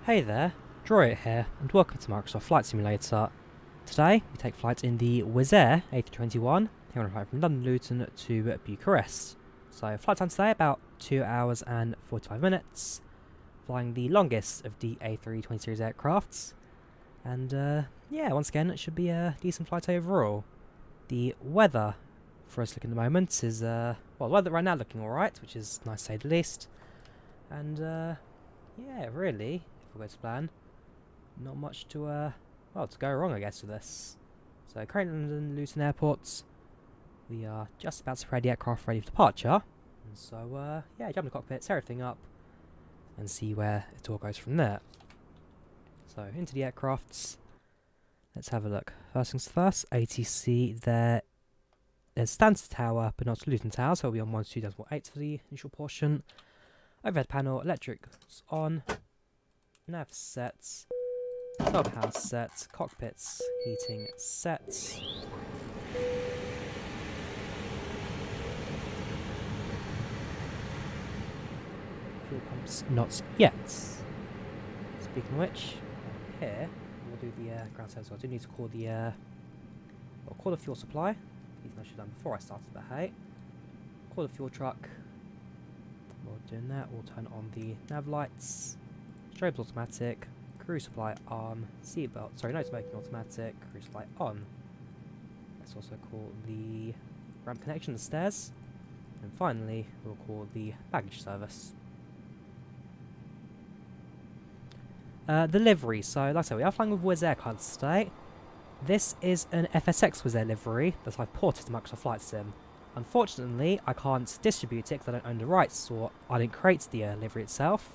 Hey there, Drawyah here, and welcome to Microsoft Flight Simulator. Today, we take flight in the Wizzair A321, here on a flight from London Luton to Bucharest. So, flight time today about 2 hours and 45 minutes, flying the longest of the A320 series aircrafts. And yeah, once again, it should be a decent flight overall. The weather for us looking at the moment is, well, the weather right now looking alright, which is nice to say the least. And yeah, really, if we go to plan, not much to well, to go wrong, I guess, with this. So currently London Luton airports, we are just about to prepare the aircraft ready for departure. And so yeah, jump in the cockpit, set everything up, and see where it all goes from there. So into the aircrafts, let's have a look. First things first, ATC there. There's Stansted Tower, but not Luton Tower, so we'll be on 122.8 for the initial portion. Overhead panel, electrics on, nav sets, clubhouse sets, cockpits, heating sets. Fuel pumps not yet. Speaking of which, here we'll do the ground service. So I do need to call the I'll call the fuel supply. These I should have done before I started the hay. Call the fuel truck. While doing that, we'll turn on the nav lights, strobes automatic, crew supply on, seatbelt, sorry, no smoking automatic, crew supply on. Let's also call the ramp connection, the stairs, and finally we'll call the baggage service. The livery, so like I said, we are flying with Wizzair cards today. This is an FSX Wizzair livery that I've ported to Microsoft Flight Sim. Unfortunately, I can't distribute it because I don't own the rights, or I didn't create the livery itself.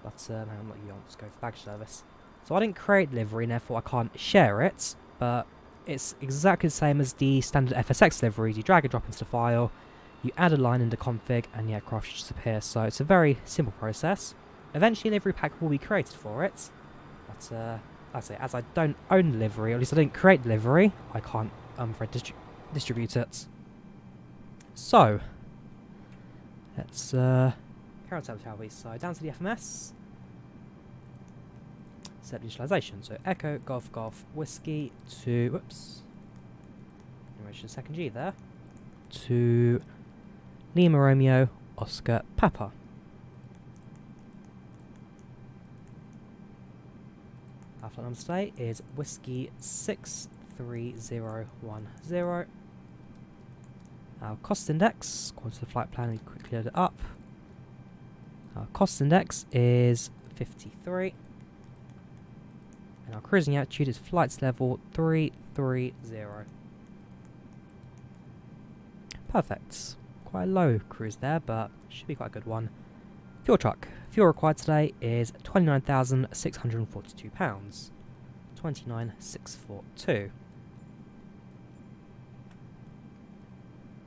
But hang on, I'm not you. I'll just go for baggage service. So I didn't create the livery, and therefore I can't share it. But it's exactly the same as the standard FSX liveries. You drag and drop into the file, you add a line in the config, and the aircraft should just appear. So it's a very simple process. Eventually, a livery pack will be created for it. But like I say, as I don't own the livery, or at least I didn't create the livery, I can't distribute it. So, let's carry on to how we. So, down to the FMS. Set visualization. So, Echo, Golf, Golf, Whiskey to. Whoops. Animation second G there. To Lima Romeo, Oscar, Papa. Our flight number today is Whiskey 63010. Our cost index, according to the flight plan, we quickly load it up. Our cost index is 53. And our cruising altitude is flights level 330. Perfect. Quite a low cruise there, but should be quite a good one. Fuel truck. Fuel required today is £29,642. 29,642.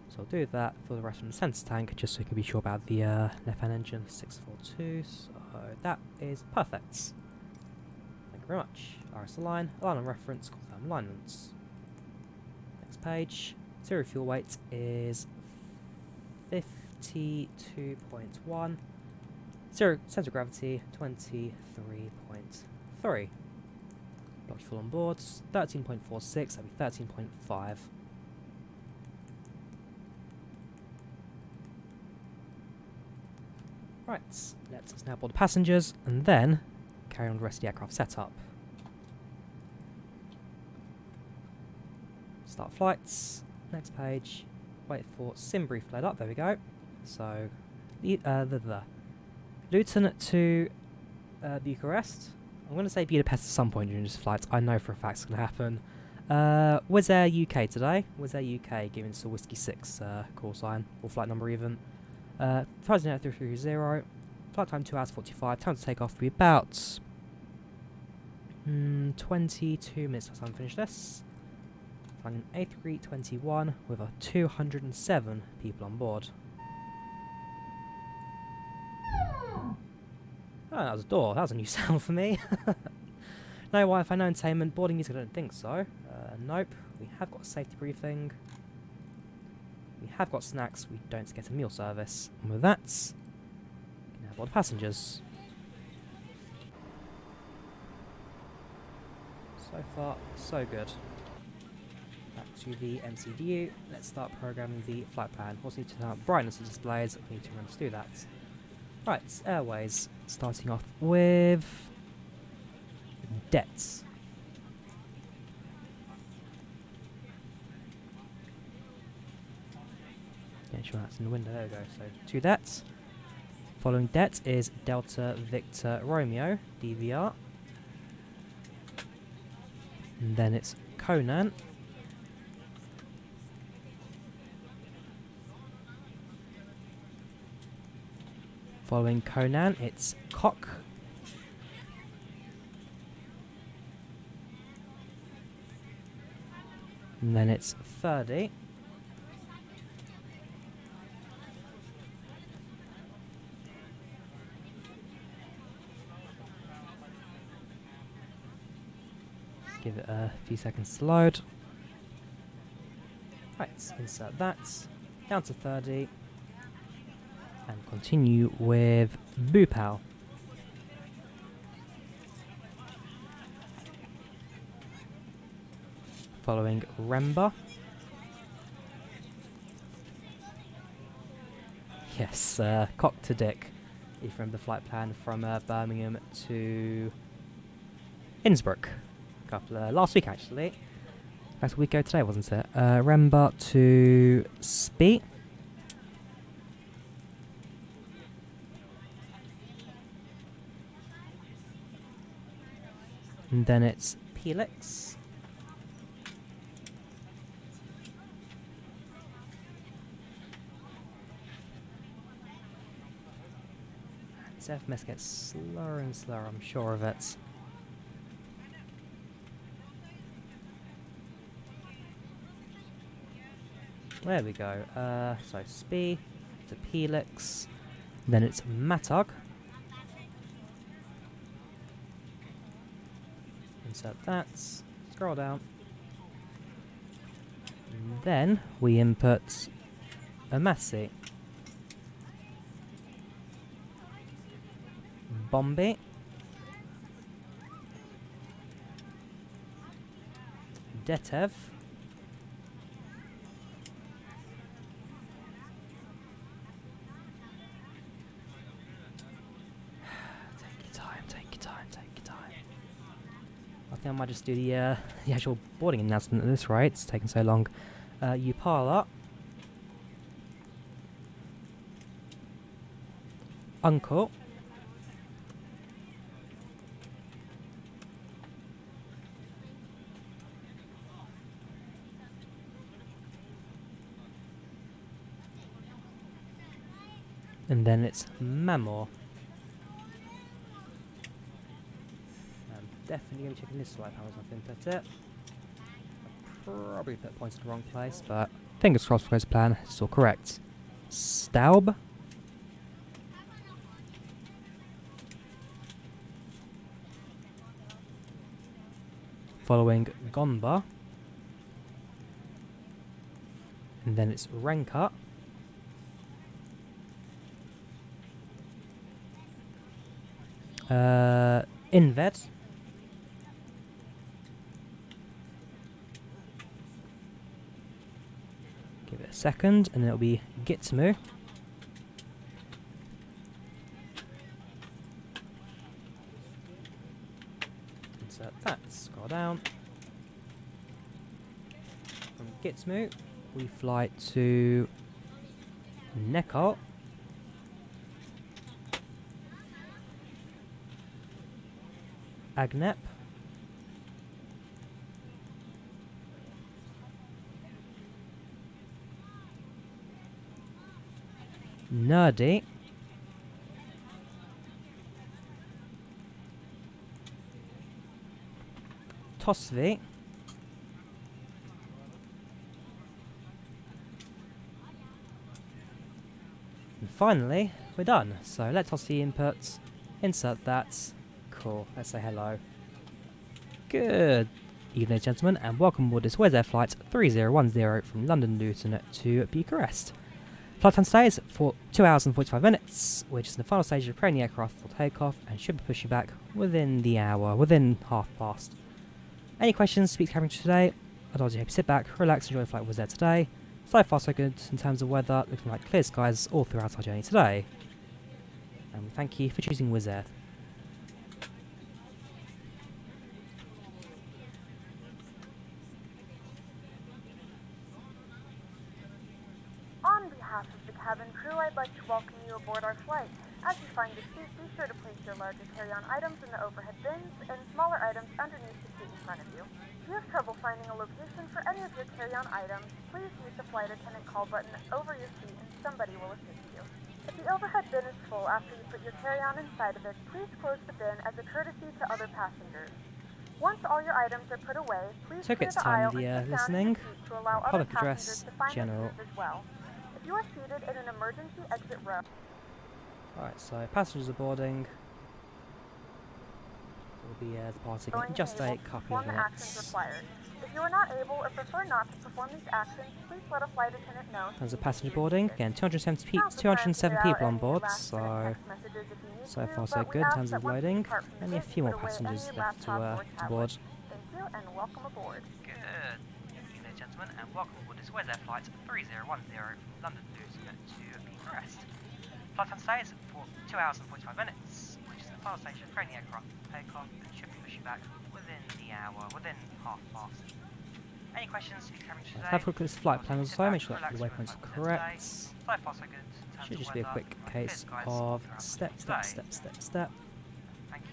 So I'll do that for the rest from the centre tank, just so we can be sure about the left-hand engine, 642, so that is perfect. Thank you very much. RS line, alignment reference, confirm alignments. Next page, zero fuel weight is 52.1, zero centre of gravity, 23.3. Block fuel on board, 13.46, that'll be 13.5. Right, let's now board the passengers and then carry on the rest of the aircraft setup. Start flights, next page, wait for sim brief load up, there we go. So, Luton to Bucharest. I'm going to say Budapest at some point during this flight, I know for a fact it's going to happen. Wizzair UK today, Wizzair UK giving us a Whiskey 6 call sign, or flight number even. 330, flight time 2 hours 45, time to take off will be about 22 minutes by the time I finish this. Flying an A321 with 207 people on board. Oh, that was a door, that was a new sound for me. No Wi-Fi, no entertainment, boarding music, I don't think so. Nope, we have got a safety briefing. We have got snacks, we don't get a meal service. And with that, we can have all the passengers. So far, so good. Back to the MCDU. Let's start programming the flight plan. Also need to turn up brightness of displays. We need to remember to do that. Right, airways. Starting off with debts. Make sure that's in the window. There we go. So 2 debts. Following det is Delta Victor Romeo, DVR. And then it's Conan. Following Conan, it's Cock. And then it's Ferdy. Give it a few seconds to load. Right, insert that. Down to 30. And continue with Boopal. Following Remba. Yes, Cock to Dick. If you remember the flight plan from Birmingham to Innsbruck. Last week actually. Last week ago today, wasn't it? Remba to Spee. And then it's PACX. This FMS gets slower and slower, I'm sure of it. There we go. So Spee to PACX. Then it's Matug. Insert that. Scroll down. And then we input Amasi. Bombi. Detev. I think I might just do the actual boarding announcement at this rate. It's taking so long. Upala. Uncle. And then it's Mamor. Definitely going to be checking this flight panels, I think that's it. I probably put points in the wrong place, but fingers crossed for this plan, it's all correct. Staub. Following Gonba. And then it's Renka. Inved. Give it a second, and it'll be Gitmu. Insert that, scroll down. From Gitmu, we fly to Nekot. Agnep. Nerdy. Tosvi. And finally, we're done. So let's toss the inputs, insert that. Cool, let's say hello. Good evening, gentlemen, and welcome aboard this Wizzair flight 3010 from London Luton to Bucharest. Flight time today is for 2 hours and 45 minutes, which is in the final stage of preparing the aircraft for takeoff and should be pushing back within the hour, within half past. Any questions, speak to Cameron today. Otherwise, you hope you sit back, relax, enjoy the flight Wizzair today. So far so good in terms of weather, looking like clear skies all throughout our journey today. And we thank you for choosing Wizzair. On behalf of the cabin crew, I'd like to welcome you aboard our flight. As you find your seat, be sure to place your larger carry-on items in the overhead bins and smaller items underneath the seat in front of you. If you have trouble finding a location for any of your carry-on items, please use the flight attendant call button over your seat and somebody will assist you. If the overhead bin is full after you put your carry-on inside of it, please close the bin as a courtesy to other passengers. Once all your items are put away, please clear the aisle and sit down in your seat to allow other passengers to find their seats as well. If you are seated in an emergency exit row. Alright, so passengers are boarding. We'll be departing in just a couple of minutes. If you are not able or prefer not to perform these actions, please let a flight attendant know. There's a passenger boarding. Again, 207 people on board, so far so good in terms of loading. Only a few more passengers left to board. Thank you and welcome aboard. Good evening, gentlemen, and welcome aboard this Wizzair flight 3010 from London Luton to Bucharest. Flight time today is for 2 hours and 45 minutes, which is the final station for any aircraft takeoff and should be pushing back within the hour, within half past. Any questions? Let's have a quick look at this flight plan as well, make sure that the waypoints are correct. Should just be a quick case of step. Thank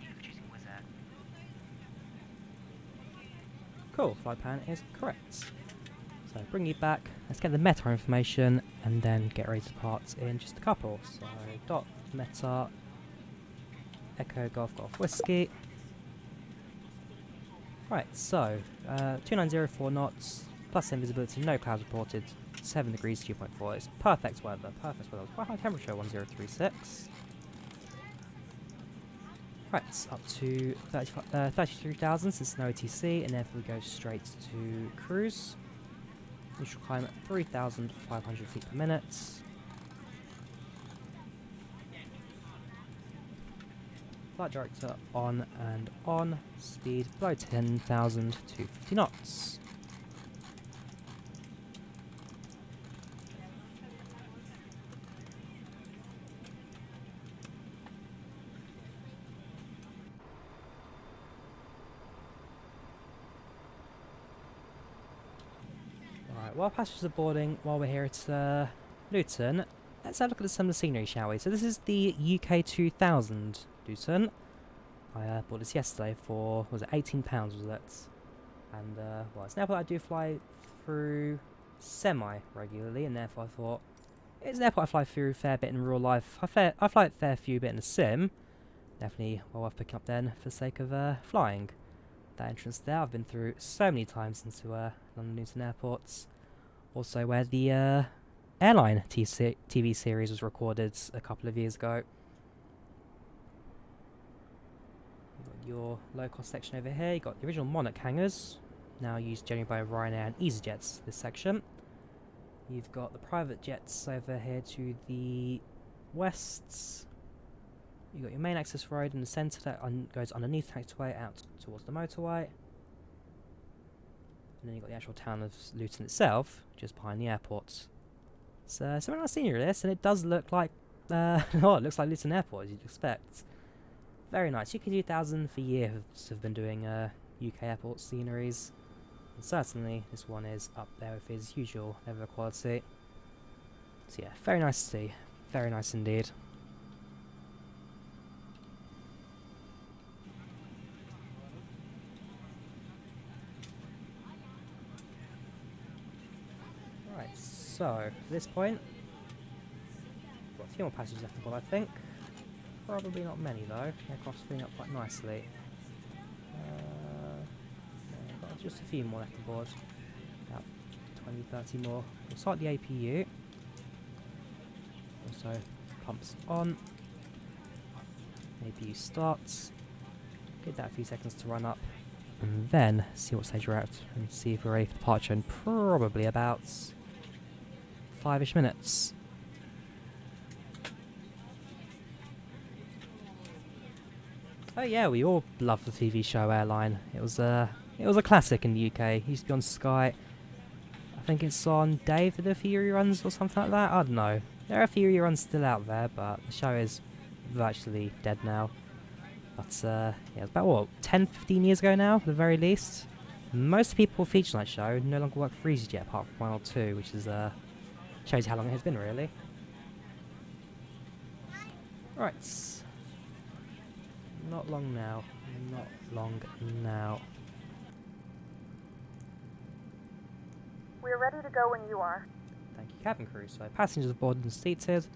you for choosing Wizzair. Cool, flight plan is correct. So bring you back, let's get the meta information and then get ready to depart in just a couple. So dot meta Echo Golf Golf Whiskey. Right, so 2904 knots, plus invisibility, no clouds reported, 7 degrees, 2.4. It's perfect weather, quite high temperature, 1036. Right, up to 33,000 since no OTC, and therefore we go straight to cruise. We shall climb at 3,500 feet per minute. Flight director on and on. Speed below 10,000 to 50 knots. Alright, while passengers are boarding, while we're here at Luton, let's have a look at some of the scenery, shall we? So this is the UK 2000 Luton. I bought this yesterday for, was it £18, was it? And, well, it's an airport I do fly through semi-regularly, and therefore I thought, it's an airport I fly through a fair bit in real life. I fly a fair few bit in a sim. Definitely well worth picking up then, for the sake of flying. That entrance there, I've been through so many times into London Luton airports. Also where the airline TV series was recorded a couple of years ago. You've got your low-cost section over here. You've got the original Monarch hangars, now used generally by Ryanair and EasyJet, this section. You've got the private jets over here to the west. You've got your main access road in the centre that goes underneath the taxiway out towards the motorway. And then you've got the actual town of Luton itself, just behind the airport. So, some nice scenery this, and it does look like, oh, it looks like Luton Airport, as you'd expect. Very nice. UK 2000 for years have been doing UK airport sceneries. And certainly, this one is up there with his usual level of quality. So yeah, very nice to see. Very nice indeed. Right, so, at this point, got a few more passengers left on board, I think. Probably not many though, aircraft's filling up quite nicely. Got just a few more left on board, about 20-30 more. We'll start the APU, also pumps on, APU starts, give that a few seconds to run up, and then see what stage we're at, and see if we're ready for departure in probably about 5-ish minutes. Oh yeah, we all love the TV show Airline. It was It was a classic in the UK. It used to be on Sky. I think it's on Dave for the few reruns or something like that. I don't know. There are a few reruns still out there, but the show is virtually dead now. But yeah, it's about what, 10-15 years ago now, at the very least. Most people featured on that show no longer work for EasyJet apart from 1 or 2, which is shows you how long it has been, really. Right. Not long now. Not long now. We're ready to go when you are. Thank you, cabin crew. So passengers aboard and seated.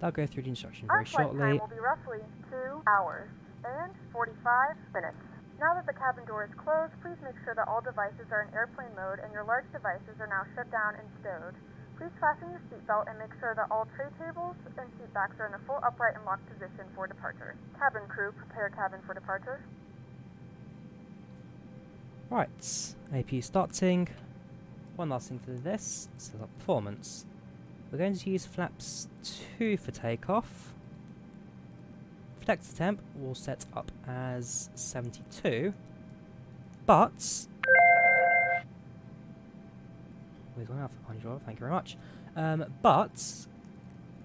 They'll go through the instruction Our very flight shortly. time will be roughly 2 hours and 45 minutes. Now that the cabin door is closed, please make sure that all devices are in airplane mode and your large devices are now shut down and stowed. Please fasten your seatbelt and make sure that all tray tables and seat backs are in a full upright and locked position for departure. Cabin crew, prepare cabin for departure. Right, APU starting. One last thing for this, set up performance. We're going to use flaps 2 for takeoff. Flex temp will set up as 72, but thank you very much. But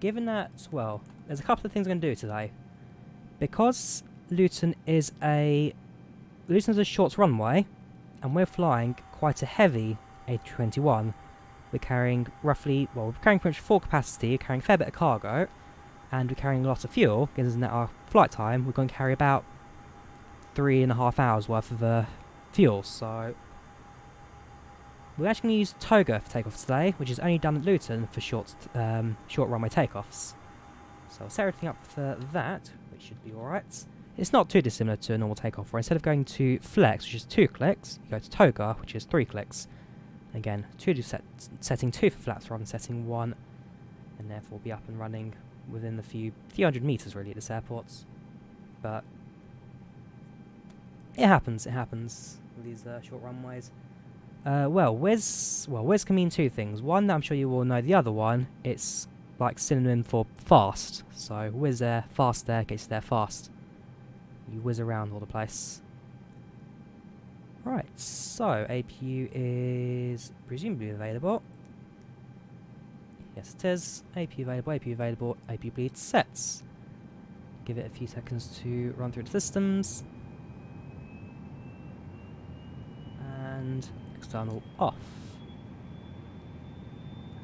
given that, well, there's a couple of things I'm going to do today. Because Luton is a short runway, and we're flying quite a heavy A321. We're carrying roughly, well, we're carrying pretty much full capacity, we're carrying a fair bit of cargo, and we're carrying a lot of fuel. Given that our flight time, we're going to carry about 3.5 hours worth of fuel. So we're actually going to use Toga for takeoff today, which is only done at Luton for short runway takeoffs. So I'll set everything up for that, which should be alright. It's not too dissimilar to a normal takeoff, where instead of going to Flex, which is 2 clicks, you go to Toga, which is 3 clicks. Again, setting 2 for flaps rather than setting 1, and therefore be up and running within the few hundred meters really at this airport. But it happens with these short runways. Wizz can mean 2 things. One that I'm sure you all know, the other one, it's like synonym for fast. So Wizzair, fast air, gets you there fast. You whiz around all the place. Right, so APU is presumably available. Yes, it is. APU available, APU bleed sets. Give it a few seconds to run through the systems. And external off.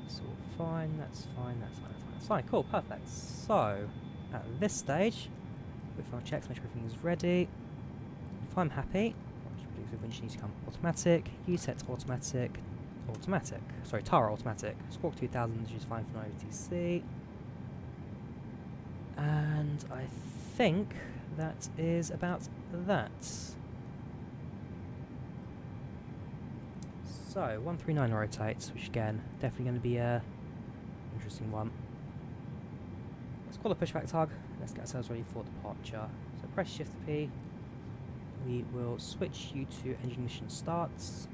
That's all fine, that's fine. Cool, perfect. So, at this stage, with our checks, make sure everything is ready. If I'm happy, which needs to come automatic, U-set automatic. Sorry, Tara automatic. Squawk 2000, which is fine for no OTC. And I think that is about that. So, 139 rotates, which again, definitely going to be a interesting one. Let's call the pushback tug. Let's get ourselves ready for departure. So press Shift P. We will switch you to engine ignition starts.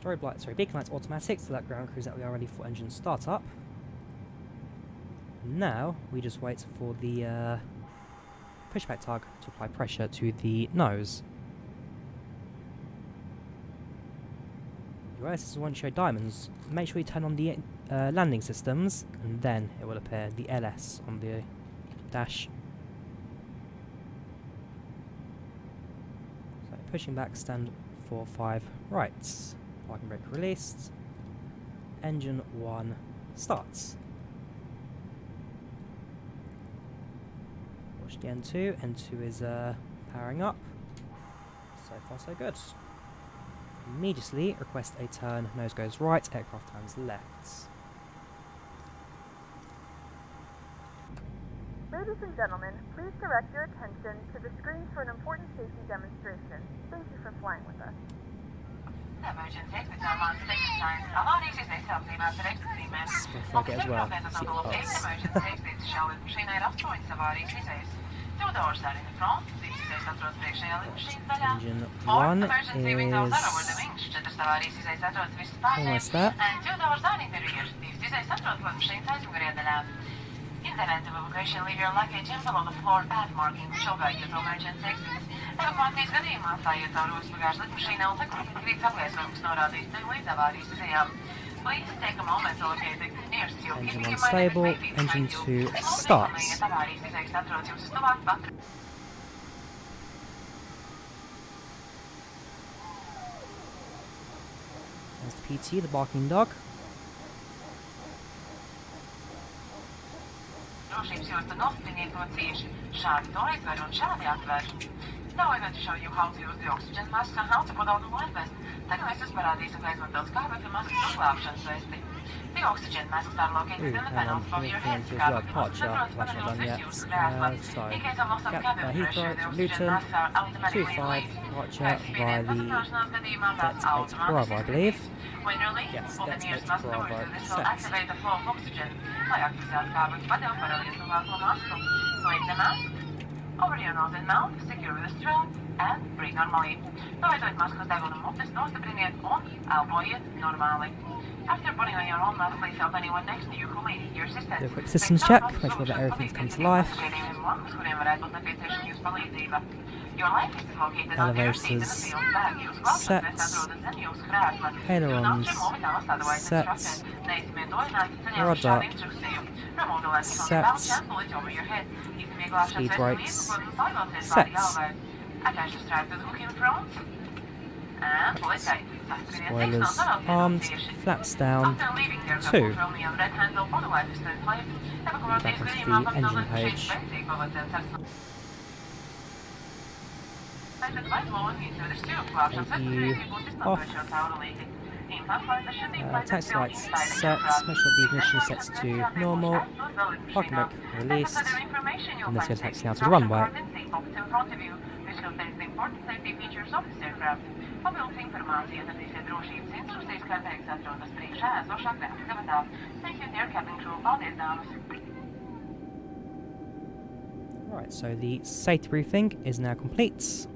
Beacon lights automatic, so that ground crews that we are ready for engine startup. Now we just wait for the pushback tug to apply pressure to the nose. Your ISS won't show diamonds. Make sure you turn on the landing systems, and then it will appear the LS on the dash. So pushing back, stand 4-5 right. Parking brake released. Engine 1 starts. Watch the N2. N2 is powering up. So far so good. Immediately request a turn. Nose goes right, aircraft turns left. Ladies and gentlemen, please direct your attention to the screen for an important safety demonstration. Thank you for flying with us. Emergency exit on station signs. Avārijas izraisa apzīmēts ar ekstrīmēm. Forget as well. Emergency exit šā lidmašīnā ir 8 avārijas izējas. 2 doors are in the front, 3 izējas atrodas priekšējā lidmašīnas daļā. Engine 4 1 emergency windows is are over the wings, 4 avārijas izējas atrodas virs spārniem. almost there. And 2 doors are in the rear, 2 izējas atrodas lidmašīnas aizmugurējā daļā. In the event of evacuation, leave your luggage and below the floor path marking, which will guide you to emergency exits. Evakuācijas gadījumā stājiet caur rokas bagāžas lidmašīnā un sekojiet grīdas apliesojums norādīts ceļu līdz avārijas izejām. Please take a moment to locate the nearest you. Engine unstable, engine 2 starts. There's the PT, the barking dog. Drošības jūsu nostipriniet to cieši. Šādi to aizver un šādi atver. Now I'm going to show you how to use the oxygen mask and how to put on the life vest. Tagad es jums parādīšu, kā izmantot skābekļa maskas uzglābšanas vesti. The oxygen masks are located in the panels above your head. Skābekļa maskas atrodas paneļos virs jūsu krēsla. In case of loss of cabin pressure, the oxygen masks are automatically released. Via the That's 8 Bravo, I believe. When released, Yes, pull the that's nearest 8 mask Bravo. towards you. This will activate the flow of oxygen. Lai aktivizētu skābekļa padevu, paraliet tuvāko masku. Place the mask over your nose and mouth, secure with a strap, and breathe normally. Novietojot masku uz deguna mutes, nostipriniet un elpojiet normāli. After putting on your own mask, please help anyone next to you who may need your assistance. Do a quick systems check, make sure that everything's come to life. Your life is located on your seat in the field bag. Use gloves and atrodas zem jūsu krēsla. Ailerons set. Rudder set. Speed brakes set. Attach the strap to the hook in front. And pull it tight. Spoilers armed, flaps down, 2. Back onto the engine page. APU off. Taxi lights set, make sure the ignition is set to normal, parking brake released, and let's go taxi now to the runway. Right, so the safety briefing is now complete.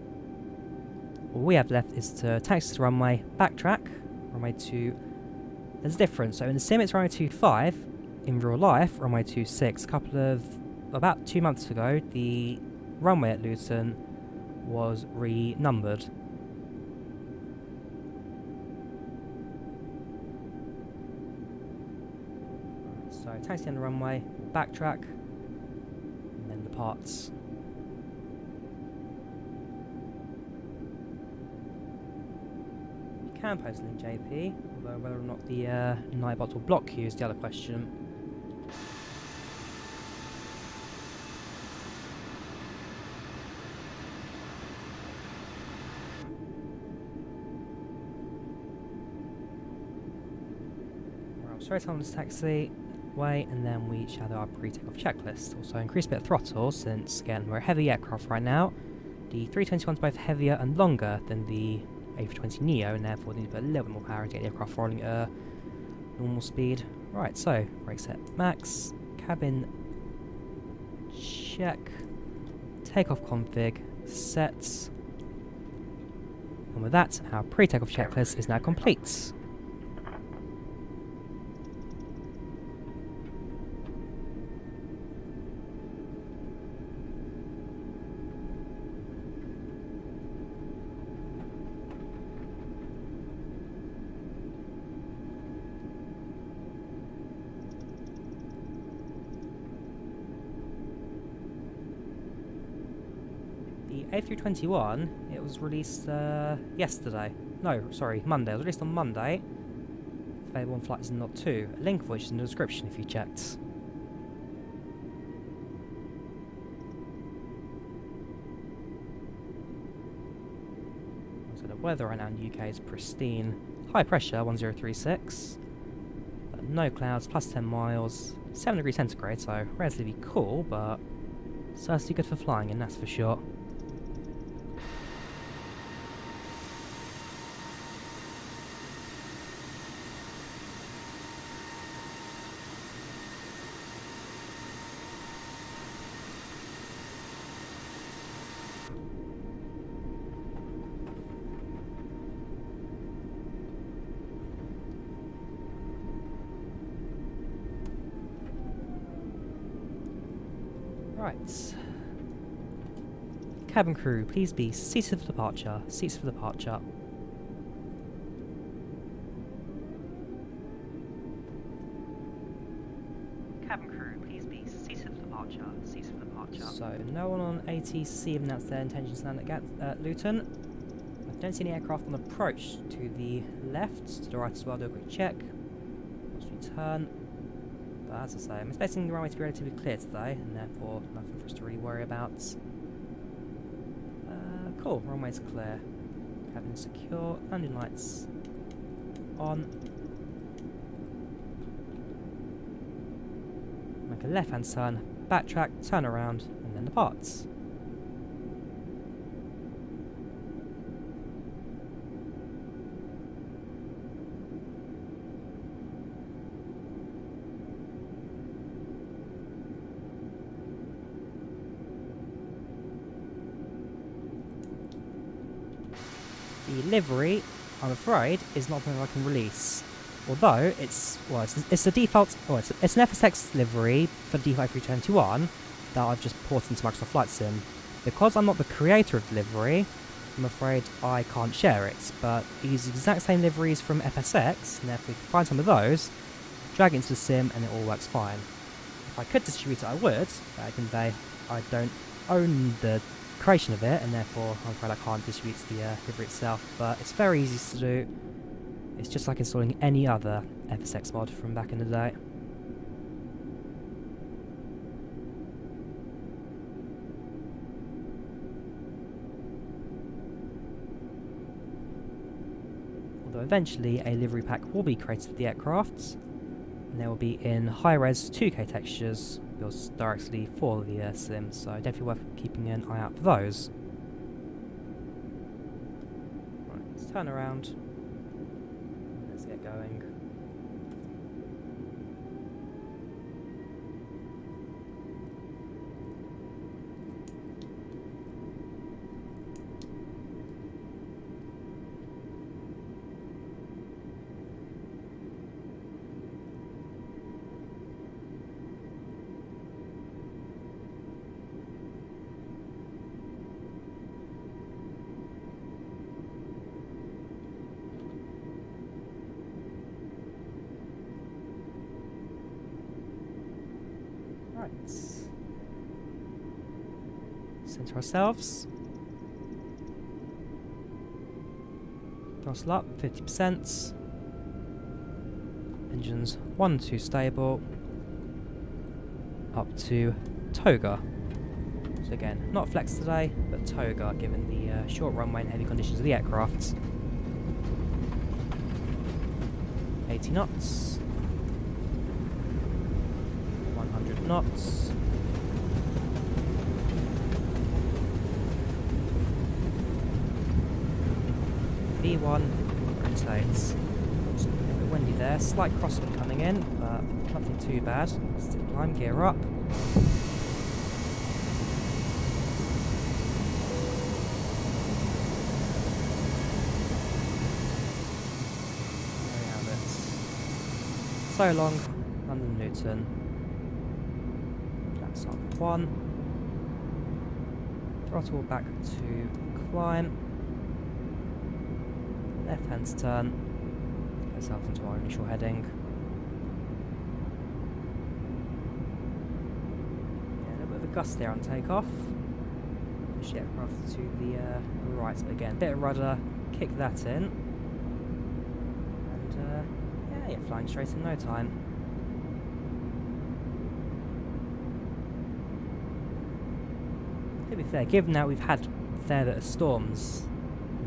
All we have left is to taxi to the runway, backtrack, runway 2. There's a difference, so in the sim it's runway 25, in real life runway 26. About 2 months ago, the runway at Luton was renumbered. So taxi on the runway, backtrack, and then the parts. You can post link JP, although whether or not the Nightbot will block you is the other question. Straight on this taxi way, and then we shadow our pre-takeoff checklist. Also increase a bit of throttle, since again we're a heavy aircraft right now. The 321 is both heavier and longer than the A320neo, and therefore need to put a little bit more power to get the aircraft rolling at a normal speed. Right, so brake set max, cabin check, takeoff config set, and with that our pre-takeoff checklist is now complete. The A321, it was released yesterday. No, sorry, Monday. It was released on Monday. Available on flights in Lot 2. A link for which is in the description if you checked. So the weather right now in the UK is pristine. High pressure, 1036. But no clouds, plus 10 miles. 7 degrees centigrade, so relatively cool, but certainly good for flying, and that's for sure. Right. Cabin crew, please be seated for departure. Seats for departure. Cabin crew, please be seated for departure. Seats for departure. So, no one on ATC have announced their intentions to land at Luton. I don't see any aircraft on approach to the left. To the right as well, do a quick check. Once we turn. But as I say, I'm expecting the runway to be relatively clear today, and therefore nothing for us to really worry about. Cool, runway's clear. Cabin secure, landing lights on. Make a left hand turn, backtrack, turn around, and then departs. The livery, I'm afraid, is not something I can release. Although it's the default, it's an FSX livery for the A321 that I've just ported into Microsoft Flight Sim. Because I'm not the creator of the livery, I'm afraid I can't share it. But I use the exact same liveries from FSX, and therefore you can find some of those, drag it into the sim, and it all works fine. If I could distribute it, I would. But at the end of the day, I don't own the creation of it, and therefore I'm afraid I can't distribute the livery itself, but it's very easy to do. It's just like installing any other FSX mod from back in the day. Although eventually a livery pack will be created for the aircraft, and they will be in high-res 2K textures built directly for the sim, so definitely worth keeping an eye out for those. Right, let's turn around. Let's get going. Right. Center ourselves. Throttle up, 50%. Engines 1 and 2 stable. Up to toga. So again, not flex today, but toga given the short runway and heavy conditions of the aircraft. 80 knots. 100 knots. V1 rotates. It's a bit windy there, slight crosswind coming in, but nothing too bad. Stick climb, gear up. There we have it. So long, London Luton. That's up 1. Throttle back to climb. Left hand turn. Get ourselves into our initial heading. Yeah, a little bit of a gust there on takeoff. Push the aircraft to the right, but again, a bit of rudder, kick that in. And yeah, you're flying straight in no time. To be fair, given that we've had a fair bit of storms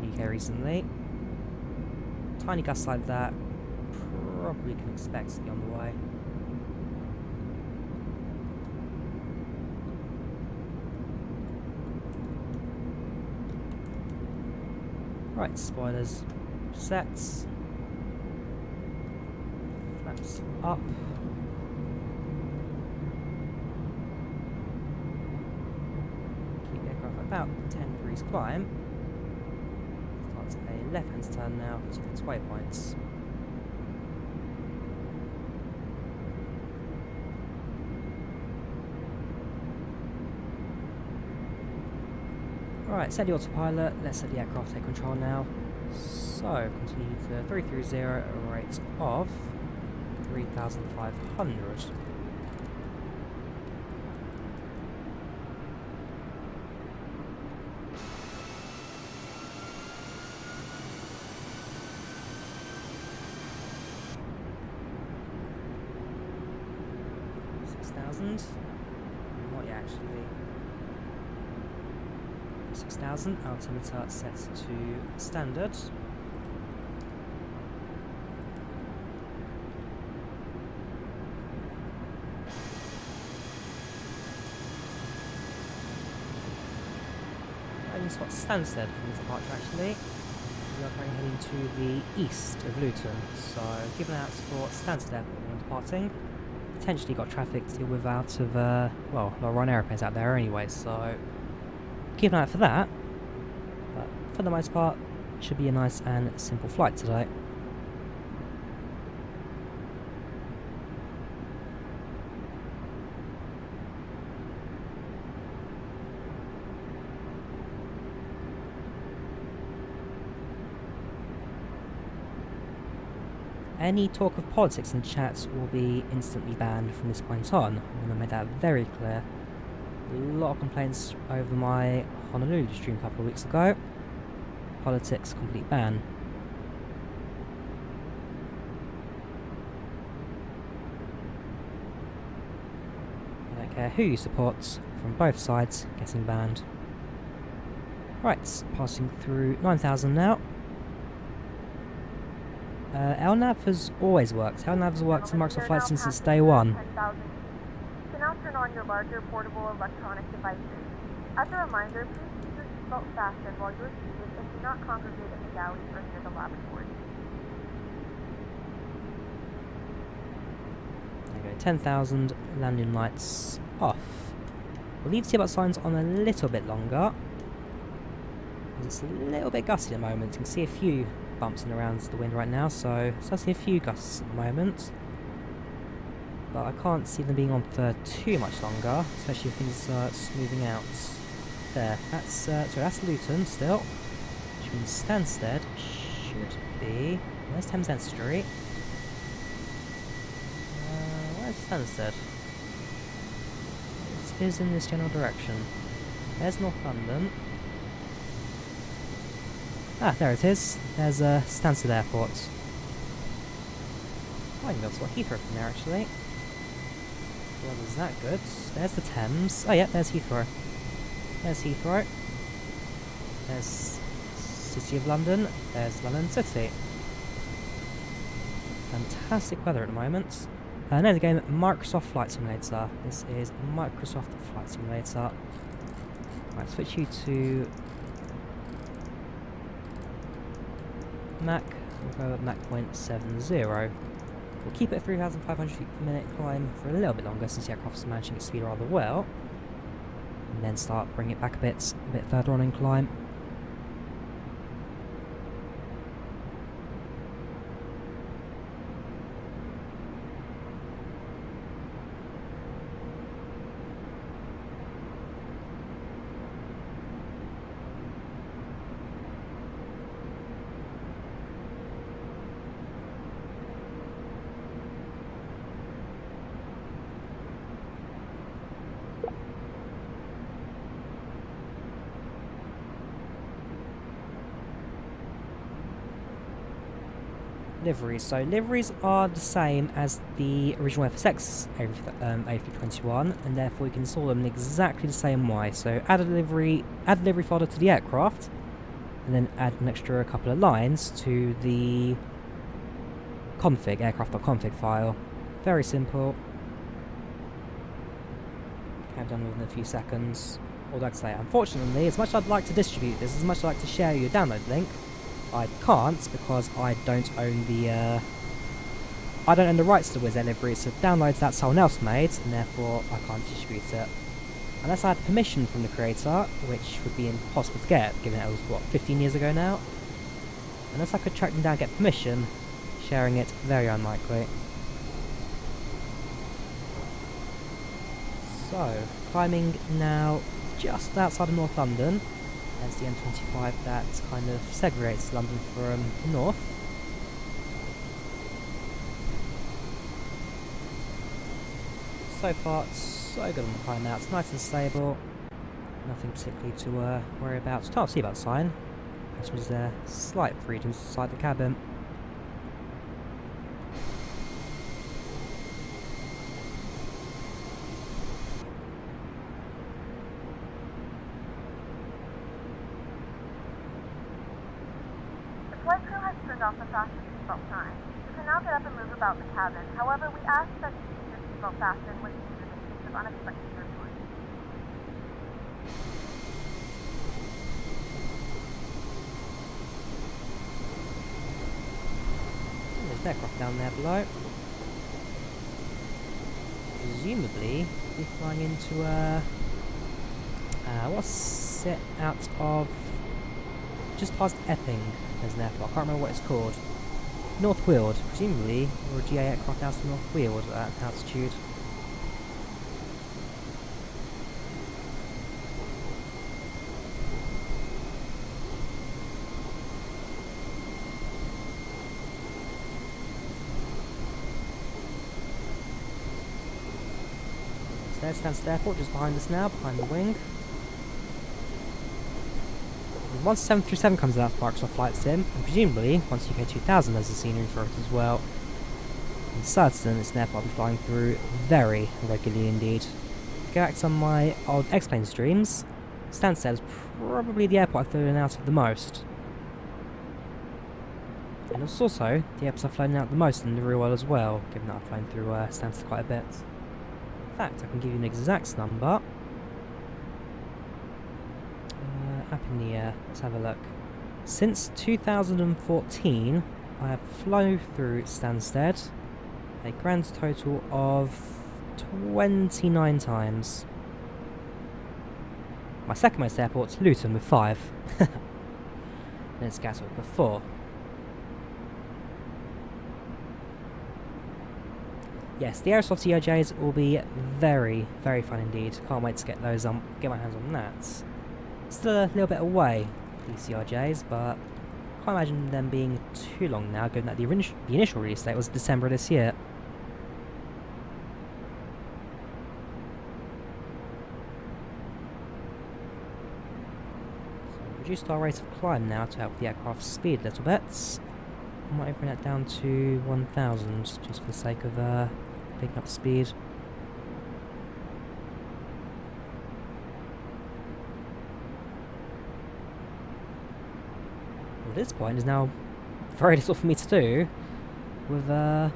in the UK recently, tiny gusts like that probably can expect to be on the way. Right, spoilers set. Flaps up. Keep the aircraft at about 10 degrees climb. Starts a left-hand turn now to its waypoints. Right, set the autopilot, let's set the aircraft take control now. So, continue to 330, rate of 3,500. Not yet actually. 6,000, altimeter set to standard. I need to spot Stansted from this departure actually. We are currently heading to the east of Luton, so keep an eye out for Stansted Airport when departing. Potentially got traffic to deal with out of, well, a lot of Ryanair airplanes out there anyway, so keep an eye out for that. But for the most part, it should be a nice and simple flight today. Any talk of politics in the chat will be instantly banned from this point on. I'm going to make that very clear. A lot of complaints over my Honolulu stream a couple of weeks ago. Politics, complete ban. I don't care who you support, from both sides getting banned. Right, passing through 9,000 now. LNAV has always worked. LNAV has worked in Microsoft Flight Sim since day one. You can now turn on your larger portable electronic devices. As a reminder, please keep your seatbelt fastened while you are seated and do not congregate in the galley or near the lavatory. There we go, 10,000, landing lights off. We'll leave seatbelt signs on a little bit longer, because it's a little bit gusty at the moment. You can see a few bumps in around the wind right now, so I see a few gusts at the moment, but I can't see them being on for too much longer, especially if things are smoothing out. There, that's sorry, that's Luton still, which means Stansted should be. Where's Thames End Street? Where's Stansted? It is in this general direction. There's North London. Ah, there it is. There's Stansted Airport. I can be able to spot Heathrow from there, actually. Well, is that good? There's the Thames. Oh, yeah, there's Heathrow. There's Heathrow. There's City of London. There's London City. Fantastic weather at the moment. Name of the game, Microsoft Flight Simulator. This is Microsoft Flight Simulator. Right, switch you to Mach, we'll go at Mach 0.70. We'll keep it at 3,500 feet per minute climb for a little bit longer since the aircraft's managing its speed rather well. And then start bringing it back a bit further on in climb. Liveries. So liveries are the same as the original FSX A321, and therefore you can install them in exactly the same way. So add a livery folder to the aircraft, and then add an extra couple of lines to the config, aircraft.config file. Very simple. Can be done within a few seconds. All I'd say, unfortunately, as much as I'd like to distribute this, as much as I'd like to share your download link, I can't because I don't own the rights to the Wizzair livery. So downloads that someone else made, and therefore I can't distribute it unless I had permission from the creator, which would be impossible to get, given it was what 15 years ago now. Unless I could track them down, and get permission, sharing it very unlikely. So climbing now just outside of North London. There's the M25 that kind of segregates London from the north. So far, so good on the climb now. It's nice and stable. Nothing particularly to worry about. Start seatbelt sign. Passengers there. Slight freedoms inside the cabin. The flight crew has turned off the fasten seatbelt sign. You can now get up and move about the cabin. However, we ask that you keep your seatbelt fastened when needed in case of unexpected turbulence. There's an aircraft down there below. Presumably, be flying into what's it out of? Just past Epping. There's an airport. I can't remember what it's called. North Weald. Presumably, or a GA aircraft out of North Weald at that altitude. So there stands the airport just behind us now, behind the wing. And once 737 comes out of Microsoft Flight Sim, and presumably once UK 2000 has the scenery for it as well, in certain it's an airport I'll be flying through very regularly indeed. To go back to some of my old X-Plane streams, Stansted is probably the airport I've flown out of the most. And it's also the airport I've flown out the most in the real world as well, given that I've flown through Stansted quite a bit. In fact, I can give you an exact number. Up in the air, let's have a look. Since 2014, I have flown through Stansted a grand total of 29 times. My second most airport's Luton with 5. And it's Gatwick with 4. Yes, the Aerosoft COJs will be very, very fun indeed. Can't wait to get those get my hands on that. Still a little bit away, these CRJs, but can't imagine them being too long now, given that the initial release date was December this year. So reduced our rate of climb now to help the aircraft speed a little bit. I might bring that down to 1,000, just for the sake of picking up speed. At this point, there's now very little for me to do with, well,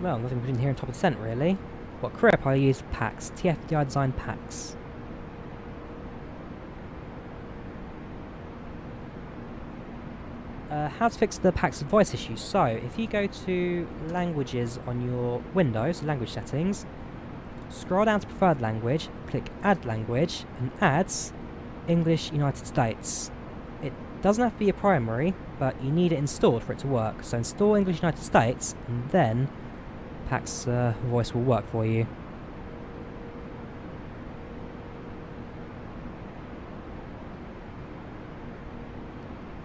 nothing between here and top of descent, really. What career I use PACX, TFDi designed PACX. How to fix the PACX voice issue. So, if you go to languages on your Windows, language settings, scroll down to preferred language, click add language, and adds English United States. It doesn't have to be a primary, but you need it installed for it to work. So install English United States, and then PACX voice will work for you.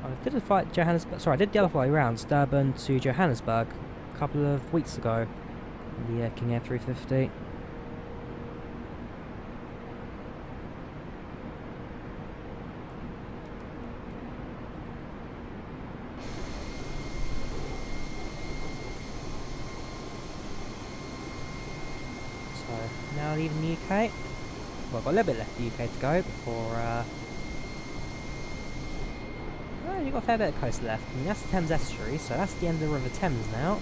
I did a flight Johannesburg. Sorry, I did the other flight around Durban to Johannesburg a couple of weeks ago. The King Air 350. Now leaving the UK. Well, I've got a little bit left of the UK to go before. Oh, you've got a fair bit of coast left. I mean, that's the Thames estuary, so that's the end of the River Thames now.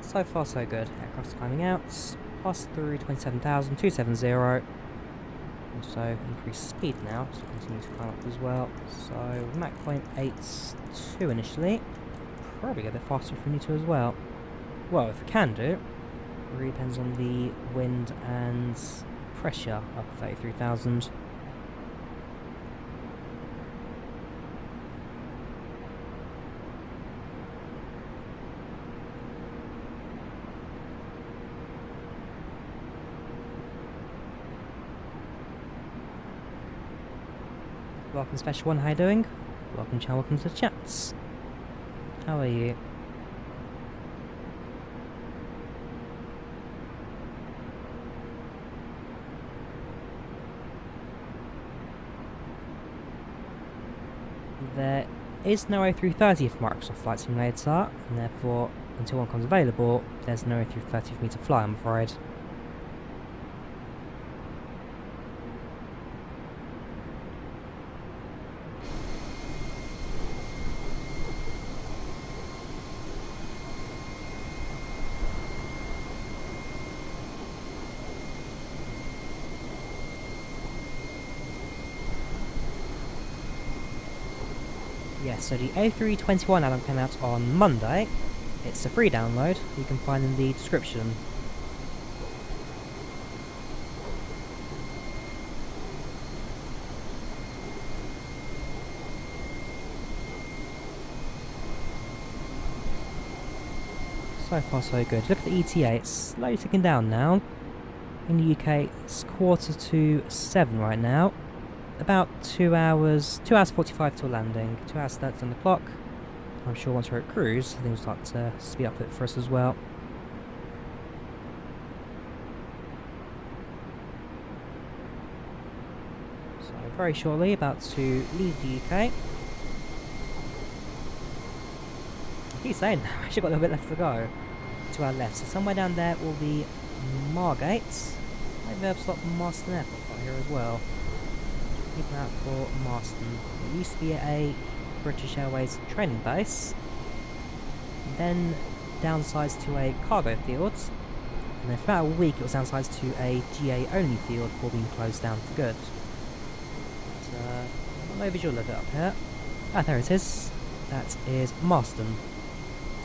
So far so good. Aircraft's climbing out. Pass through 27,270. Also increased speed now, so continue to climb up as well. So Mach 0.82 initially. Probably get a bit faster if we need to as well. Well, if it can do, it really depends on the wind and pressure up at 33,000. Welcome Special One, how you doing? Welcome chat, welcome to the chats. How are you? There is no A330 for Microsoft Flight Simulator, and therefore, until one comes available, there's no A330 for me to fly, I'm afraid. Yes, so the A321 add-on came out on Monday. It's a free download, you can find in the description. So far so good. Look at the ETA, it's slowly ticking down now. In the UK it's 7:45 right now. About 2 hours 45 till landing, 2 hours 30 on the clock. I'm sure once we're at cruise, things will start to speed up a bit for us as well. So very shortly, about to leave the UK. I keep saying that, I've actually got a little bit left to go. To our left, so somewhere down there will be Margate. Maybe I've stopped Marston Airport right here as well. Keep an eye out for Marston. It used to be a British Airways training base, then downsized to a cargo field, and then for about a week it was downsized to a GA only field before being closed down for good. But, I've got no visual of it up here. Ah, there it is. That is Marston.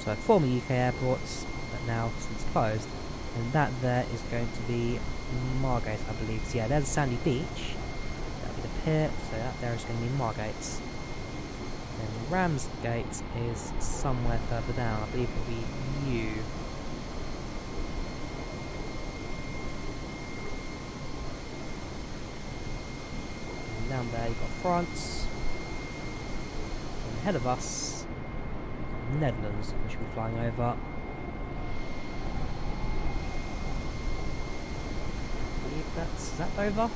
So former UK airports, but now since closed. And that there is going to be Margate, I believe. So yeah, there's Sandy Beach. The pier, so that there is going to be Margate. Then Ramsgate is somewhere further down, I believe it'll be U. And down there you've got France. And ahead of us, you've got Netherlands, which we'll be flying over. I believe is that Dover?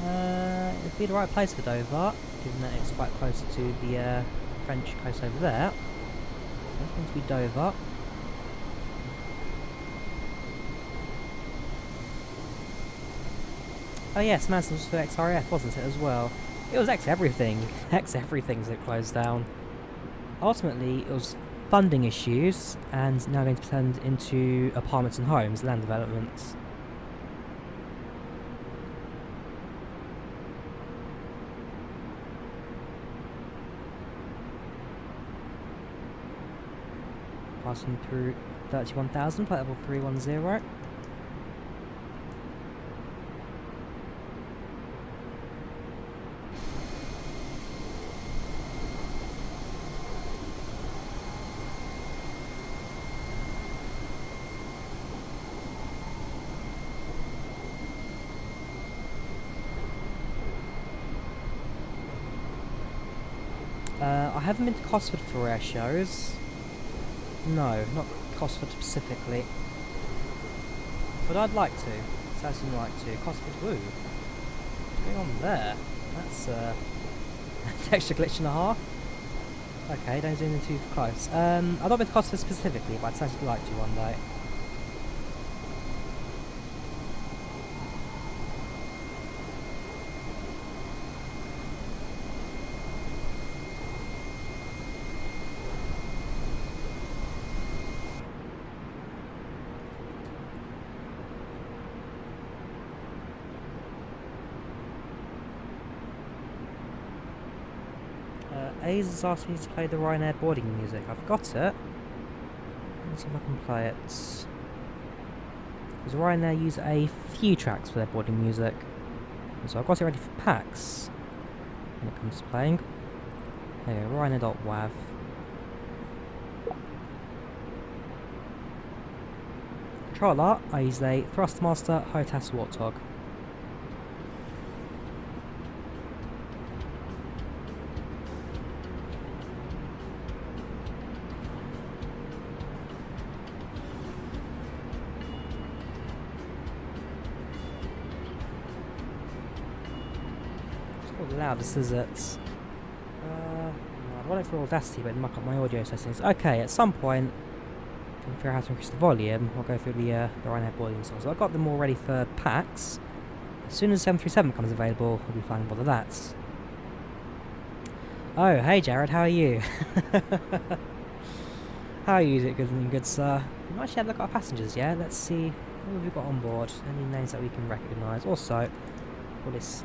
It'd be the right place for Dover, given that it's quite close to the French coast over there. So it's going to be Dover. Oh yes, Manson was for XRF, wasn't it, as well? It was X-everything. X-everything's it closed down. Ultimately, it was funding issues, and now going to be turned into apartments and homes, land developments. Passing through 31,000, flight level 310. I haven't been to Cosford for air shows. No, not Cosford specifically. But I'd like to. Certainly like to. Cosford, woo. What's going on there? That's a texture glitch and a half. Okay, don't zoom in too close. I've not been to Cosford specifically, but I'd certainly like to one day. A's has asked me to play the Ryanair boarding music. I've got it. Let's see if I can play it. Because Ryanair use a few tracks for their boarding music. So I've got it ready for PACX when it comes to playing. There you go, Ryanair.wav. Controller, I use a Thrustmaster HOTAS Warthog. Loudest is it? I want it for Audacity, but it muck up my audio settings. Okay, at some point, I can figure out how to increase the volume. I'll go through the Ryanair boarding songs. I've got them all ready for PACX. As soon as 737 becomes available, I'll be flying one of that. Oh, hey Jared, how are you? How are you, good sir? We might actually have a look at our passengers, yeah? Let's see what have we got on board. Any names that we can recognise. Also, all this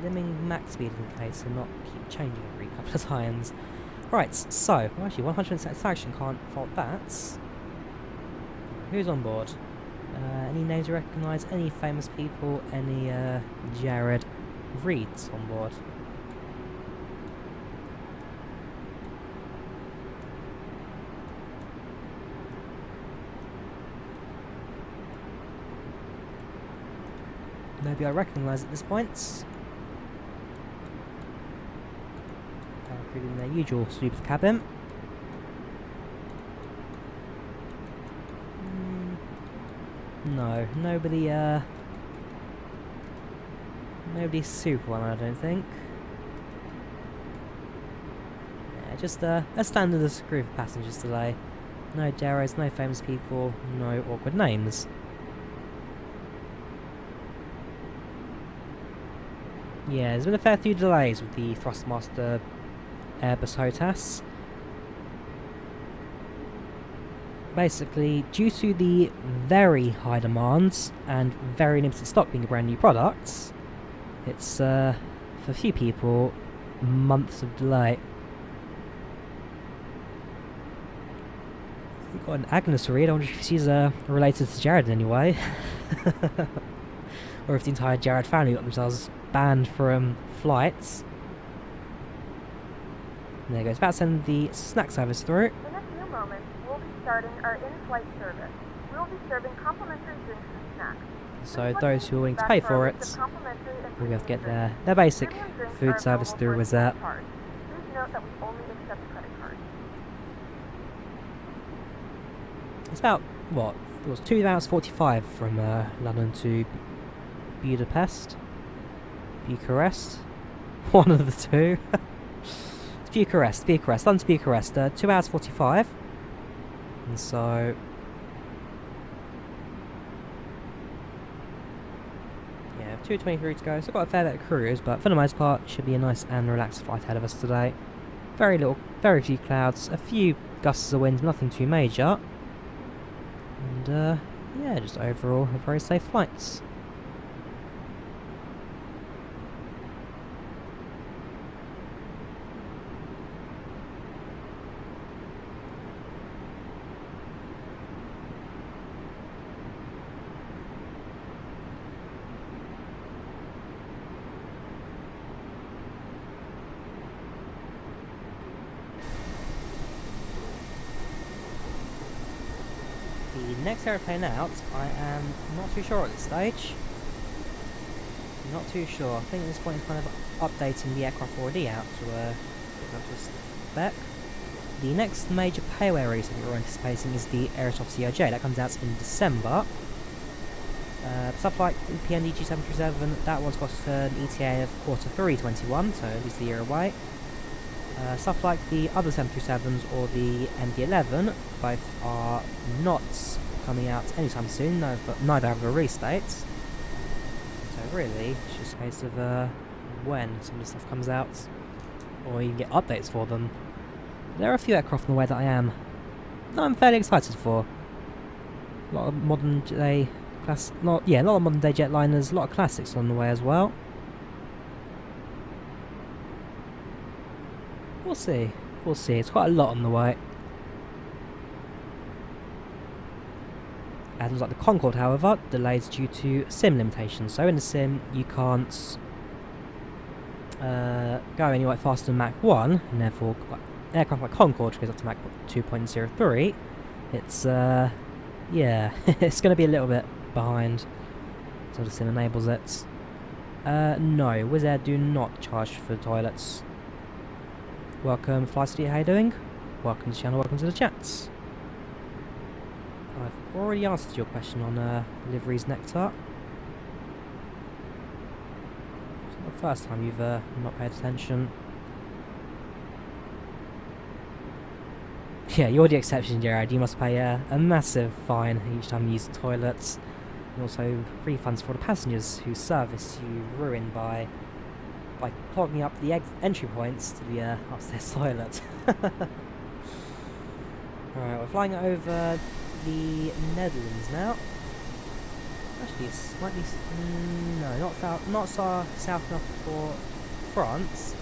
limiting max speed in case and not keep changing every couple of times. Right, so, well, actually 100% satisfaction, can't fault that. Who's on board? Any names you recognise? Any famous people? Any Jared Reeds on board? Maybe I recognise at this point. Including their usual sweep of cabin. No, nobody super well, I don't think. Yeah, just a standard group of passengers today. No Jaros, no famous people, no awkward names. Yeah, there's been a fair few delays with the Thrustmaster Airbus HOTAS. Basically, due to the very high demands and very limited stock being a brand new product, it's, for a few people, months of delay. We've got an Agnes read. I wonder if she's related to Jared in any way. Or if the entire Jared family got themselves banned from flights. There goes. About to send the snack service through. In a few moments, we'll be starting our in-flight service. We'll be serving complimentary drinks and snacks. So those who are willing to pay for it will be able to get their basic food service through Wizzair. Please note that we only accept credit cards. It's about, what? It was 2 hours 45 from London to Bucharest. One of the two. Bucharest, London to Bucharest, 2 hours 45. And so... yeah, 2:23 to go, so I've got a fair bit of cruise, but for the most part, it should be a nice and relaxed flight ahead of us today. Very few clouds, a few gusts of wind, nothing too major. And, yeah, just overall, a very safe flight. The next aeroplane out, I am not too sure at this stage. Not too sure. I think at this point it's kind of updating the aircraft already out to get up to spec. The next major payaway release that we're anticipating is the Aerosoft CRJ. That comes out in December. Stuff like the PND G737, that one's got an ETA of Q3 21, so at least a year away. Stuff like the other 737s or the MD-11, both are not coming out anytime soon, but neither have a release date. So really, it's just a case of when some of the stuff comes out, or you can get updates for them. There are a few aircraft on the way that I'm fairly excited for. A lot of modern day a lot of modern day jetliners, a lot of classics on the way as well. We'll see. It's quite a lot on the way. cabins like the Concorde, however, delayed due to sim limitations. So in the sim, you can't go anywhere faster than Mach 1, and therefore aircraft like Concorde, which goes up to Mach 2.03, it's, yeah, it's going to be a little bit behind, so the sim enables it. No, Wizzair do not charge for the toilets. Welcome, FlyLive Studio, how you doing? Welcome to the channel, welcome to the chats. I've already answered your question on Liveries Nectar. It's not the first time you've not paid attention. Yeah, you're the exception, Jared. You must pay a massive fine each time you use the toilets. And also refunds for the passengers whose service you ruin by clogging up the entry points to the upstairs toilet. Alright, we're flying over the Netherlands now. Actually, slightly no, not south enough for France.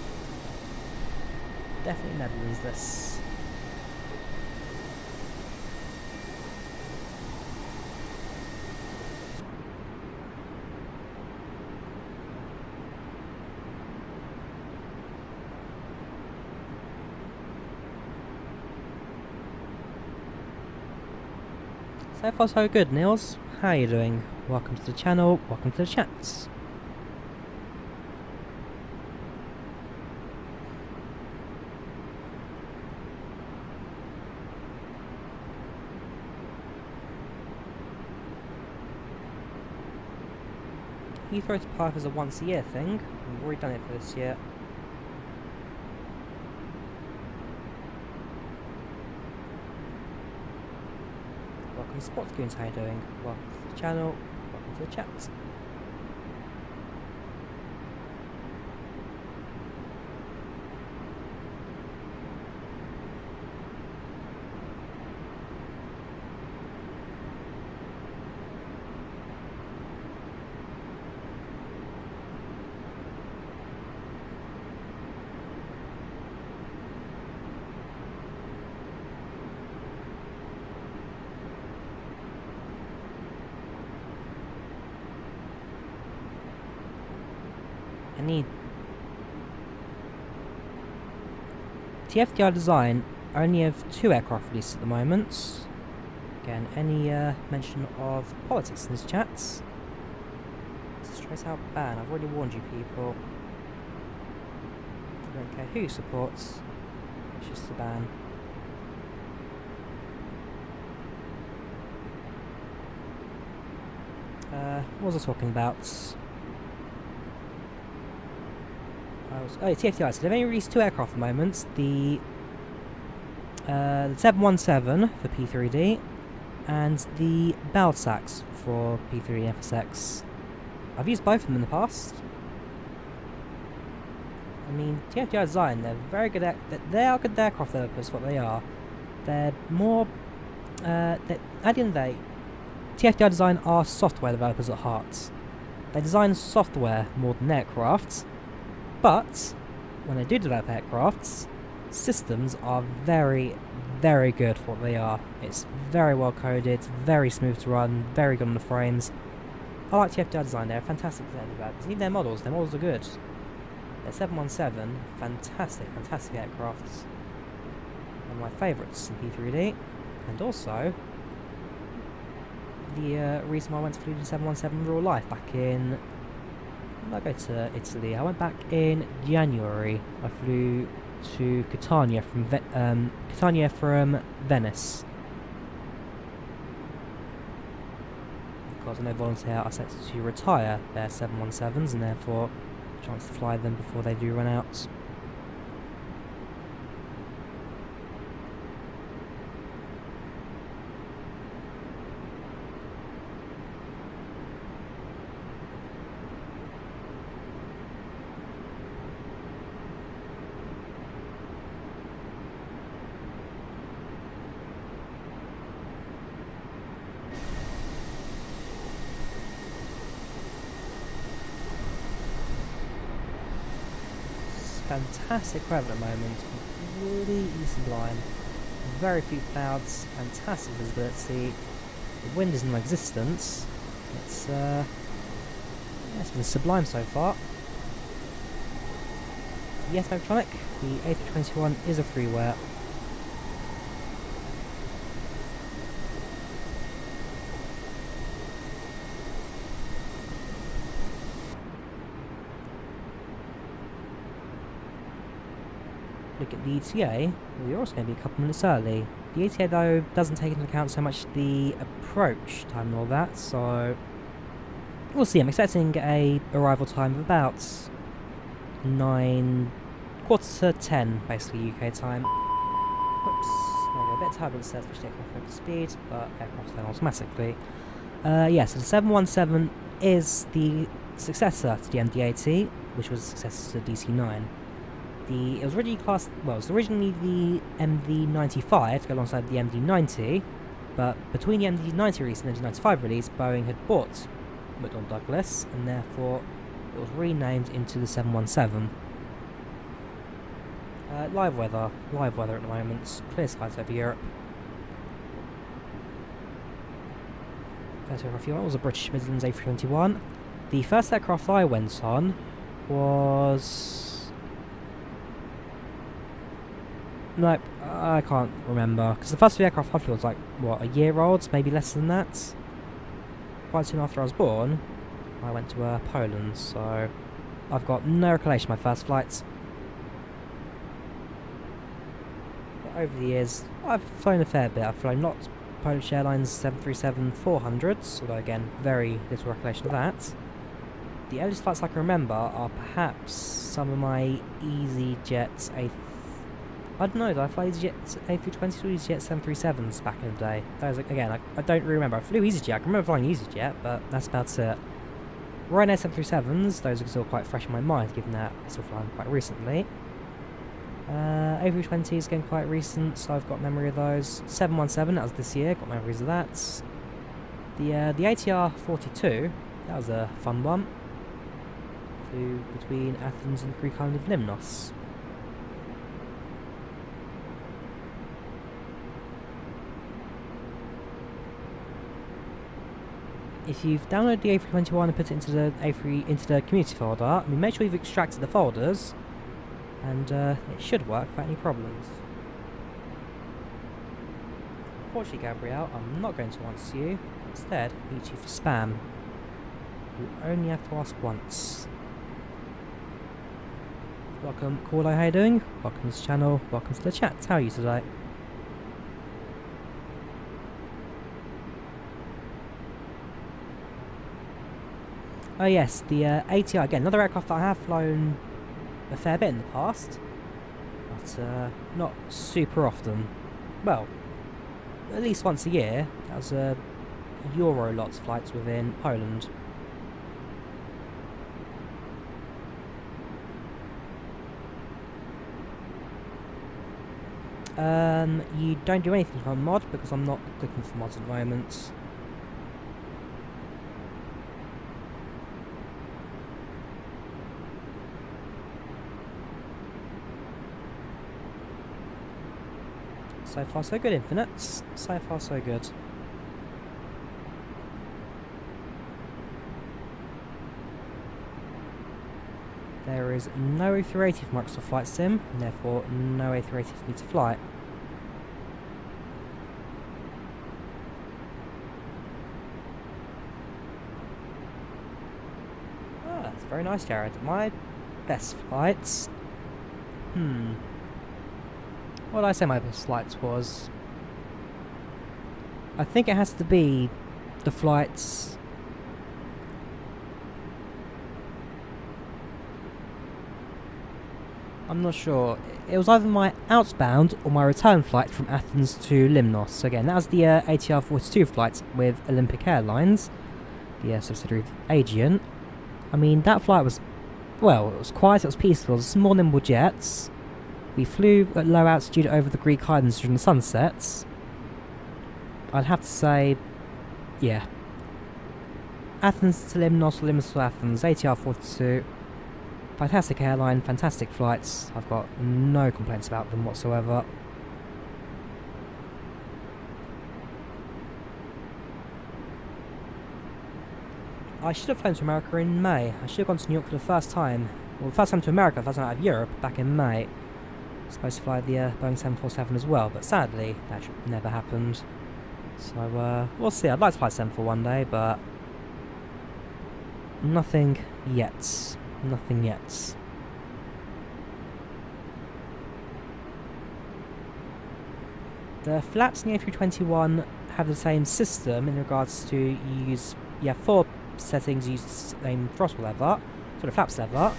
Definitely Netherlands. This. So far so good, Niels. How are you doing? Welcome to the channel, welcome to the chats. Heathrow to Perth is a once a year thing. We've already done it for this year. Sportsgoons, how you doing? Welcome to the channel, welcome to the chat. TFDi design only have 2 aircraft released at the moment. Again, any mention of politics in this chat, straight out ban. I've already warned you people. I don't care who supports, it's just a ban. What was I talking about? TFDi, so they've only released 2 aircraft at the moment. The 717 for P3D and the PACX for P3D FSX. I've used both of them in the past. I mean, TFDi design, they're very good at, they are good aircraft developers, what they are. They're more, at the end of the day, TFDi design are software developers at heart. They design software more than aircraft. But when they do develop aircrafts, systems are very, very good for what they are. It's very well coded, very smooth to run, very good on the frames. I like TFDi design, they're fantastic developers. Even their models are good. Their 717, fantastic aircrafts. One of my favourites in P3D. And also, the reason why I went to flew the 717 in real life back in... When did I go to Italy? I went back in January. I flew to Catania from Venice. Because I know Volunteer are set to retire their 717s and therefore a chance to fly them before they do run out. Fantastic weather at the moment, completely sublime, very few clouds, fantastic visibility, The wind is in existence. It's been sublime so far. Yes, electronic. The A321 is a freeware. Look at the ETA. We're also going to be a couple minutes early. The ETA though doesn't take into account so much the approach time and all that, so we'll see. I'm expecting a arrival time of about 9:15, basically UK time. Whoops, there we go, a bit turbulence there, which take off over speed, but aircraft's then automatically. Yeah, so the 717 is the successor to the MD-80, which was the successor to the DC-9. It was originally classed, well, it was originally the MD-95 to go alongside the MD-90, but between the MD-90 release and the MD-95 release, Boeing had bought McDonnell Douglas, and therefore it was renamed into the 717. Live weather at the moment, clear skies over Europe. First aircraft you was a British Midlands A321. The first aircraft I went on was... Nope, I can't remember, because the first aircraft I flew was like, what, a year old, maybe less than that? Quite soon after I was born, I went to Poland, so I've got no recollection of my first flights. But over the years, I've flown a fair bit. I've flown lots of Polish Airlines 737-400s, although again, very little recollection of that. The earliest flights I can remember are perhaps some of my EasyJet I don't know, did I fly EasyJet A320s or EasyJet 737s back in the day? Those, again, I don't really remember. I flew EasyJet, I can remember flying EasyJet, but that's about it. Ryanair 737s, those are still quite fresh in my mind, given that I still fly them quite recently. A320s, again, quite recent, so I've got memory of those. 717, that was this year, got memories of that. The ATR 42, that was a fun one. Flew between Athens and the Greek island of Limnos. If you've downloaded the A321 and put it into the community folder, make sure you've extracted the folders, and it should work without any problems. Unfortunately, Gabrielle, I'm not going to answer you. Instead, I need you for spam. You only have to ask once. Welcome, Cordo, how you doing? Welcome to the channel, welcome to the chat. How are you today? Oh yes, the ATR, again, another aircraft that I have flown a fair bit in the past, but not super often. Well, at least once a year. That was a Eurolots flights within Poland. You don't do anything on mod because I'm not looking for mods at the moment. So far so good, Infinite. So far so good. There is no A380 for Microsoft Flight Sim, and therefore no A380 for me to fly. Ah, that's very nice, Jared. My best flights... What did I say my best flights was? I think it has to be the flights... I'm not sure. It was either my outbound or my return flight from Athens to Limnos. So again, that was the ATR 42 flight with Olympic Airlines, the subsidiary of Aegean. I mean, that flight was, well, it was quiet, it was peaceful, it was small nimble jets. We flew at low altitude over the Greek islands during the sunsets. I'd have to say, yeah. Athens to Limnos, Limnos to Athens, ATR 42. Fantastic airline, fantastic flights. I've got no complaints about them whatsoever. I should have flown to America in May. I should have gone to New York for the first time. Well, the first time to America, the first time out of Europe, back in May. Supposed to fly the Boeing 747 as well, but sadly, that never happened. So, we'll see. I'd like to fly 74 one day, but nothing yet. Nothing yet. The flaps in the A321 have the same system in regards to you have 4 settings, you use the same throttle lever, sort of flaps lever,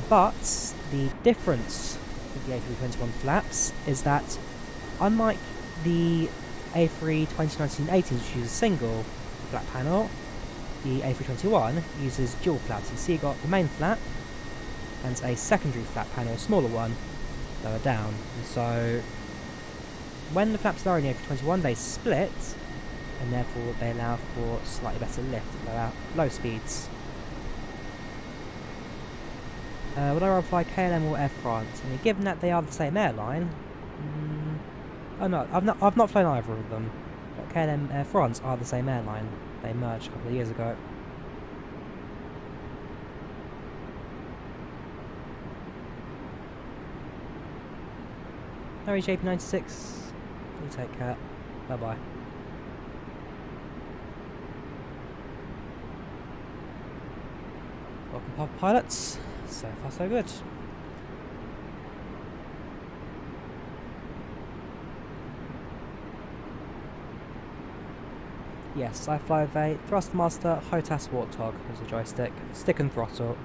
but the difference with the A321 flaps is that unlike the A320 1918s, which uses a single flap panel, the A321 uses dual flaps. You see you've got the main flap and a secondary flap panel, a smaller one, lower down. And so when the flaps are in the A321, they split, and therefore they allow for slightly better lift at low speeds. Would I rather fly KLM or Air France? I mean, given that they are the same airline, oh no, I've not flown either of them. But KLM and Air France are the same airline. They merged a couple of years ago. Harry JP96. You take care. Bye bye. Welcome, pilots. So far, so good. Yes, I fly with a Thrustmaster HOTAS Warthog as a joystick, stick and throttle.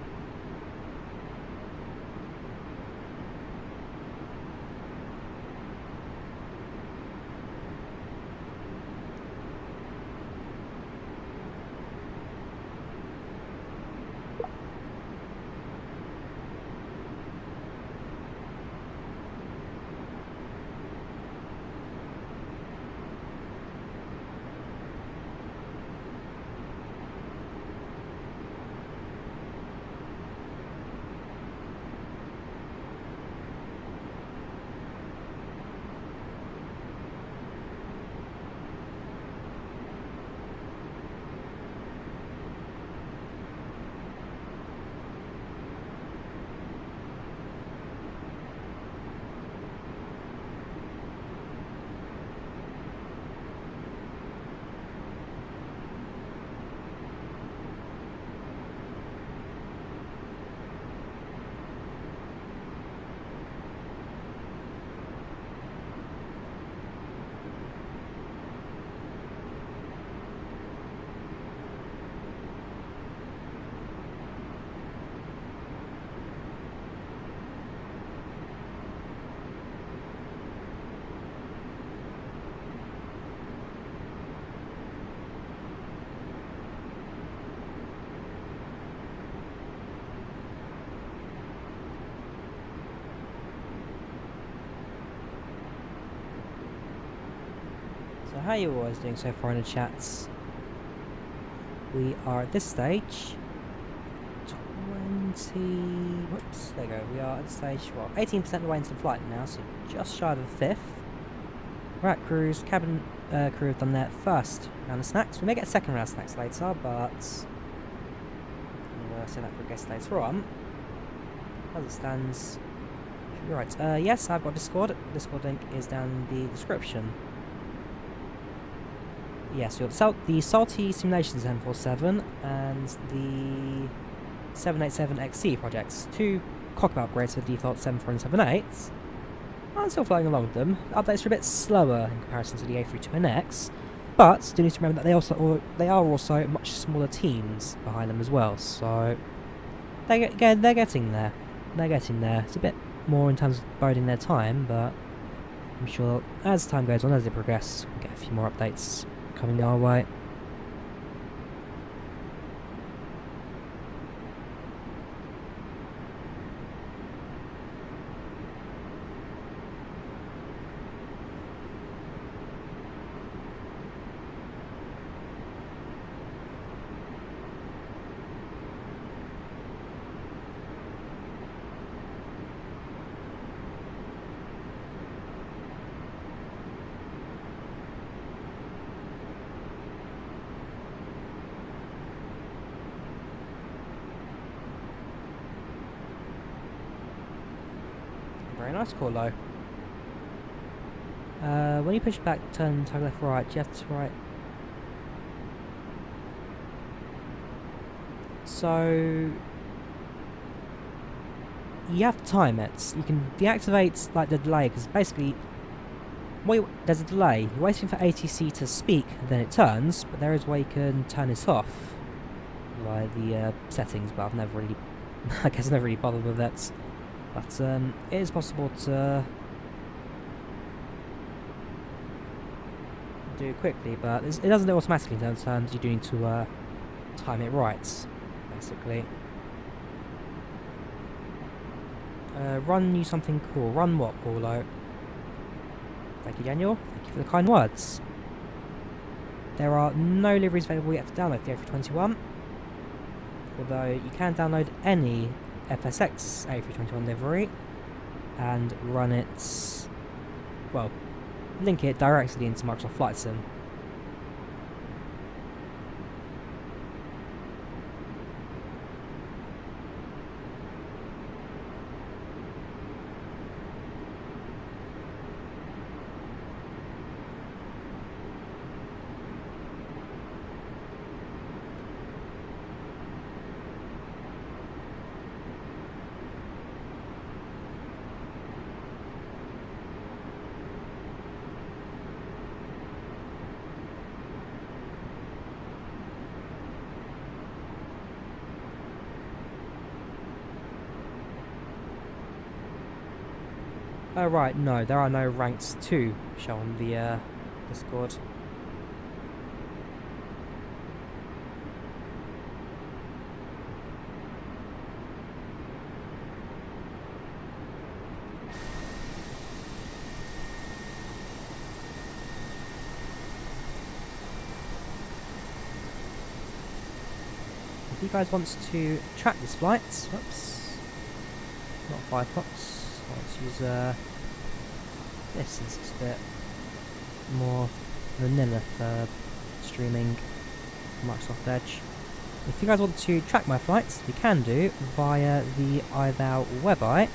So how are you always doing so far in the chats? We are at this stage 20... whoops, there you go. We are at stage, well, 18% of the way into the flight now, so just shy of a fifth. We're at cruise. Cabin crew have done their first round of snacks. We may get a second round of snacks later, but we'll say that progress later on. As it stands, should be right. Yes, I've got Discord. Discord link is down in the description. Yes, you've got the Salty Simulations 747 and the 787XC projects. 2 Cockpit upgrades for the default 747-8s. I'm still flying along with them. The updates are a bit slower in comparison to the A321X, but do need to remember that they are also much smaller teams behind them as well. So they're getting there. They're getting there. It's a bit more in terms of biding their time, but I'm sure as time goes on, as they progress, we'll get a few more updates coming our way. Very nice call, though. When you push back, turn to left, right, you have to right. So you have to time it. You can deactivate like the delay because basically, there's a delay. You're waiting for ATC to speak, then it turns. But there is a way you can turn this off via the settings. But I've never really, I guess, never really bothered with that. But it is possible to do it quickly, but it doesn't do it automatically in terms. You do need to time it right, basically. Run you something cool. Run what, Paulo? Thank you, Daniel. Thank you for the kind words. There are no liveries available yet to download the A321, although you can download any FSX A321 livery and run it, well, link it directly into Microsoft Flight Sim. Oh right, no, there are no ranks to show on the Discord. If you guys want to track this flight, whoops, not Firefox. Let's use this since it's a bit more vanilla for streaming Microsoft Edge. If you guys want to track my flights, you can do via the IVAO website,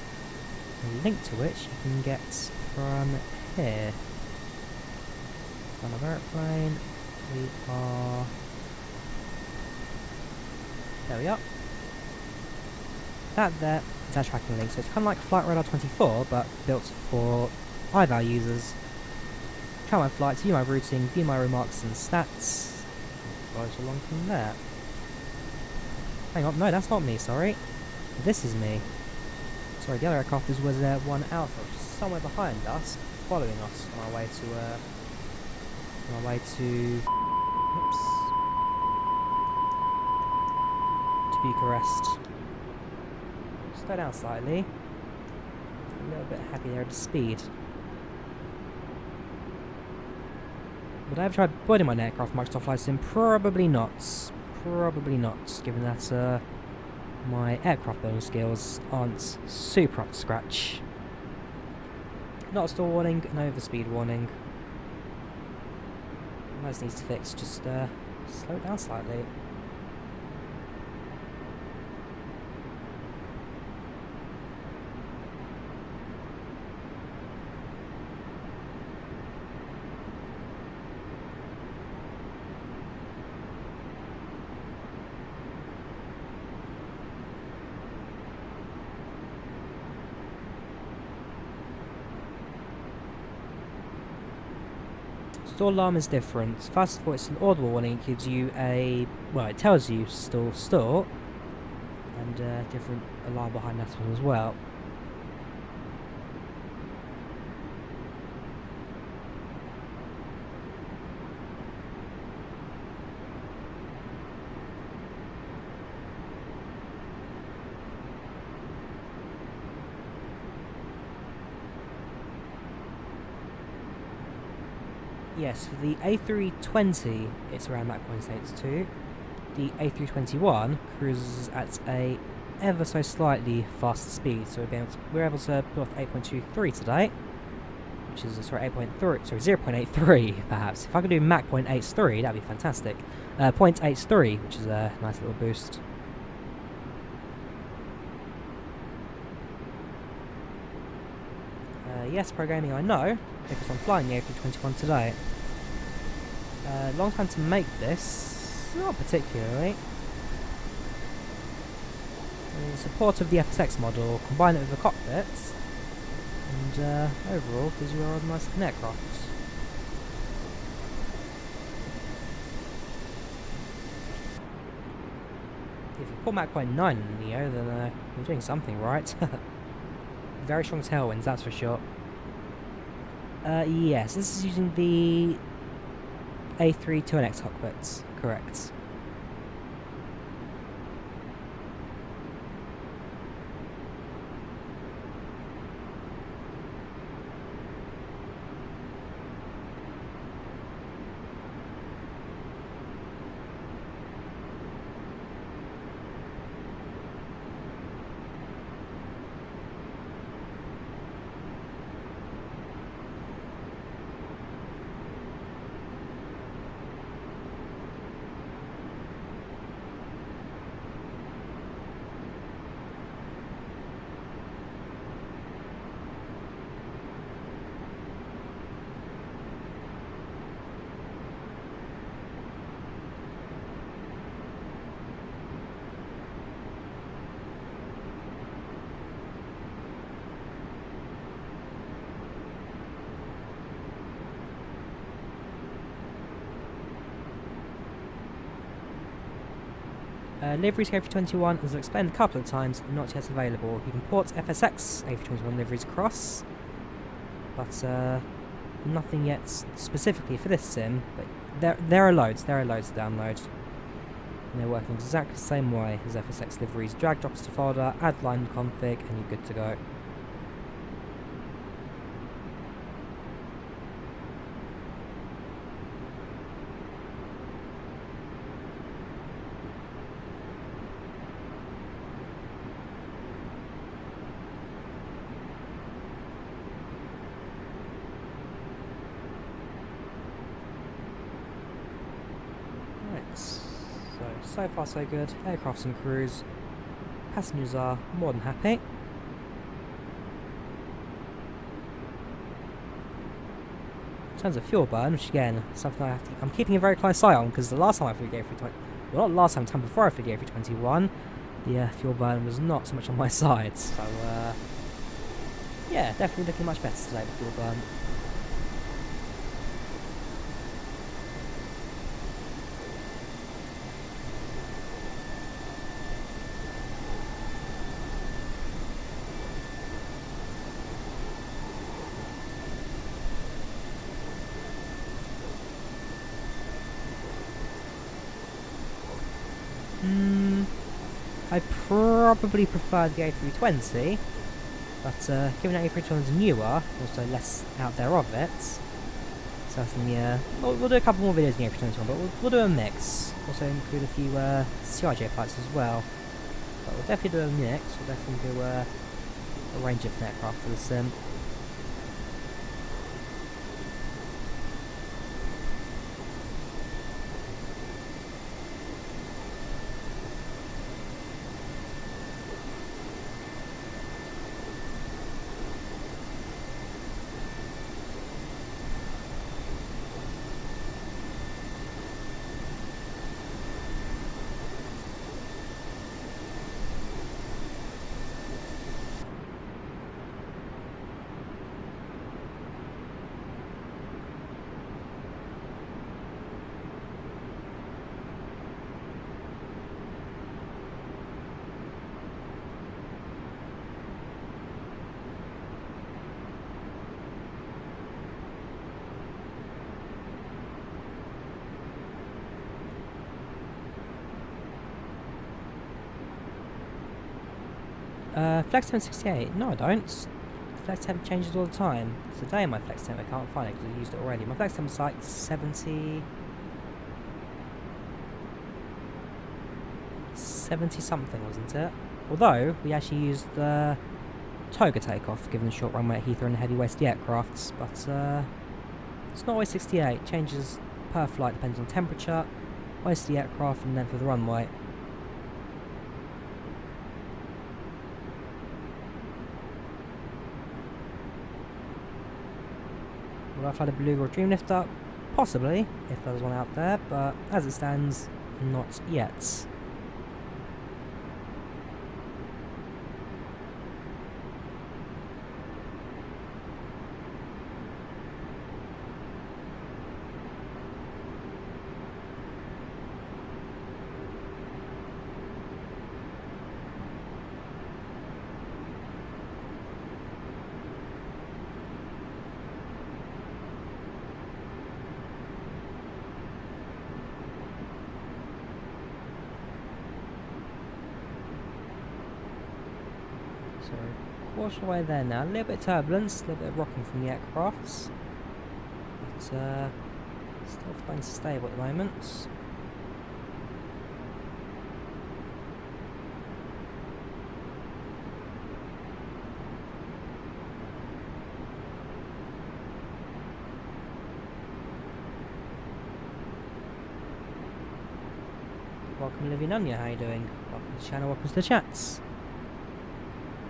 a link to which you can get from here. On our airplane, we are. There we are. That there is our tracking link, so it's kind of like Flight Radar 24, but built for IVAO users. Track my flights, view my routing, view my remarks and stats. Goes along from there. Hang on, no, that's not me, sorry. This is me. Sorry, the other aircraft is Wizzair 1 Alpha, which is somewhere behind us, following us on our way to, oops, to Bucharest. Slow down slightly. A little bit happy there at the speed. Would I ever try boarding my aircraft Microsoft Flight Sim? Probably not. Probably not, given that my aircraft building skills aren't super up to scratch. Not a stall warning, no overspeed warning. That needs to fix, just slow it down slightly. Stall alarm is different. First of all, it's an audible warning. It gives you a, well, it tells you stall, and a different alarm behind that one as well. Yes, for the A320, it's around Mach 0.82. The A321 cruises at a ever so slightly faster speed, so we're able to pull off 8.23 today, which is 0.83 perhaps. If I could do Mach 0.83, that'd be fantastic. 0.83, which is a nice little boost. Yes, programming I know, because I'm flying the A321 today. Long time to make this, not particularly. In support of the FSX model, combine it with the cockpit, and overall gives you a nice looking aircraft. If you pull Mach 0.9 in Neo, then you're doing something right. Very strong tailwinds, that's for sure. Yes, this is using the A321X cockpits, correct. Liveries A321, as I've explained a couple of times, not yet available. You can port FSX A321 liveries across, but nothing yet specifically for this sim. But there are loads to download. And they're working exactly the same way as FSX liveries. Drag drops to folder, add line config, and you're good to go. So far so good. Aircrafts and crews. Passengers are more than happy. In terms of fuel burn, which again, something I'm keeping a very close eye on, because the last time I flew the A321, well, not last time, the time before I flew the A321, the fuel burn was not so much on my side. So yeah, definitely looking much better today, the fuel burn. I probably prefer the A320, but given that A321 is newer, also less out there of it, certainly we'll do a couple more videos in the A321, but we'll do a mix. Also include a few CRJ flights as well, but we'll definitely do a mix. We'll definitely do a range of aircraft for the sim. Flex temp 68. No, I don't. Flex temp changes all the time. Today my flex temp, I can't find it because I used it already. My flex temp is like 70 something, wasn't it? Although we actually used the Toga takeoff, given the short runway at Heathrow and the heavy wasted aircrafts, but it's not always 68. Changes per flight depends on temperature, waste of the aircraft, and length of the runway. Will I fly the Beluga or Dreamlifter? Possibly, if there was one out there, but as it stands, not yet. So, caution away there now. A little bit of turbulence, a little bit of rocking from the aircrafts. But, still flying stable at the moment. Welcome Olivia Nunya, how you doing? Welcome to the channel, welcome to the chats.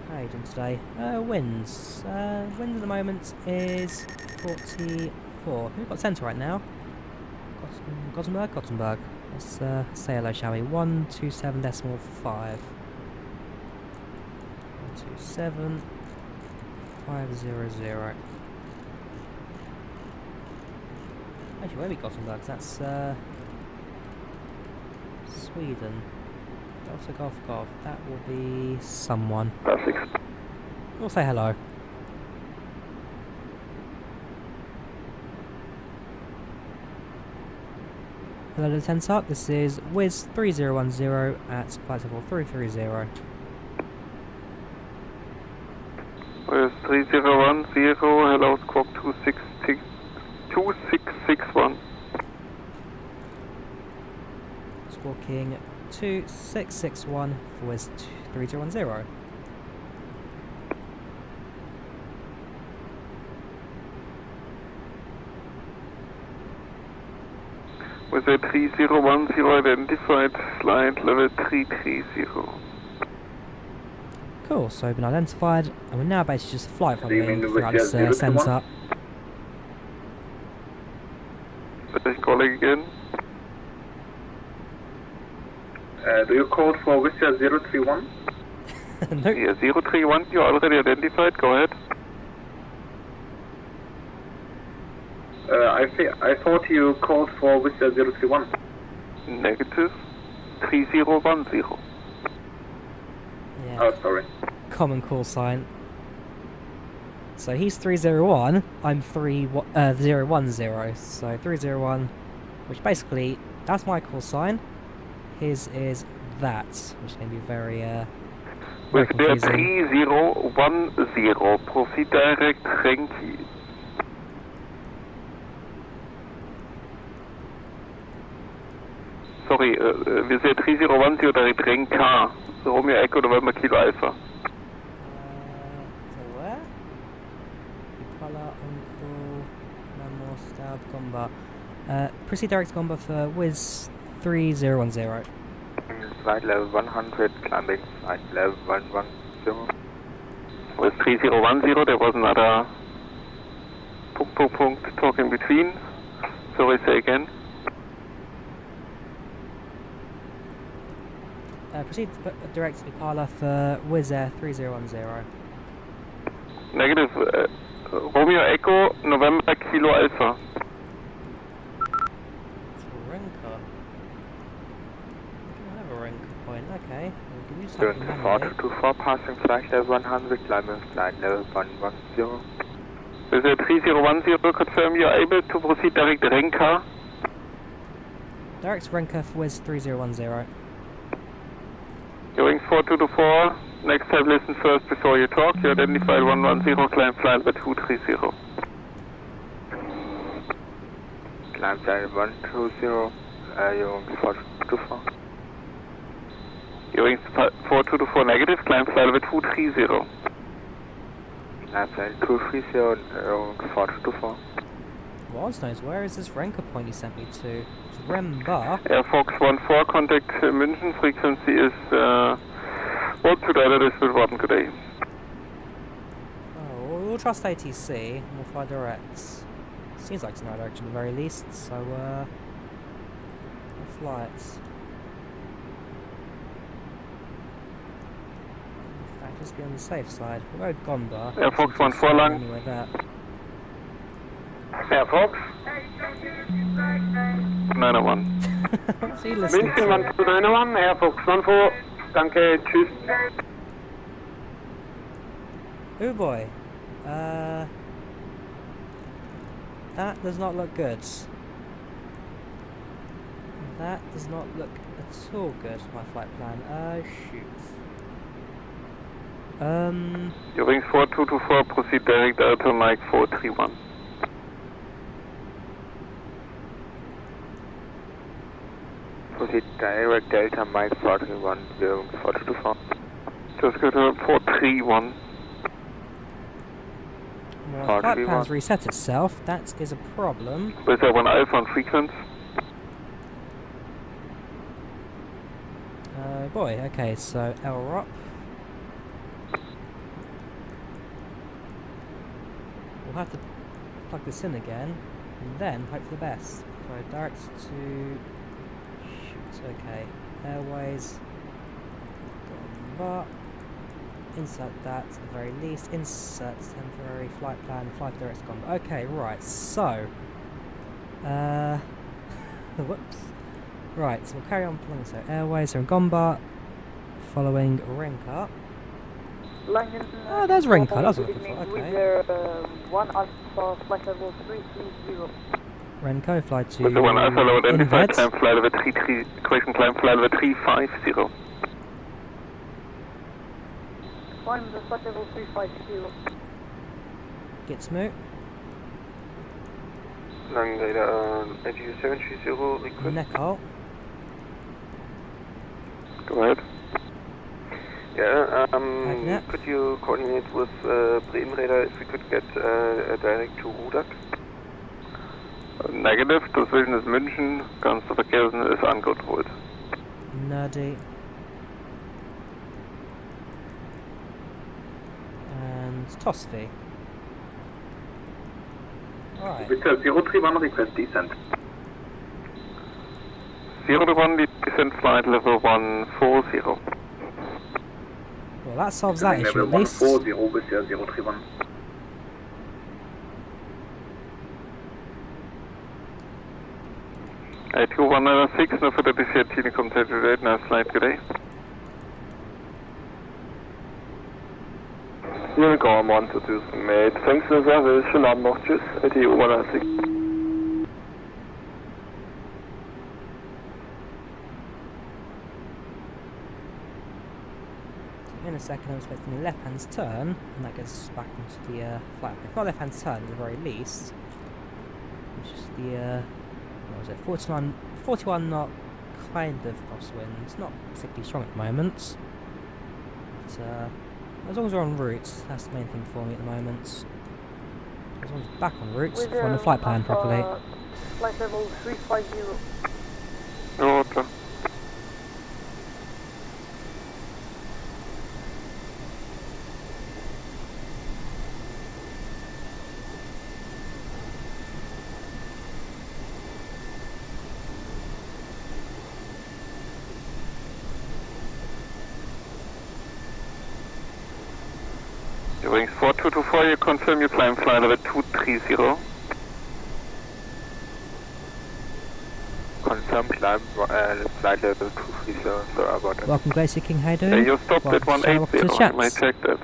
How are you doing today? Winds. Wind at the moment is 44. Who's got centre right now? Gothenburg. Let's say hello, shall we? 127.5. 127.500. Actually, where are we Gothenburg? That's Sweden. Delta Golf. That will be someone. Perfect. We'll say hello. Hello, Lieutenant Up. This is Wizz 3010 at flight level 330. Wizz 3010, hello, squawk 2661. Squawking 2661 for Wizz 3010. With a 3010 identified, flight level 330. Cool, so been identified, and we're now basically just flight following throughout this centre. Calling again. Do you code for Wizzair 031? Nope. Yeah, 031, you're already identified, go ahead. I thought you called for Wizzair 031. Negative. 3010. Yeah. Oh, sorry. Common call sign. So he's 301, I'm 010. So 301, which basically, that's my call sign. His is that, which can be very With the confusing. 3010, proceed direct, thank you. Sorry, wir sind 3010 direkt Renka. Romeo Echo November Kilo Alpha. So where? Ipala, Uncle, Mamo, Stab, Gomba. Proceed direct Gomba for Wizz 3010. Flight level 100, climbing flight level 110. With 3010, there was another punkt talk in between. Sorry, say again. Proceed direct Ipala for Wizzair 3010. Negative, Romeo Echo November Kilo Alpha. Renka. I don't have a Renka point. Okay, we'll give you Turn something. 424, passing flight level 100, climbing flight level 110. With a 3010, confirm you are able to proceed direct Renka. Direct Renka for Wizz 3010. Going 4224, next time listen first before you talk. You identified 110, climb flight level 230. Climb flight 120, you're 4224. Going 4224 negative, climb flight level 230. Climb flight 230, 4224. Was knows, where is this Renka point you sent me to? It's Remba. Air Fox 14, contact München, frequency is 129, this will warten today. Oh, we'll trust ATC and we'll fly direct. Seems like it's in the right direction at the very least, so flights. In fact, just be on the safe side. We'll go Gondar. Air Fox 14 lang. Anyway, that. Air Fox 901. What's he listening München to? 1291, Air Fox 14. Danke, tschüss. Oh boy. That does not look good. That does not look at all good, my flight plan. Shoot. Your wings 4224, proceed direct Delta Mike 431. Proceed direct Delta Mike 431, your wings 4224. Just go to 431. Well, the flight plan's reset itself. That is a problem. Wizzair 1 Alpha on frequency. Oh boy, okay, so LROP. We'll have to plug this in again, and then hope for the best. So direct to... Shoot, okay. Airways. But insert that at the very least. Insert temporary flight plan, flight direct's gone. Okay, right, so... whoops. Right, so we'll carry on pulling. So Airways are in Gomba, following Renka. London. Oh, there's Renka, that's what I was looking for, okay. Wizzair 1 Alpha, flight level 330. Renko, fly to Wizzair 1 Alpha, low identified, Inved. climb flight level 33, correction climb flight level 350. Climb the flight level 350. Gitsmo. Lang radar NG 730, request. Neckhole. Go ahead. Yeah, Magnet. could you coordinate with Bremen radar if we could get a direct to Rudak? Negative, das Vision ist München, ganze Verkehr ist angeholt. Nerdy. And Tosfi. Alright. Wizzair 031, request descent. 031, descent flight level 140. Well, that solves that issue Level at least. 140, Wizzair 031. A321 no for the DC contact today, nice flight today. Unicorn 122 made, thanks for the reservation, I'm not just AT116. In a second, I'm expecting a left-hand turn, and that gets us back into the flight. If not left-hand turn, at the very least, it's just the what was it? 41 knot kind of crosswind. It's not particularly strong at the moment, but as long as we're on route, that's the main thing for me at the moment. As long as we're back on route, we're on the flight plan properly. Flight level 350. Roger. Wings 4224, you confirm you climb flight level 230. Confirm climb flight level 230, sorry about that. Welcome, Glacier King, how you doing? You stopped at Welcome to 180, chat. you might check that.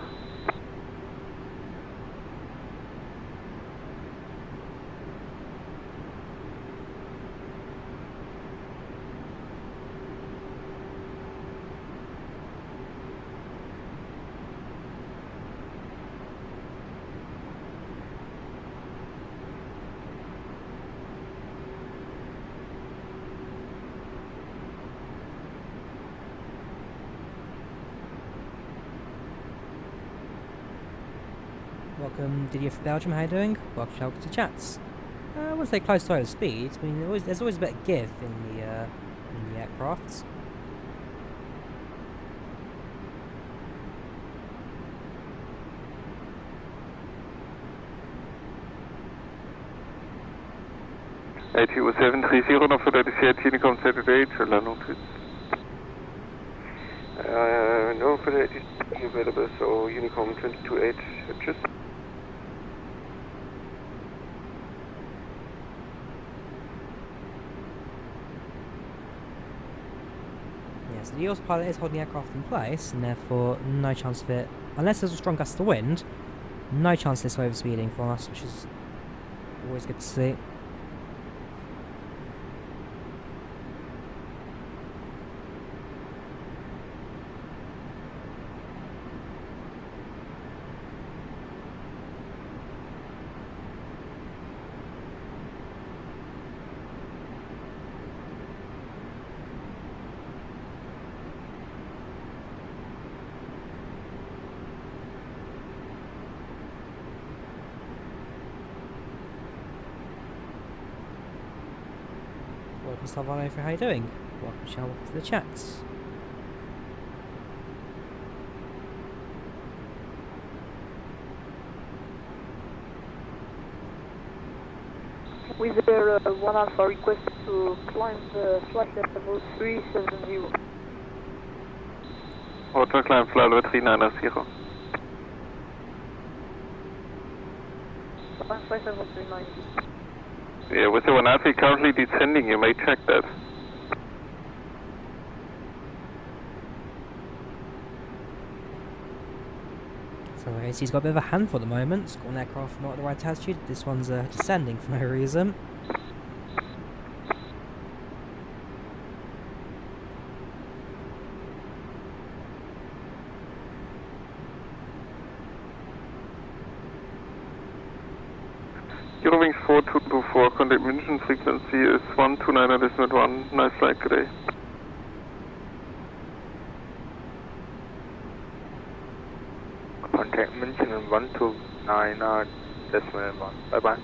Welcome, Didier from Belgium, how you doing? Welcome to chats. I wouldn't say close to idle speed. I mean, there's always a bit of give in the aircrafts. ATU 730, noch für die CIT Unicom Saturday zur Landung. No for the ATC available, so Unicom 22H, tschüss. Yes, the Autopilot is holding the aircraft in place, and therefore no chance of it, unless there's a strong gust of wind, no chance of this overspeeding for us, which is always good to see. Welcome Salvano, how are you doing? Welcome Shell, welcome to the chats. Wizzair 1 Alpha request to climb the flight level 370. Auto climb FlyLive 390. Flight level 390. Yeah, with the 1 Alpha currently descending, you may check that. So he's got a bit of a handful at the moment. It's got an aircraft not at the right altitude. This one's descending for no reason. Eurowings 4224, contact München, frequency is 129.1, nice flight today. Contact München 129.1, bye bye.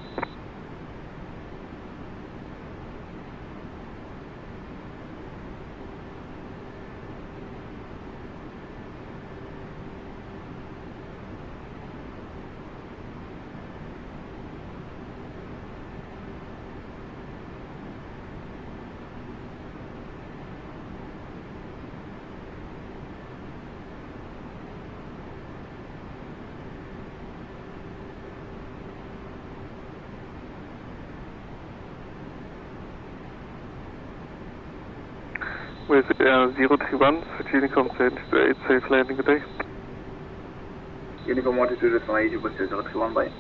Wizzair 031, switch Unicom set to 8, safe landing today. Unicom 1228, Wizzair 031, bye.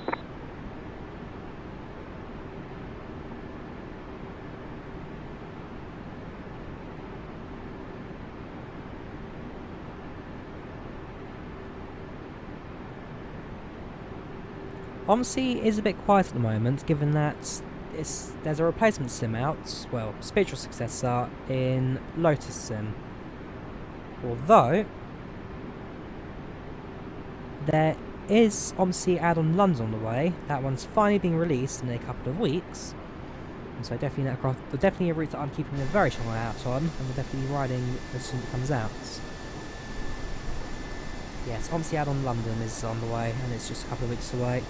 OMSI is a bit quiet at the moment, given that there's a replacement sim out, well, spiritual successor in Lotus Sim. Although there is OMSI add-on London on the way. That one's finally being released in a couple of weeks, and so definitely that aircraft, definitely a route that I'm keeping a very strong eye out on, and we'll definitely be riding as soon as it comes out. Yes, OMSI add-on London is on the way, and it's just a couple of weeks away.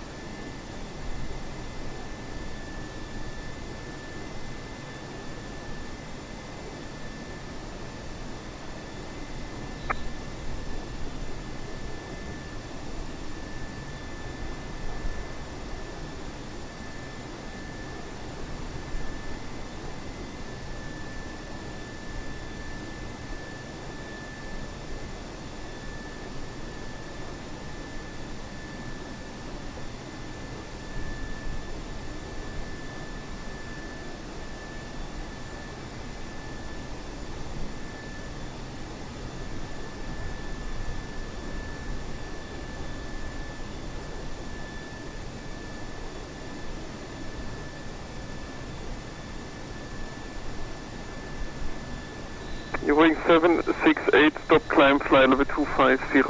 Eurowings 768, stop climb, FlyLive 250.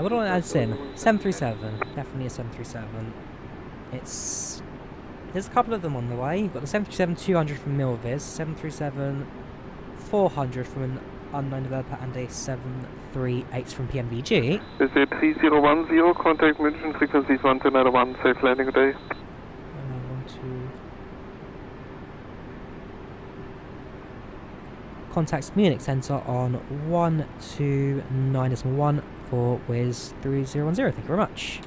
What do I add sim? 737, definitely a 737. There's a couple of them on the way. You've got the 737-200 from Milviz, 737-400 from an unknown developer, and a 738 from PMBG. Is it 3010, contact München, frequency 129.1, safe landing today. contact Munich Centre on 129.1 for Wizz 3010. Thank you very much.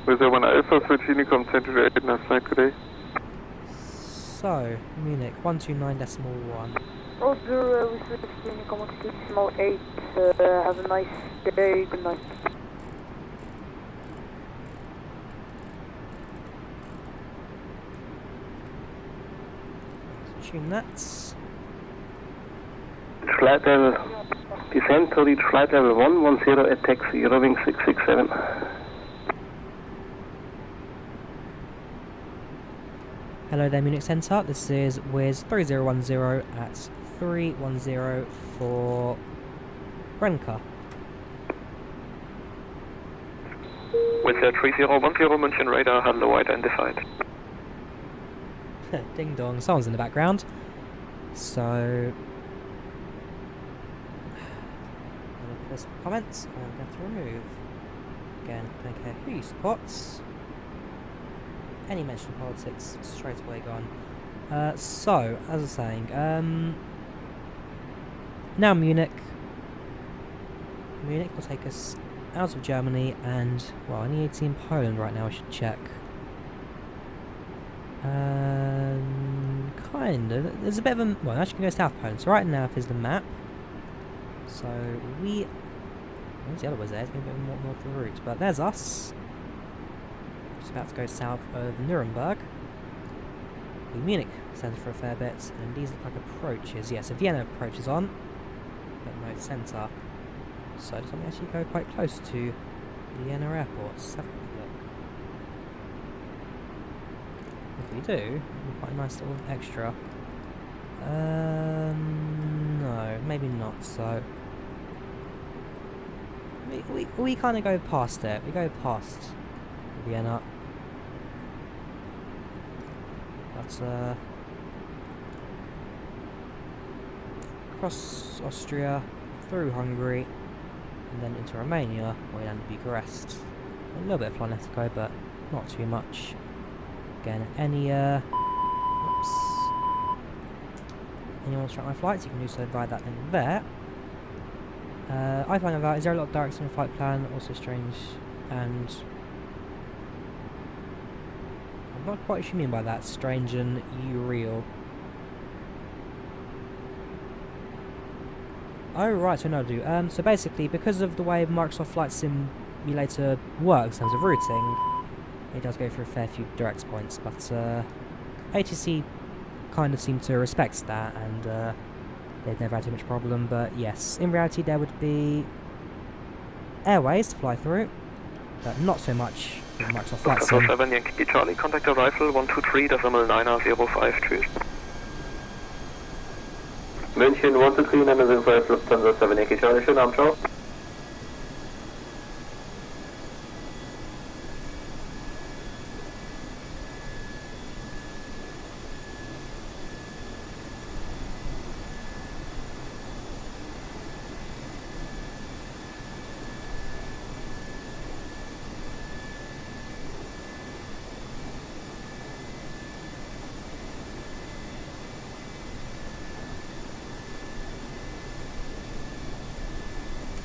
Wizzair 1 Alpha, switch Unicom Central 8 and flight today. So, Munich 129.1. Roger, we switched to Unicom 8. Have a nice day, good night. Tune that. Flight level, descend to reach flight level 110 at taxi, running 667. Hello there, Munich Centre. This is Wizz 3010 at 310 for Renka. Wizzair 3010, München radar, hello identified. Ding dong, someone's in the background. So, there's comments I'm going to remove. Again, don't care who you support. Any mention of politics, straight away gone. So, as I was saying, now Munich will take us out of Germany and, well, I need to in Poland right now, I should check. Kind of. There's a bit of a... Well, actually going to go South Poland. So right now, here's the map. So we... Where's the other Wizzair? It's going to be a bit more north of the route. But there's us. Just about to go south of Nuremberg. The Munich centre for a fair bit. And these look like approaches. Yeah, so Vienna approaches on. But no centre. So does something actually go quite close to Vienna airport? Let's have a quick look. If we do, it'll be quite a nice little extra. No, maybe not. So we kind of go past it. We go past Vienna, but across Austria, through Hungary, and then into Romania, where we land at Bucharest. A little bit of flying left to go, but not too much. Again, any oops. Anyone wants to track my flights, you can do so via that link there. I find out, is there a lot of directs in the flight plan? Also strange, and I'm not quite sure what you mean by that. Strange and real. Oh right, so no, I do. So basically, because of the way Microsoft Flight Simulator works in terms of routing, it does go through a fair few direct points, but ATC kind of seem to respect that, and they've never had too much problem. But yes, in reality there would be airways to fly through, but not so much with Microsoft Flight Sim. 7 Yankee Charlie, contact arrival 123.905, tschüss. München 123.905, Lufthansa 7 Yankee Charlie, schönen Abend, ciao.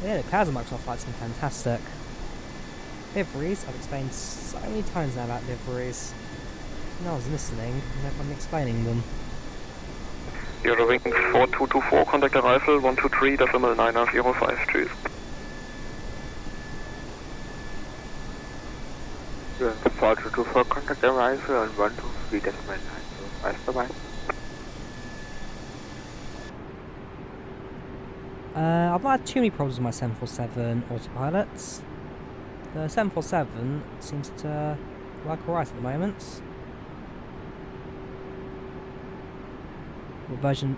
Yeah, the clouds of Microsoft Flight Sim fantastic. Liveries, I've explained so many times now about liveries. No one's listening, I'm explaining them. You're wing 4224, contact arrival 123.905, tschüss. 4224, contact arrival on 123.905, bye-bye. I've not had too many problems with my 747 autopilots. The 747 seems to work alright at the moment. The version,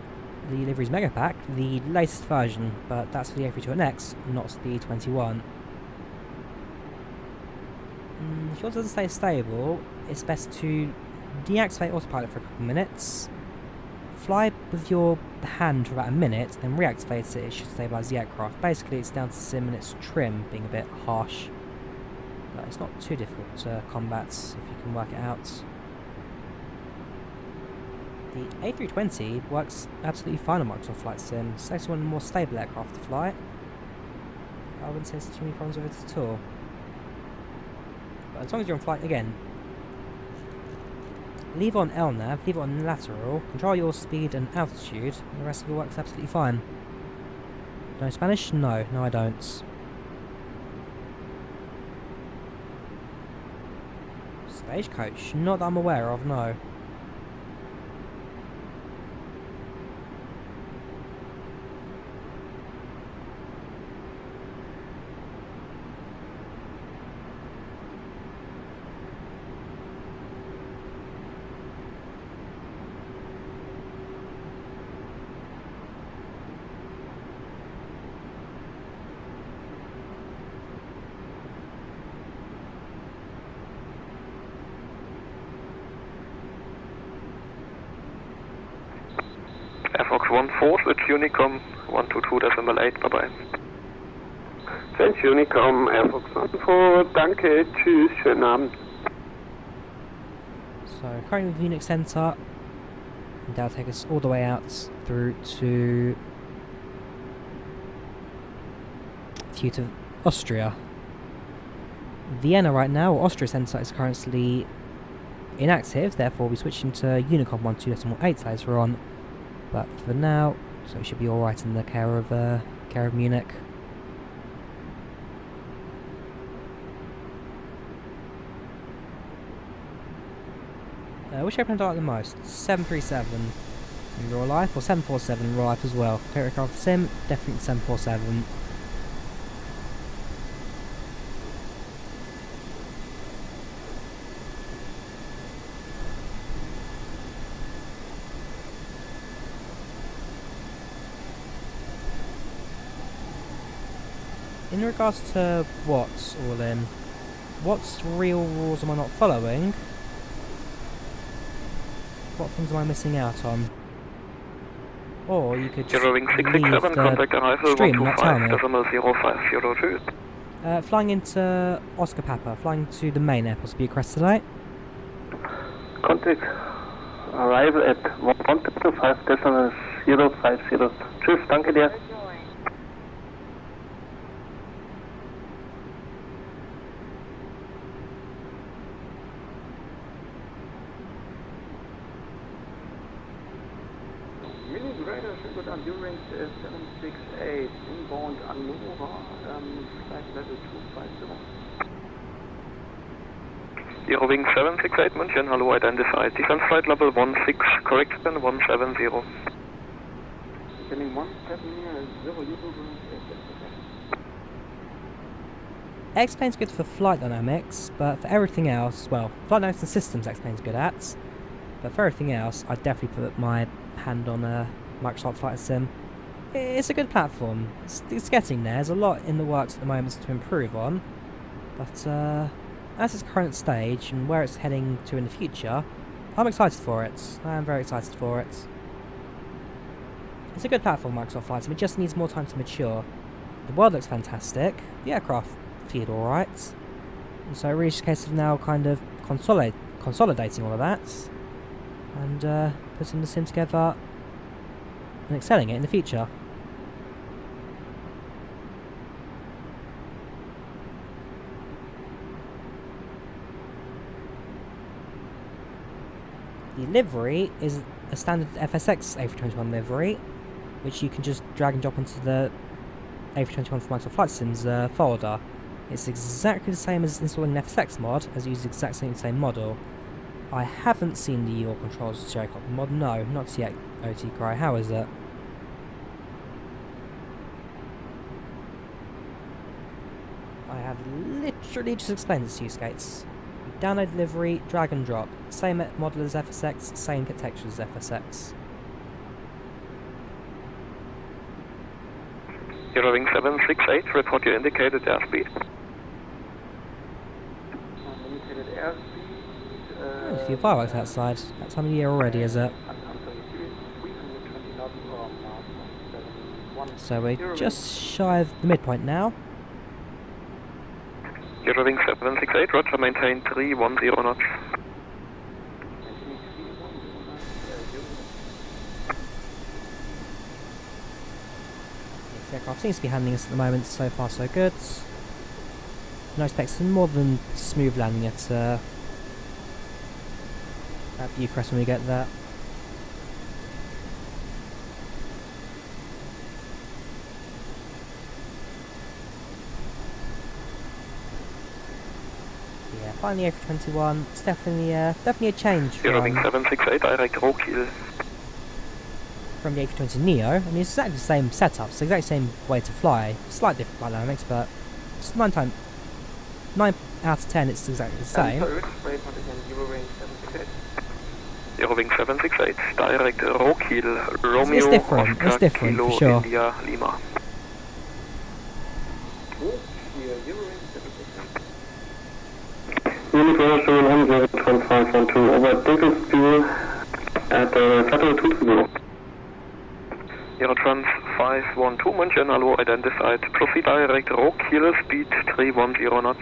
the Liveries Mega Pack, the latest version, but that's for the A321X, not the 21. If yours doesn't stay stable, it's best to deactivate autopilot for a couple of minutes, fly with your hand for about a minute, then reactivate it, it should stabilise the aircraft. Basically it's down to sim and its trim being a bit harsh, but it's not too difficult to combat if you can work it out. The A320 works absolutely fine on Microsoft Flight Sim. It's actually one of the more stable aircraft to fly. I wouldn't say there's too many problems with it at all. But as long as you're on flight, again, leave it on LNAV, leave it on lateral, control your speed and altitude, and the rest of it works absolutely fine. No Spanish? No, I don't. Stagecoach? Not that I'm aware of, no. Fox 14, it's Unicom 122.8, bye-bye. Thanks Unicom, Air Fox 14, danke, tschüss, schönen Abend. So, currently with Munich Centre, and that'll take us all the way out through to Austria. Vienna right now, or Austria Centre, is currently inactive, therefore we'll be switching to Unicom 122.8 later on. But for now, so it should be alright in the care of Munich. Which airplane do I like the most? 737 in real life, or 747 in real life as well? Favorite aircraft sim? Definitely 747. In regards to what's all in, what's real rules am I not following? What things am I missing out on? Or you could just leave the stream and not tell me. Flying into Oscar Papa, flying to the main airport of Bucharest today. Contact arrival at 125.050. Tschüss, danke dir. Liveries 768, inbound Anora, flight level 250. Eurowing 768 München, hello, identified. Descent flight level 16, correction 170. Descending 170, X-Plane's good for flight dynamics, but for everything else, well, flight dynamics and systems X-Plane's good at, but for everything else, I'd definitely put my hand on a Microsoft Flight Sim. It's a good platform. It's getting there. There's a lot in the works at the moment to improve on, but at its current stage and where it's heading to in the future, I'm excited for it. I am very excited for it. It's a good platform, Microsoft Flight Sim. It just needs more time to mature. The world looks fantastic. The aircraft feel alright. And so it really is a case of now kind of consolidating all of that and putting the sim together and excelling it in the future. The livery is a standard FSX A321 livery, which you can just drag and drop into the A321 for Microsoft Flight Sim's folder. It's exactly the same as installing an FSX mod, as you use the exact same model. I haven't seen the yaw controls Jacob mod, no, not yet. OT Cry, how is it? I have literally just explained this to you, Skates. You download livery, drag and drop. Same model as FSX, same texture as FSX. Eurowing 768, report your indicated airspeed. Indicated airspeed. There's a few fireworks outside. That time of year already, is it? So we're just shy of the midpoint now. Eurowing 768, roger, maintain 310 knots. Takeoff seems to be handling us at the moment, so far so good. No expecting more than smooth landing at Bucharest when we get there. Yeah, finally A321. It's definitely a change Eurowing 768, direct Rokiel. from the A320 Neo. I mean, it's exactly the same setup, it's the exact same way to fly. Slightly different flight dynamics, but it's 9 out of 10 it's exactly the same. Sorry, which rate was again? Eurowing 768. Eurowing 768, direct Rokiel, Romeo, It's different, Oscar, it's different, Kilo, for sure. India, Lima. Here, Eurowing 768. Unit Roger 102512 over Takeoff Fuel at Flight 220. Eurotrans 512 München, hello, identified. Proceed direct Rokiel, speed 310 knots.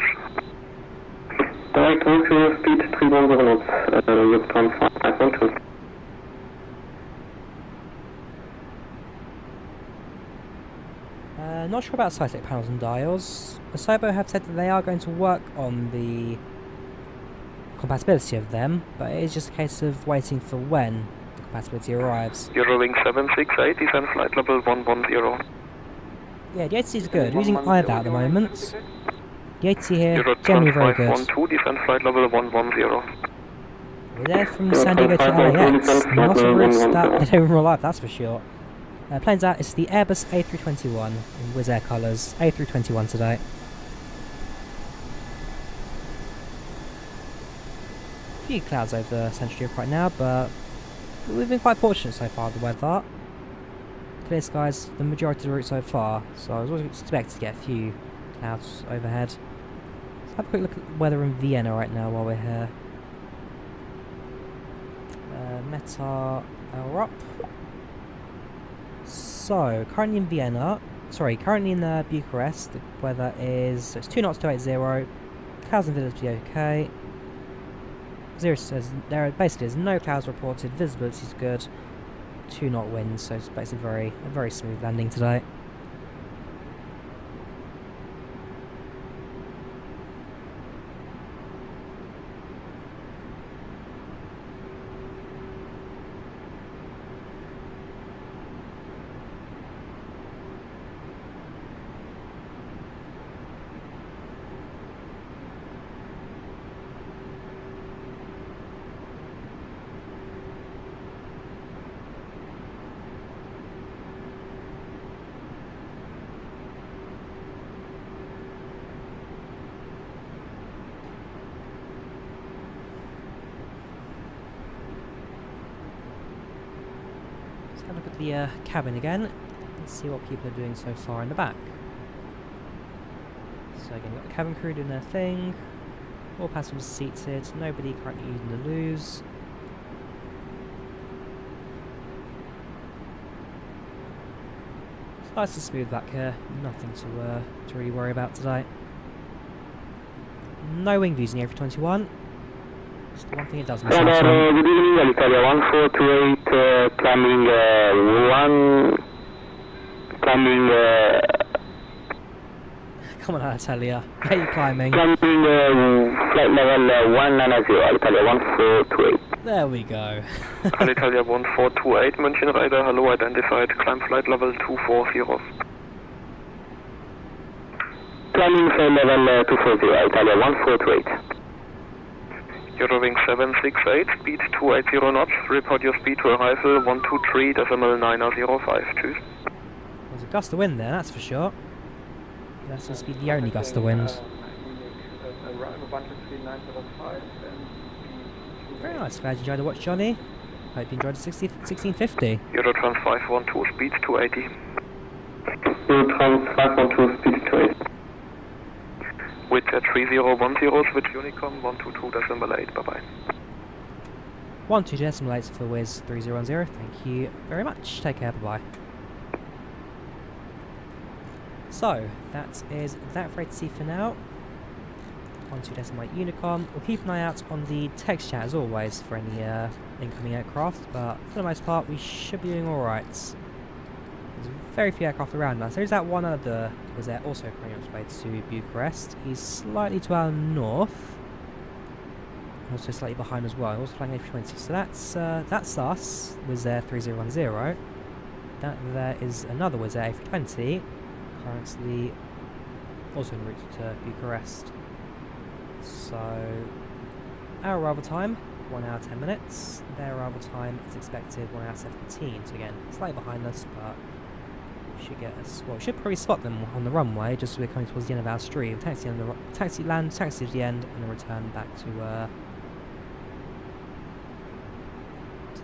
Direct Rokiel, speed 310 knots, Eurotrans 512. Not sure about Cytec panels and dials. Asobo have said that they are going to work on the compatibility of them, but it is just a case of waiting for when the compatibility arrives. Eurowing 768, descent flight level 110. Yeah, the ATC is good. We're using IVAO at the moment. The ATC here, Eurotrans generally very good. 512, descent flight level 110. We're there from San Diego to LAX. Not a route that they don't roll out, that's for sure. Planes out, it's the Airbus A321 in Wizzair colours. A321 today. A few clouds over the Central Europe right now, but we've been quite fortunate so far with the weather. Clear skies the majority of the route so far, so I was always expecting to get a few clouds overhead. Let's have a quick look at the weather in Vienna right now while we're here. Meta Europe. So, currently in Vienna, currently in Bucharest, the weather is, it's 2 knots to 80, clouds and visibility okay. Zero says there basically is no clouds reported, visibility is good, 2 knot winds, so it's basically a very smooth landing today. Have a look at the cabin again. Let's see what people are doing so far in the back. So again, you've got the cabin crew doing their thing. All passengers seated. Nobody currently using the loos. It's nice and smooth back here. Nothing to really worry about today. No wing views in the A321. It's the one thing it does miss out on. Good evening, Alitalia 1428, climbing Come on, Alitalia. Get you climbing. flight level 190, Alitalia 1428. There we go. Alitalia 1428, München Rider, hello, identified. Climb flight level 240. Climbing flight level 240, Alitalia 1428. Eurowing 768, speed 280 knots, report your speed to arrival 123.905. Tschüss. There's a gust of wind there, that's for sure. That seems to be the only gust of wind. Arrival 123.905 and Very nice, glad you enjoyed the watch, Johnny. Hope you enjoyed the 1650. Eurotrans 512, speed 280. Eurotrans 512, speed 280. With 3010, switch Unicom 122.8, bye bye. 12.8 for Wizz 3010, thank you very much. Take care, bye bye. So, that is that for ATC for now. 12.8 Unicom. We'll keep an eye out on the text chat as always for any incoming aircraft, but for the most part we should be doing alright. There's very few aircraft around us. There's that one other was there also currently on its way to Bucharest. He's slightly to our north. Also slightly behind as well. Also flying A320. So that's us, Wizzair 3010. That there is another Wizzair A320, currently also en route to Bucharest. So our arrival time, 1 hour 10 minutes. Their arrival time is expected 1 hour 17. So again, slightly behind us, but we should get us. Well, we should probably spot them on the runway, just as we're coming towards the end of our stream. Taxi land, taxi to the end, and then return back to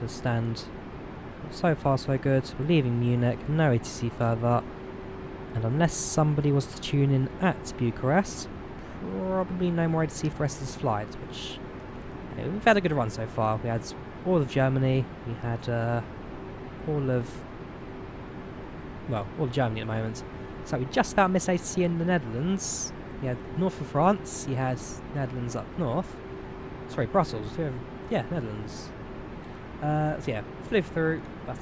the stand. So far so good. We're leaving Munich, no ATC further, and unless somebody was to tune in at Bucharest, probably no more ATC for the rest of this flight, which we've had a good run so far. We had all of Germany, we had all of Germany at the moment. So we just about missed ATC in the Netherlands. You had north of France, you had Netherlands up north. Sorry, Brussels, yeah, Netherlands. So yeah, flew through, but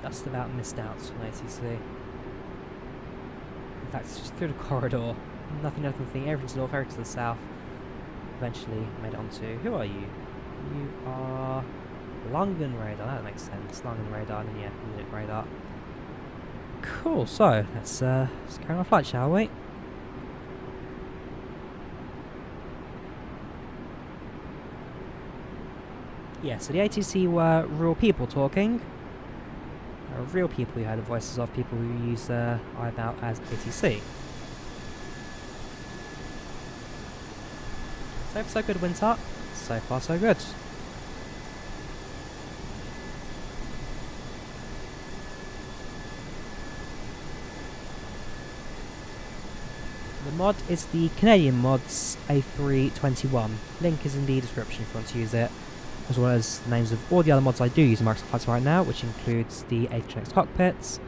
just about missed out on ATC. In fact, it's just through the corridor. Nothing, everything to the north, everything to the south. Eventually made it onto, who are you? You are London radar, that makes sense. London radar, and then yeah, Munich radar. Cool, so let's carry on our flight, shall we? Yeah, so the ATC were real people talking. Real people who heard the voices of people who use IVAO as ATC. So far so good, Winter. So far so good. The mod is the Canadian Mods A321. Link is in the description if you want to use it, as well as the names of all the other mods I do use in Microsoft Flights right now, which includes the A321 Cockpit,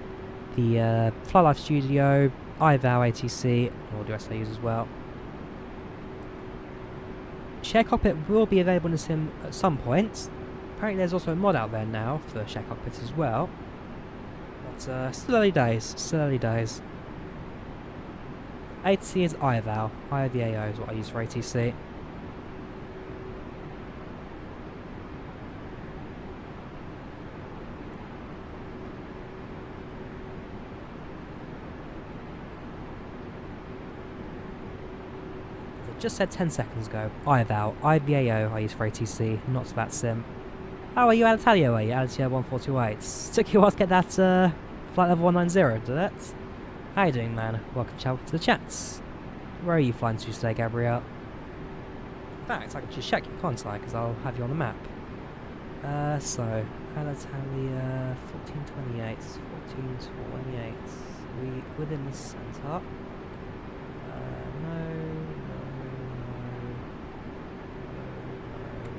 the FlyLive Studio, IVAO ATC, and all the rest I use as well. Share Cockpit will be available in the sim at some point. Apparently there's also a mod out there now for Share Cockpit as well. But still early days, ATC is IVAO. IVAO is what I use for ATC. Just said 10 seconds ago. IVAO. IVAO I use for ATC, not for that sim. Oh, are you Alitalia, are you? Alitalia 1428. Took you a while to get that flight level 190, did it? How you doing, man? Welcome to the chats. Where are you flying to today, Gabrielle? In fact, I can just check you, can't I? Because I'll have you on the map. So, Alitalia 1428. 1428. We within the centre.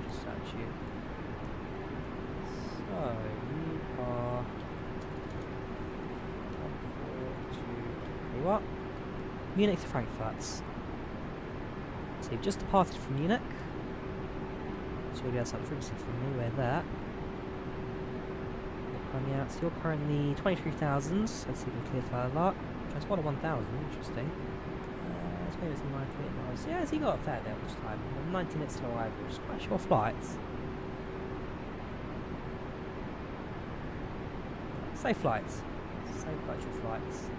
So, you are what? Munich to Frankfurt. So you've just departed from Munich. So you'll be outside the frequency from me, we're there. You're currently 23,000, let's see if we can clear further. Transponder 1,000, interesting. Let's maybe it's 98 miles. Yeah, so you got a fair bit of time. 90 minutes to arrive, which is quite a short flight. Safe flights. Safe virtual flights.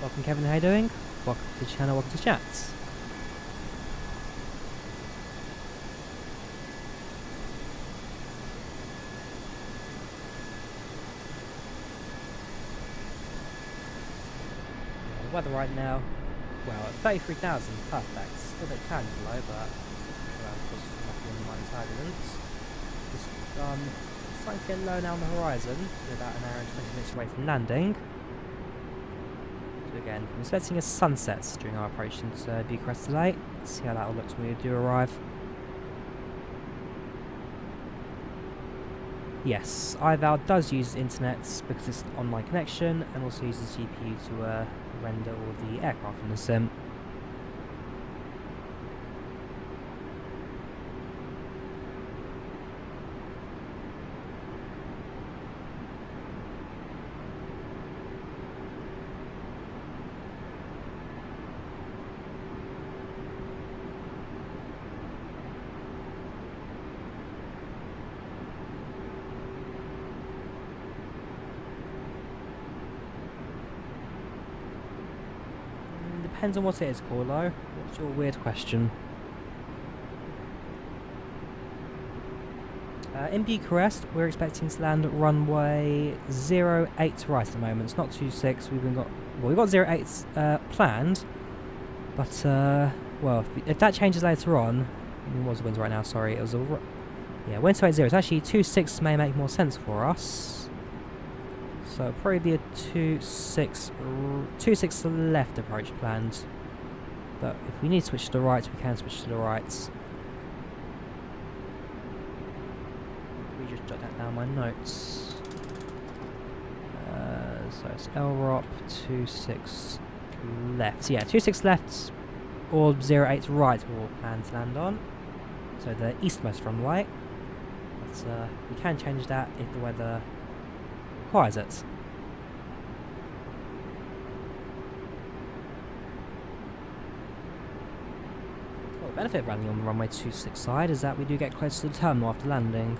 Welcome Kevin, how you doing? Welcome to the channel, welcome to chats. The weather right now, well, at 33,000, perfect. Still a bit cloudy below, but of course nothing in the minus turbulence. Just starting to get low now on the horizon. We're about an hour and 20 minutes away from landing. So again, I'm expecting a sunset during our approach into Bucharest today. Let's see how that all looks when we do arrive. Yes, IVAO does use internet because it's an online connection, and also uses GPU to render all the aircraft in the sim. Depends on what it is, Corlo. What's your weird question? In Bucharest, we're expecting to land at runway 08 right at the moment. It's not 26. We've got 08 planned, but well, if that changes later on, what was the winds right now? Sorry, it was wind to 80. It's actually 26 may make more sense for us. So it'll probably be a 26 left approach planned. But if we need to switch to the right, we can switch to the right. Let me just jot that down in my notes. So it's LROP 26 left. So yeah, 26 left or 08 right we'll plan to land on. So the eastmost runway. But we can change that if the weather requires it. Well, the benefit of landing on the runway 26 side is that we do get closer to the terminal after landing.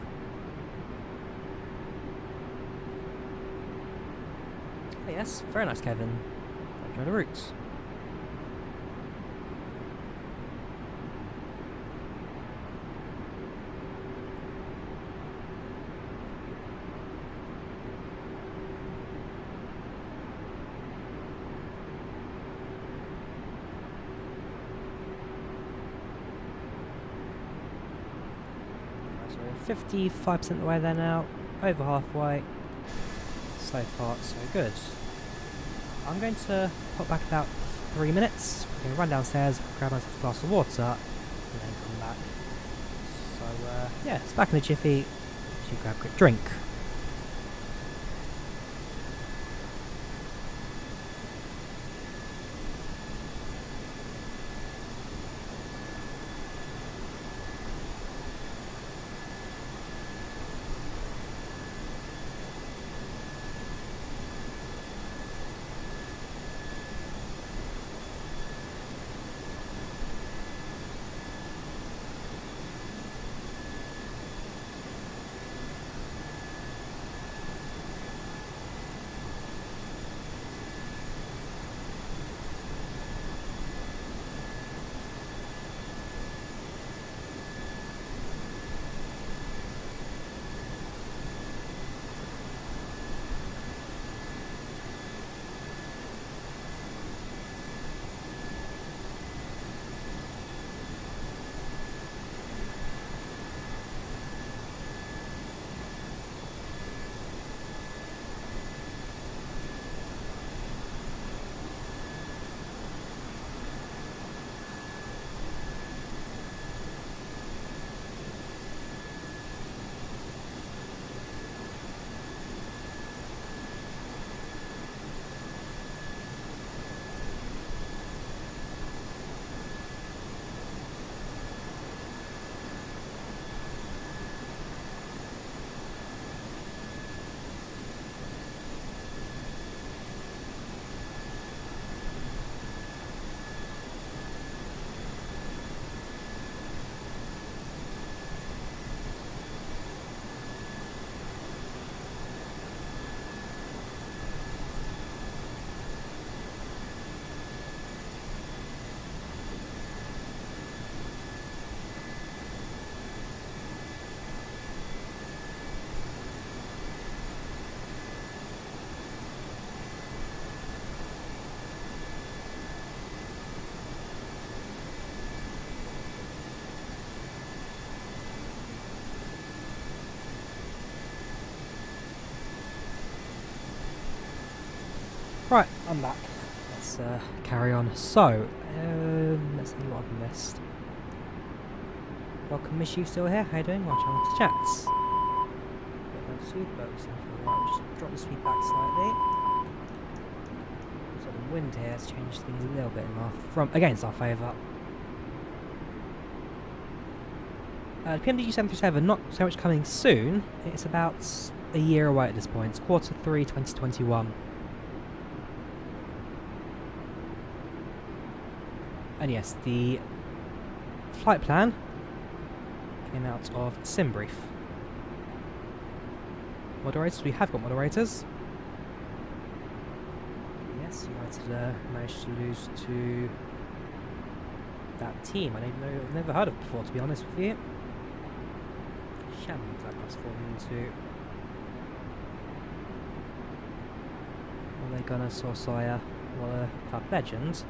Oh yes, very nice, Kevin. Enjoy the route. So 55% of the way there now, over halfway. So far, so good. I'm going to pop back about 3 minutes. I'm going to run downstairs, grab myself a glass of water, and then come back. So, yeah, it's back in a jiffy to grab a quick drink. Right, I'm back. Let's carry on. So, let's see what I've missed. Welcome, Miss, you still here? How you doing? Well, chance to chat. Speed boat something right. Just drop the speed back slightly. So the wind here has changed things a little bit against our favour. The PMDG 737, not so much coming soon. It's about a year away at this point. It's Q3 2021. And yes, the flight plan came out of SimBrief. Moderators, we have got moderators. Yes, United managed to lose to that team I've never heard of before, to be honest with you. Shambles that transformed into. Well, they're gonna Wizzair. Well, a club legend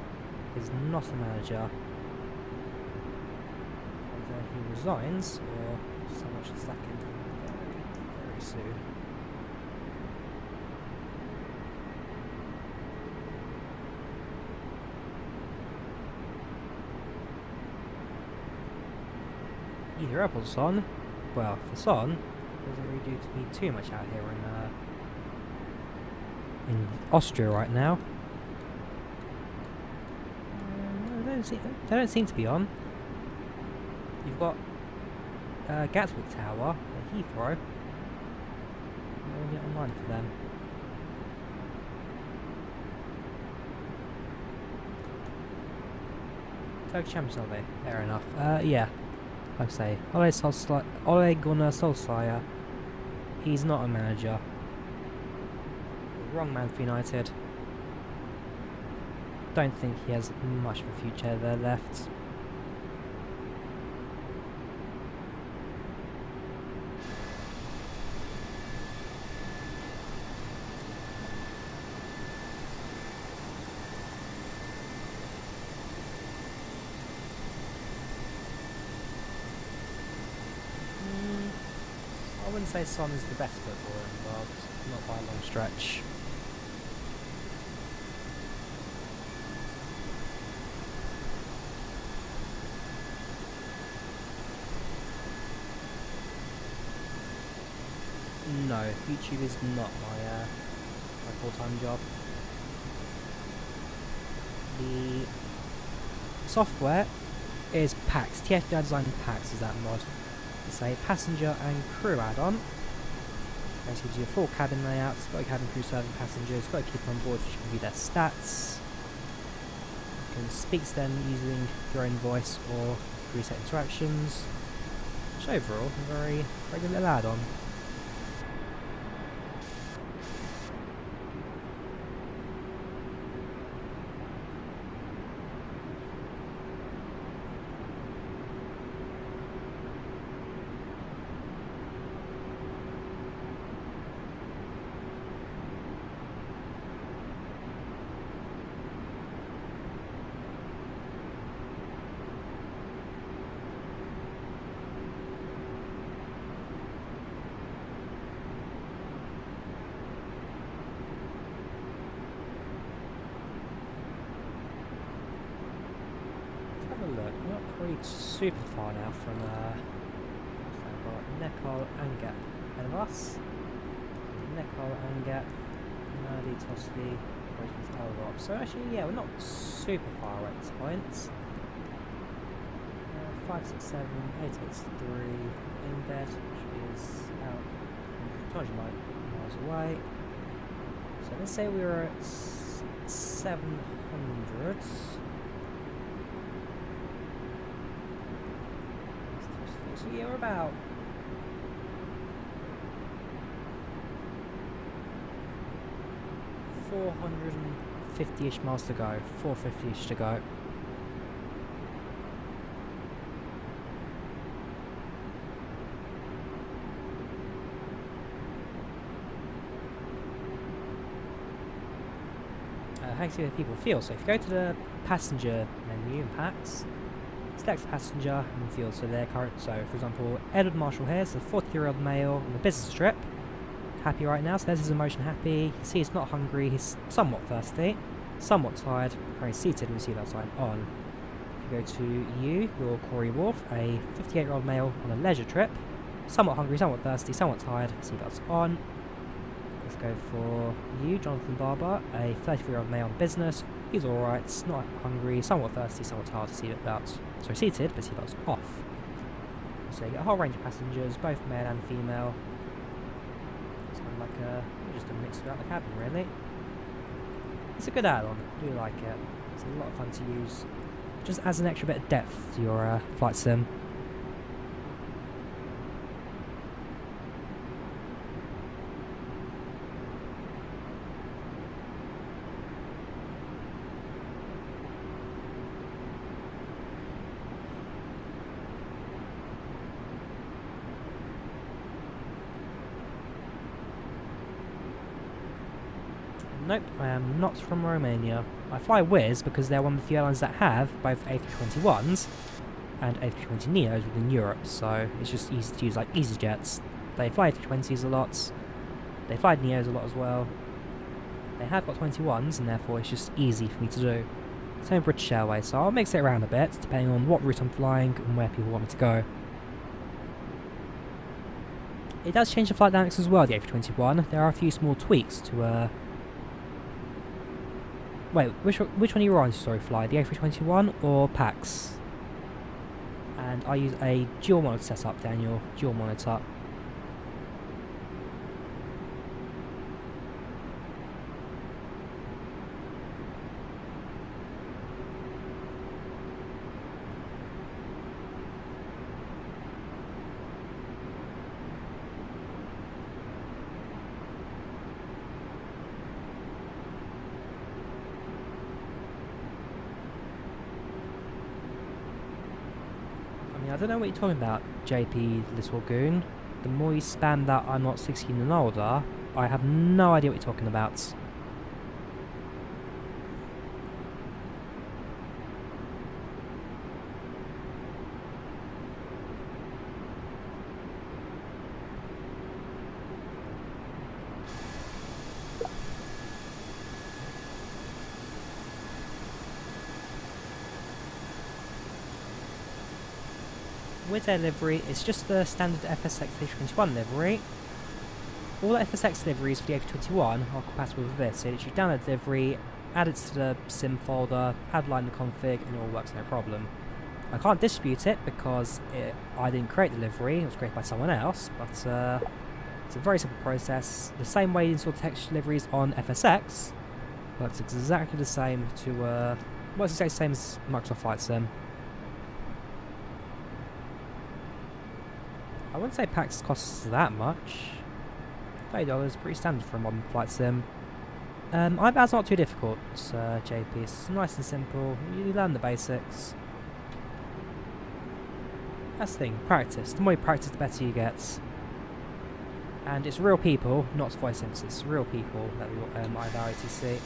is not a manager. Whether he resigns or someone should sack him very soon. Either up or Son. Well, for Son, doesn't really do me too much out here in Austria right now. No, they don't seem to be on. You've got Gatwick Tower at Heathrow. We'll get online for them. Turkish Champions are they? Fair enough. Yeah. Like I say, Ole Gunnar Solskjaer, he's not a manager. Wrong man for United. Don't think he has much of a future there left. I wouldn't say Son is the best footballer in the world, not by a long stretch. No, YouTube is not my full-time job. The software is PACX, TFDi designed PACX is that mod. It's a passenger and crew add-on. It gives you a full cabin layout, it's got a cabin crew serving passengers, it's got a keeper on board which can view their stats. You can speak to them using your own voice or preset interactions. Which overall, a very good little add-on. Look, we're not probably super far now from Nekal and Gap ahead of us. Nekal and Gap, Nerdy, Tosby, Elrop. So actually, yeah, we're not super far away at this point. 567, 883 in bed, which is about 209 miles away. So let's say we were at 700. So yeah, we're about 450-ish miles to go, 450-ish to go. How do people feel? So if you go to the passenger menu in PACX, select passenger and field, so their current. So for example, Edward Marshall here, so 40-year-old male on the business trip, happy right now, so there's his emotion happy. You can see he's not hungry, he's somewhat thirsty, somewhat tired, currently seated, we see that sign on. If you go to you, you're Corey Wolf, a 58-year-old male on a leisure trip, Somewhat hungry, somewhat thirsty, somewhat tired. Seatbelts on. Let's go for you, Jonathan Barber, a 33-year-old male on business. He's alright, not hungry, somewhat thirsty, somewhat tired. Seatbelts, sorry, seated, but seatbelts off. So you get a whole range of passengers, both male and female. It's kind of like just a mix throughout the cabin, really. It's a good add-on. I do like it. It's a lot of fun to use. Just adds an extra bit of depth to your flight sim. Nope, I am not from Romania. I fly Wizz because they're one of the few airlines that have both A321s and A320neos within Europe, so it's just easy to use, like EasyJets. They fly A320s a lot, they fly neos a lot as well. They have got 21s, and therefore it's just easy for me to do. Same with British Airways, so I'll mix it around a bit, depending on what route I'm flying and where people want me to go. It does change the flight dynamics as well, the A321. There are a few small tweaks to wait, which one are you on? Sorry, fly the A321 or PACX? And I use a dual monitor setup, Daniel. Dual monitor. I don't know what you're talking about, JP Little Goon. The more you spam that I'm not 16 and older, I have no idea what you're talking about. Wizzair livery is just the standard FSX A321 livery. All the FSX liveries for the A321 are compatible with this, so you literally download the livery, add it to the sim folder, add line the config, and it all works no problem. I can't dispute it because I didn't create the livery, it was created by someone else, but it's a very simple process. The same way you install texture liveries on FSX works exactly the same to works exactly the same as Microsoft Flight Sim. I wouldn't say PACX costs that much. $30, pretty standard for a modern flight sim. IVAO's not too difficult, JP. It's nice and simple. You learn the basics. That's the thing, practice. The more you practice, the better you get. And it's real people, not voice sims. It's real people that we IVAO ATC.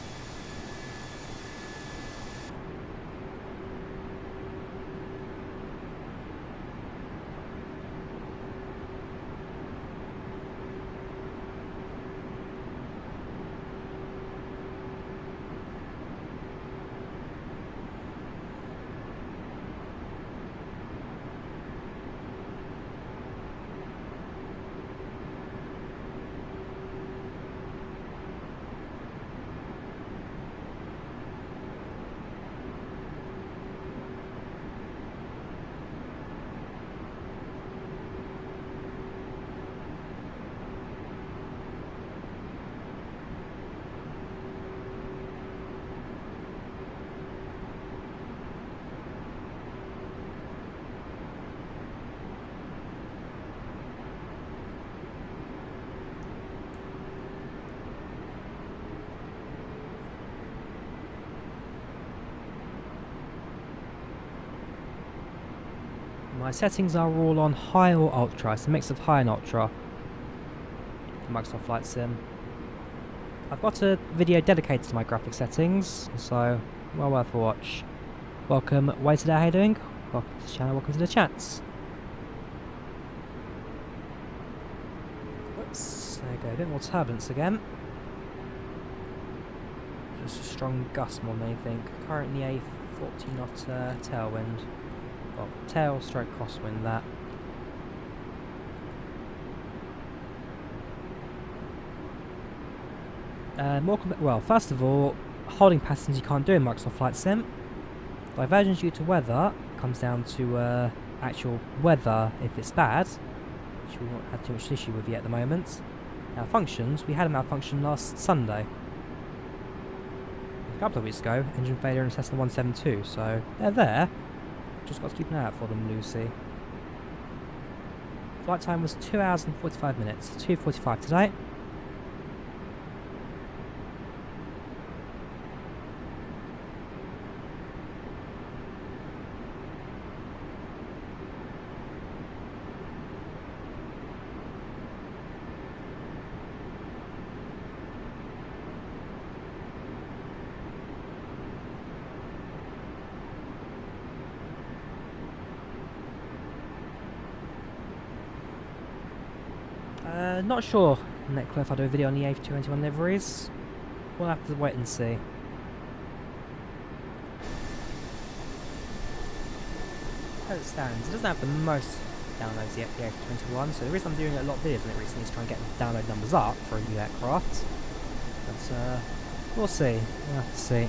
My settings are all on high or ultra. It's a mix of high and ultra for Microsoft Flight Sim. I've got a video dedicated to my graphic settings, so well worth a watch. Welcome, Wizzair, how you doing? Welcome to the channel, welcome to the chats. Whoops, there you go, a bit more turbulence again. Just a strong gust more than anything. Currently a 40 knot tailwind. Well, tail stroke crosswind that. Well, first of all, holding patterns you can't do in Microsoft Flight Sim. Divergence due to weather comes down to actual weather if it's bad, which we've not had too much issue with yet at the moment. Malfunctions, we had a malfunction last Sunday. A couple of weeks ago, engine failure in Cessna 172, so they're there. Just got to keep an eye out for them, Lucy. Flight time was 2 hours and 45 minutes, 2:45 today. Not sure, Nicola, if I'll do a video on the A321 liveries. We'll have to wait and see. As it stands, it doesn't have the most downloads yet, the A321, so the reason I'm doing a lot of videos on it recently is trying to get the download numbers up for a new aircraft. But we'll see. We'll have to see.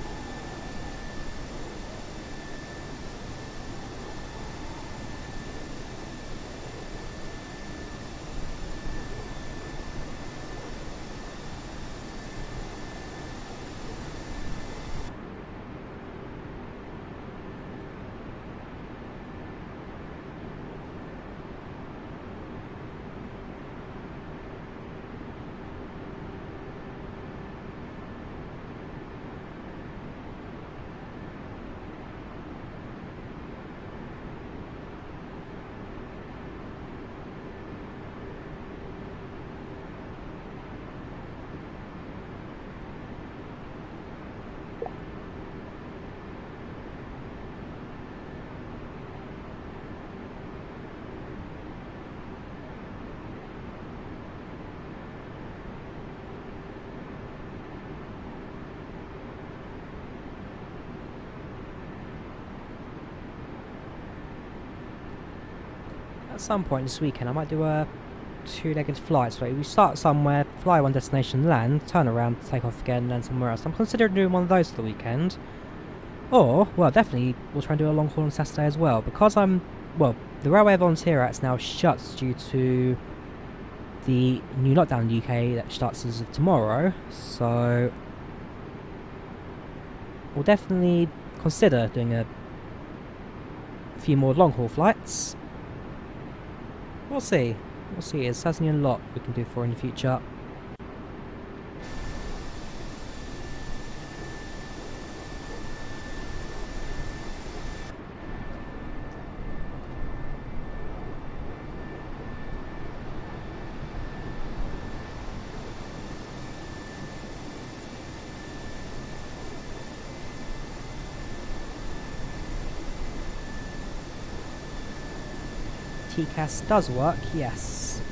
At some point this weekend I might do a two-legged flight, so we start somewhere, fly one destination, land, turn around, take off again, and then somewhere else. I'm considering doing one of those for the weekend. Or, well, definitely we'll try and do a long haul on Saturday as well, because well, the Railway Volunteer Act's now shut due to the new lockdown in the UK that starts as of tomorrow, so we'll definitely consider doing a few more long haul flights. We'll see. We'll see. There's certainly a lot we can do for in the future. TCAS does work, yes.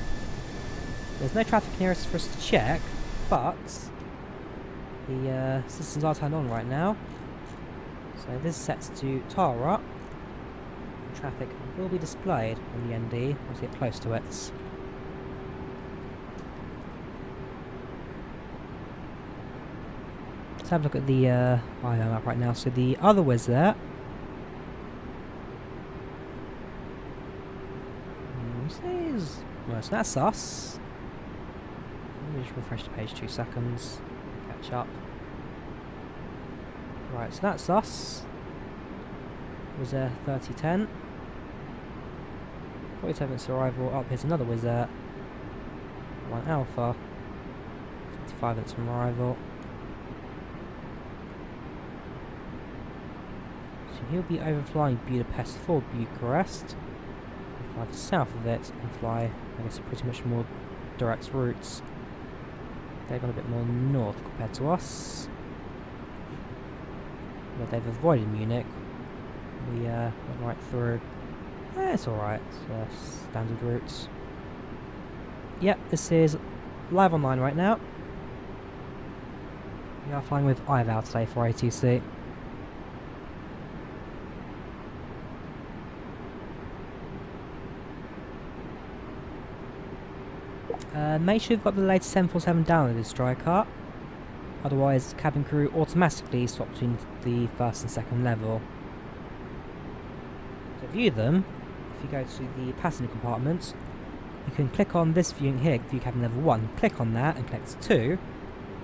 There's no traffic near us for us to check, but the systems are turned on right now. So this sets to Tara. Traffic will be displayed on the ND once we get close to it. Let's have a look at the IVAO map right now. So the other Wizzair. Well, so that's us. Let me just refresh the page 2 seconds. Catch up. Right, so that's us. Wizzair 3010. 47 minutes arrival. Up here's another Wizzair. 1 Alpha. 55 minutes from arrival. So he'll be overflying Budapest for Bucharest. Fly to the south of it and fly, I guess, pretty much more direct routes. They've gone a bit more north compared to us. But they've avoided Munich. We went right through. It's alright, it's standard routes. Yep, this is live online right now. We are flying with IVAO today for ATC. Make sure you've got the latest 747 downloaded, Striker. otherwise cabin crew automatically swap between the first and second level. To view them, if you go to the passenger compartment, you can click on this viewing here, view cabin level 1, click on that and collect 2,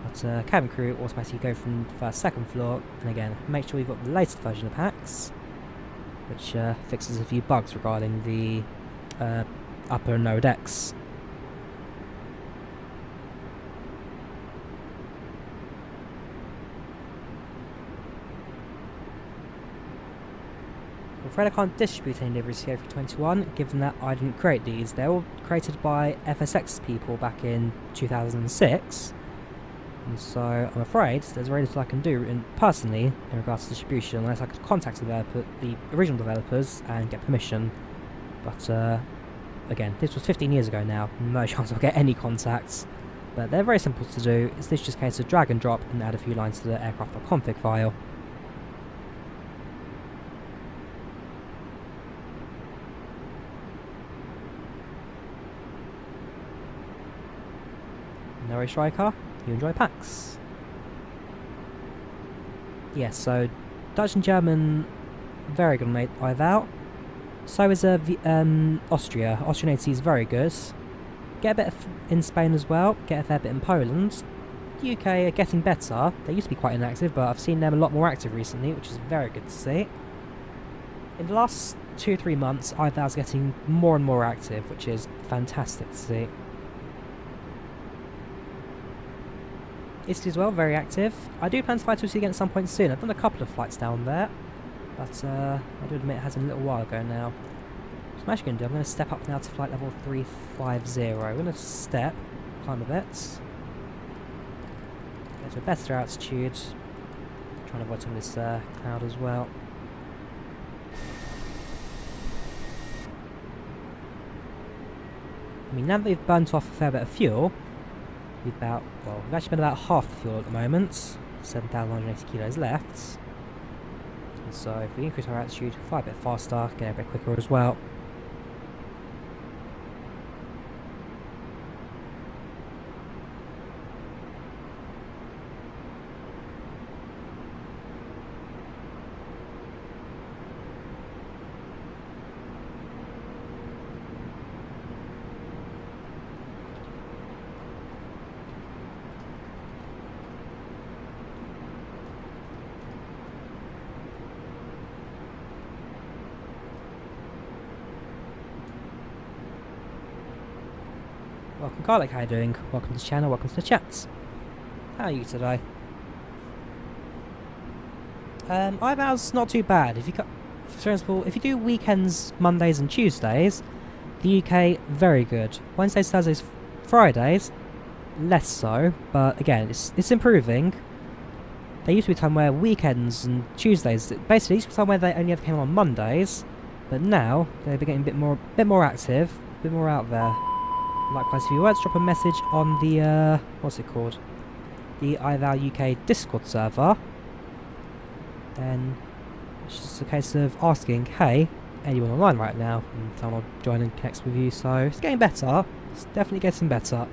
but cabin crew automatically go from first, second floor, and again, make sure you've got the latest version of PACX, which fixes a few bugs regarding the upper and lower decks. I'm afraid I can't distribute any liveries to the A321, given that I didn't create these. They were created by FSX people back in 2006, and so I'm afraid there's very little I can do personally in regards to distribution, unless I could contact the original developers and get permission. But again, this was 15 years ago now, no chance I'll get any contacts. But they're very simple to do. It's literally just a case of drag and drop and add a few lines to the aircraft.config file. No worries, Striker, you enjoy PACX. Yes, so Dutch and German, very good on IVAO. So is Austria. Austrian AT is very good. Get a bit in Spain as well, get a fair bit in Poland. The UK are getting better. They used to be quite inactive, but I've seen them a lot more active recently, which is very good to see. In the last 2-3 months, IVAO's getting more and more active, which is fantastic to see. Italy as well, very active. I do plan to fly to Italy again at some point soon. I've done a couple of flights down there, but I do admit it has been a little while ago now. So what I'm actually going to do, I'm going to step up now to flight level 350. I'm going to step, climb a bit, get to a better altitude, trying to avoid some of this cloud as well. I mean, now that we've burnt off a fair bit of fuel, we've actually been about half the fuel at the moment, 7,180 kilos left. And so if we increase our altitude, fly a bit faster, get a bit quicker as well. Welcome Garlic, how are you doing? Welcome to the channel, welcome to the chats. How are you today? IVAO's not too bad. For example, if you do weekends, Mondays and Tuesdays, the UK, very good. Wednesdays, Thursdays, Fridays, less so, but again, it's improving. There used to be a time where weekends and Tuesdays, basically used to be a time where they only ever came on Mondays, but now they're getting a bit more active, a bit more out there. Likewise, if you were to drop a message on the, what's it called? The IVAO UK Discord server, then it's just a case of asking, hey, anyone online right now? And someone will join and connect with you, so it's getting better. It's definitely getting better.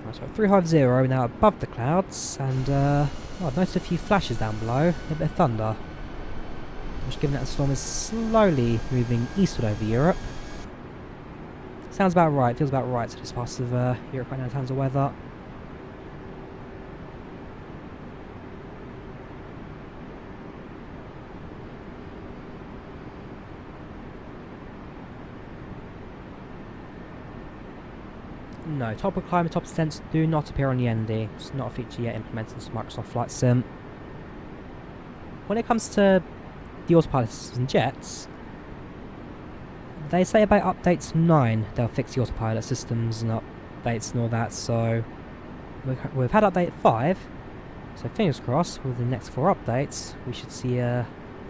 Right, so 350, we're now above the clouds, and I've noticed a few flashes down below, a bit of thunder. Which, given that the storm is slowly moving eastward over Europe. Sounds about right, feels about right to this part of Europe right now in terms of weather. No, top of climate, top descents do not appear on the ND. It's not a feature yet implemented into Microsoft Flight Sim. When it comes to the autopilot systems and jets, they say about updates 9 they'll fix the autopilot systems and updates and all that, so we've had update 5, so fingers crossed with the next 4 updates we should see a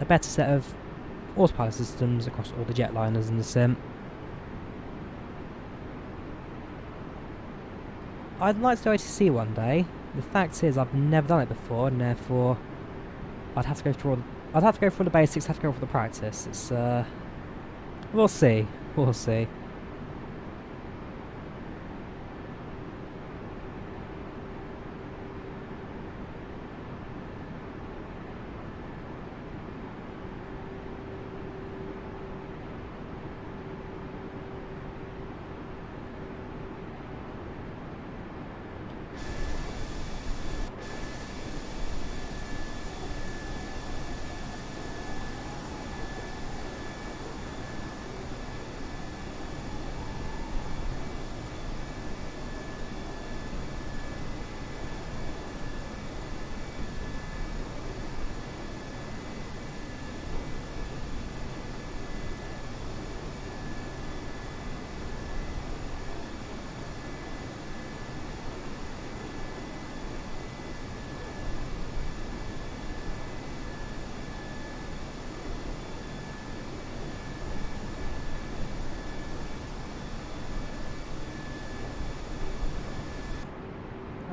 better set of autopilot systems across all the jetliners in the sim. I'd like to do ATC one day. The fact is I've never done it before, and therefore I'd have to go through the basics, have to go through the practice. It's we'll see.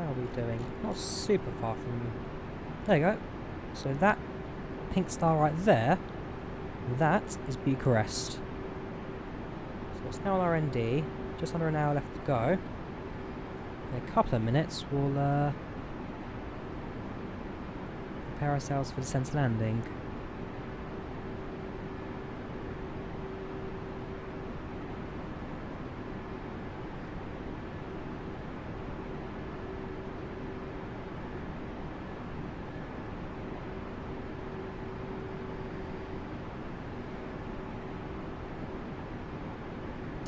how are we doing? Not super far from... There you go. So that pink star right there, that is Bucharest. So it's now on our ND, just under an hour left to go. In a couple of minutes we'll prepare ourselves for descent and landing.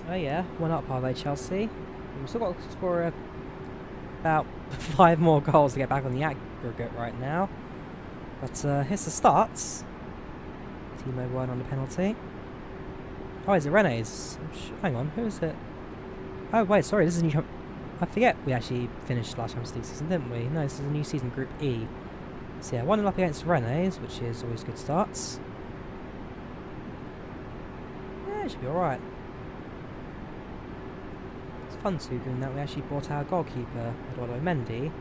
Oh yeah, one up halfway Chelsea. We've still got to score about 5 more goals to get back on the aggregate right now. But here's the starts. Timo won on the penalty. Oh, is it Rene's? Hang on, who is it? Oh wait, sorry, this is a new... I forget we actually finished last Champions League season, didn't we? No, this is a new season, Group E. So yeah, 1-0 up against Rene's, which is always good starts. Yeah, it should be alright. Fun too, given that we actually bought our goalkeeper, Eduardo Mendy,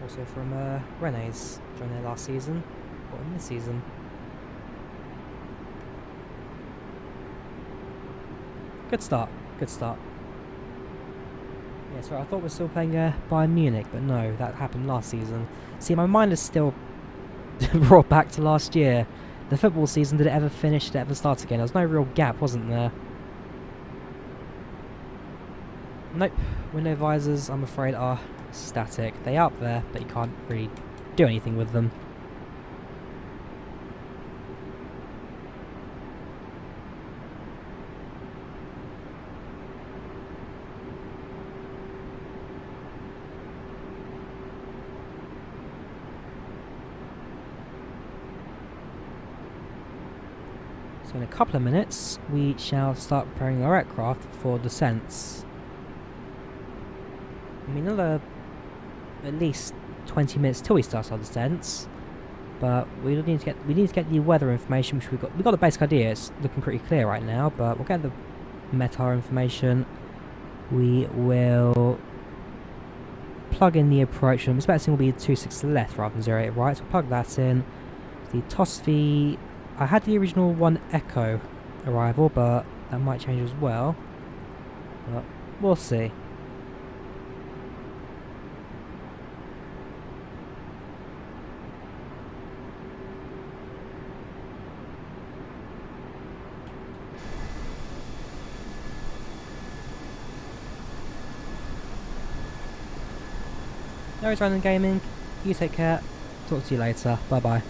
also from Rene's, during their last season, or in this season. Good start, good start. Yeah, sorry, I thought we were still playing Bayern Munich, but no, that happened last season. See, my mind is still brought back to last year. The football season, did it ever finish, did it ever start again? There was no real gap, wasn't there? Nope, window visors, I'm afraid, are static. They are up there, but you can't really do anything with them. So in a couple of minutes, we shall start preparing our aircraft for descents. I mean, another at least 20 minutes till we start our descents, but we need to get the weather information, which we got the basic idea. It's looking pretty clear right now, but we'll get the METAR information. We will plug in the approach. I'm expecting will be 26 to the left rather than 08 right, so we'll plug that in. The TOSV, I had the original 1 Echo arrival, but that might change as well, but we'll see. No, it's Random Gaming. You take care. Talk to you later. Bye bye.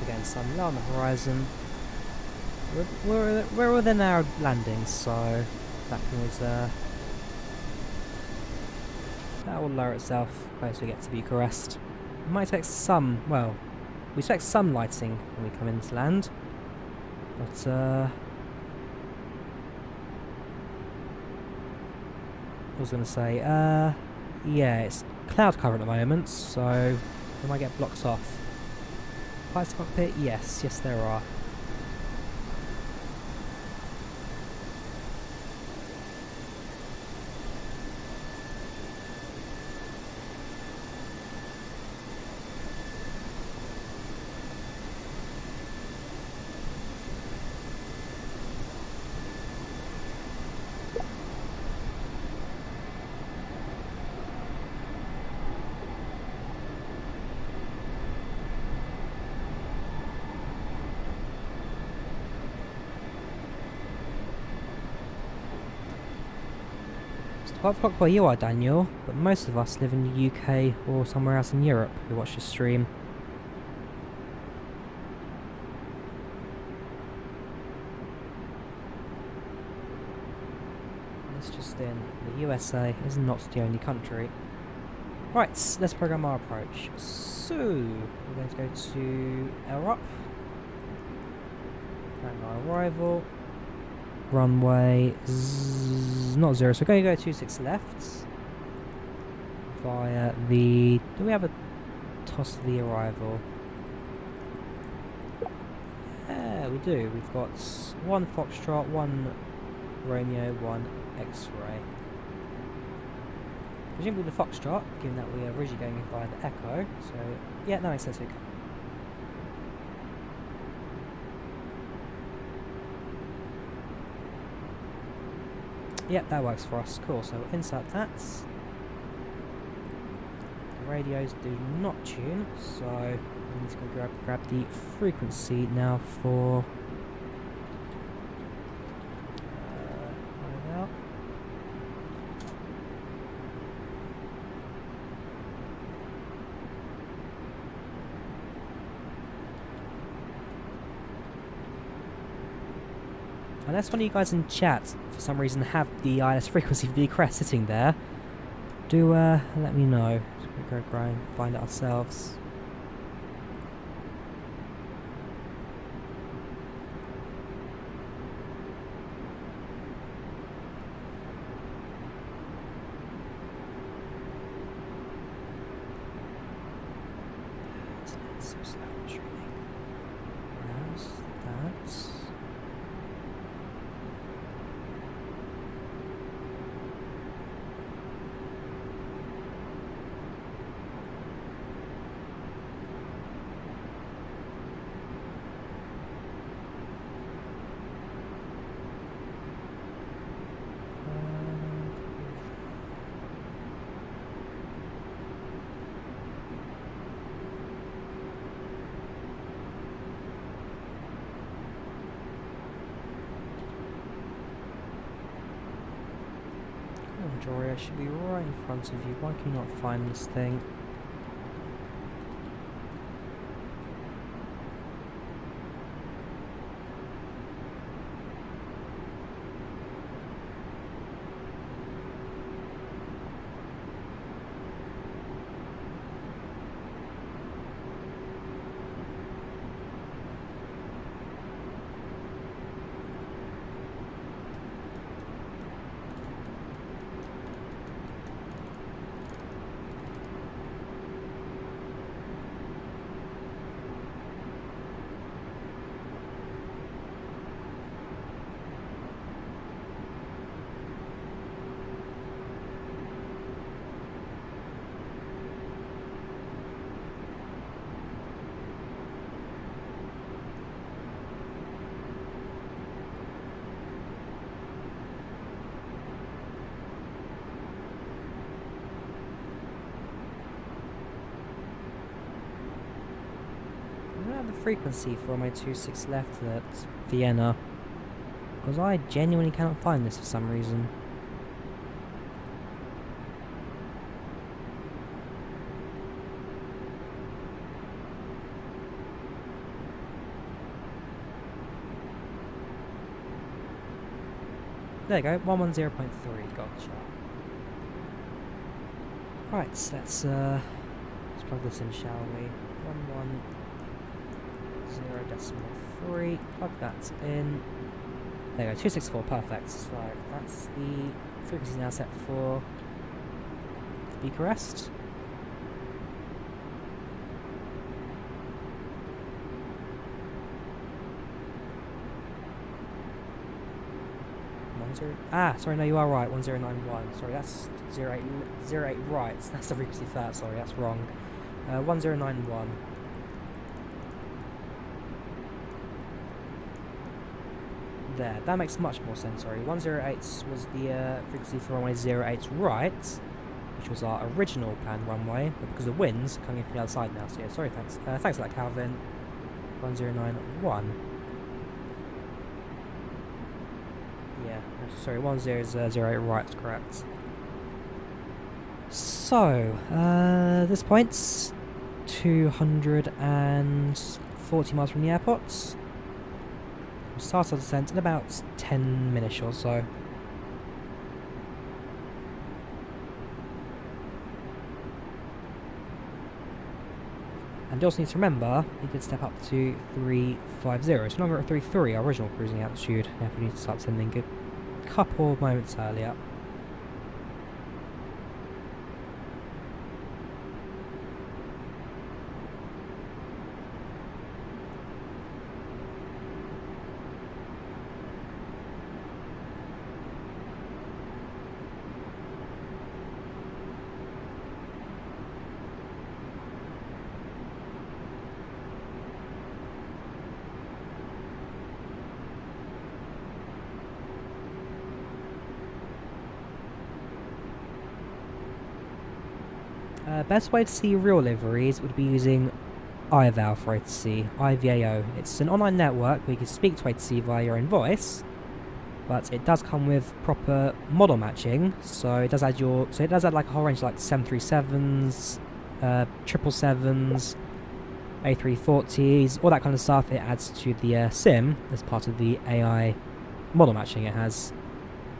Again, sun low on the horizon. We're within our landing, so that can always that will lower itself close we get to Bucharest. We might expect some, well, we expect some lighting when we come into land, but I was going to say, yeah, it's cloud cover at the moment, so we might get blocked off. Flights to Cockpit? Yes, yes there are. 12 o'clock where you are, Daniel, but most of us live in the UK or somewhere else in Europe who watch this stream. It's just in. The USA is not the only country. Right, let's program our approach. So, we're going to go to LRUP. And our arrival. Runway not 0, so we're going to go 26 left via the. Do we have a toss of the arrival? Yeah, we do. We've got 1 Foxtrot, 1 Romeo, 1 X-ray. Presumably the Foxtrot, given that we are originally going via the Echo. So yeah, that makes sense. Yep, that works for us. Cool, so insert that. The radios do not tune, so we need to go grab the frequency now for IVAO. Unless one of you guys in chat, for some reason, have the ILS frequency for the crest sitting there, do let me know. So we'll go and find it ourselves. It's so slow, streaming. Where's that? Drawyah should be right in front of you. Why can you not find this thing? The frequency for my 26 left at Vienna, because I genuinely cannot find this for some reason. There you go, 110.3, gotcha. Right, let's plug this in, shall we? 110.3, plug that in. There you go, 264, perfect. So that's the frequency now set for Bucharest. Sorry, no, you are right, 1091. Sorry, that's 08 right. That's the frequency for that, sorry, that's wrong. 1091. There, that makes much more sense, sorry. 108 was the frequency for runway 08 right, which was our original planned runway, but because of winds coming in from the other side now, so yeah, sorry, thanks. Thanks for that, Calvin. 1091. Yeah, sorry, 1008 right is correct. So, this point's 240 miles from the airport. We'll start our descent in about 10 minutes or so. And you also need to remember, you did step up to 350. It's no longer at 33, our original cruising altitude. Therefore, we need to start sending a couple of moments earlier. Best way to see real liveries would be using IVAO for A2C, IVAO. It's an online network where you can speak to A2C via your own voice, but it does come with proper model matching. So it does add like a whole range of like 737s, 777s, A340s, all that kind of stuff. It adds to the sim as part of the AI model matching it has.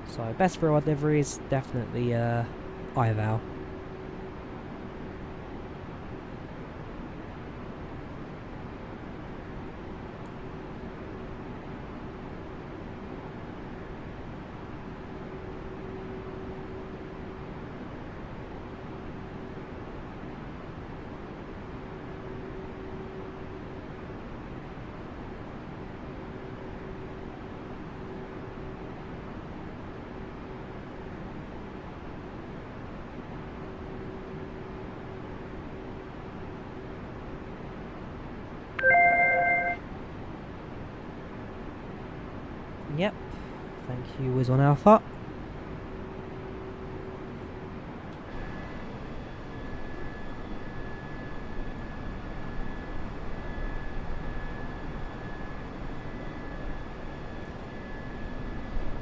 So best real world liveries, definitely IVAO. Yep, thank you, Wizz on Alpha.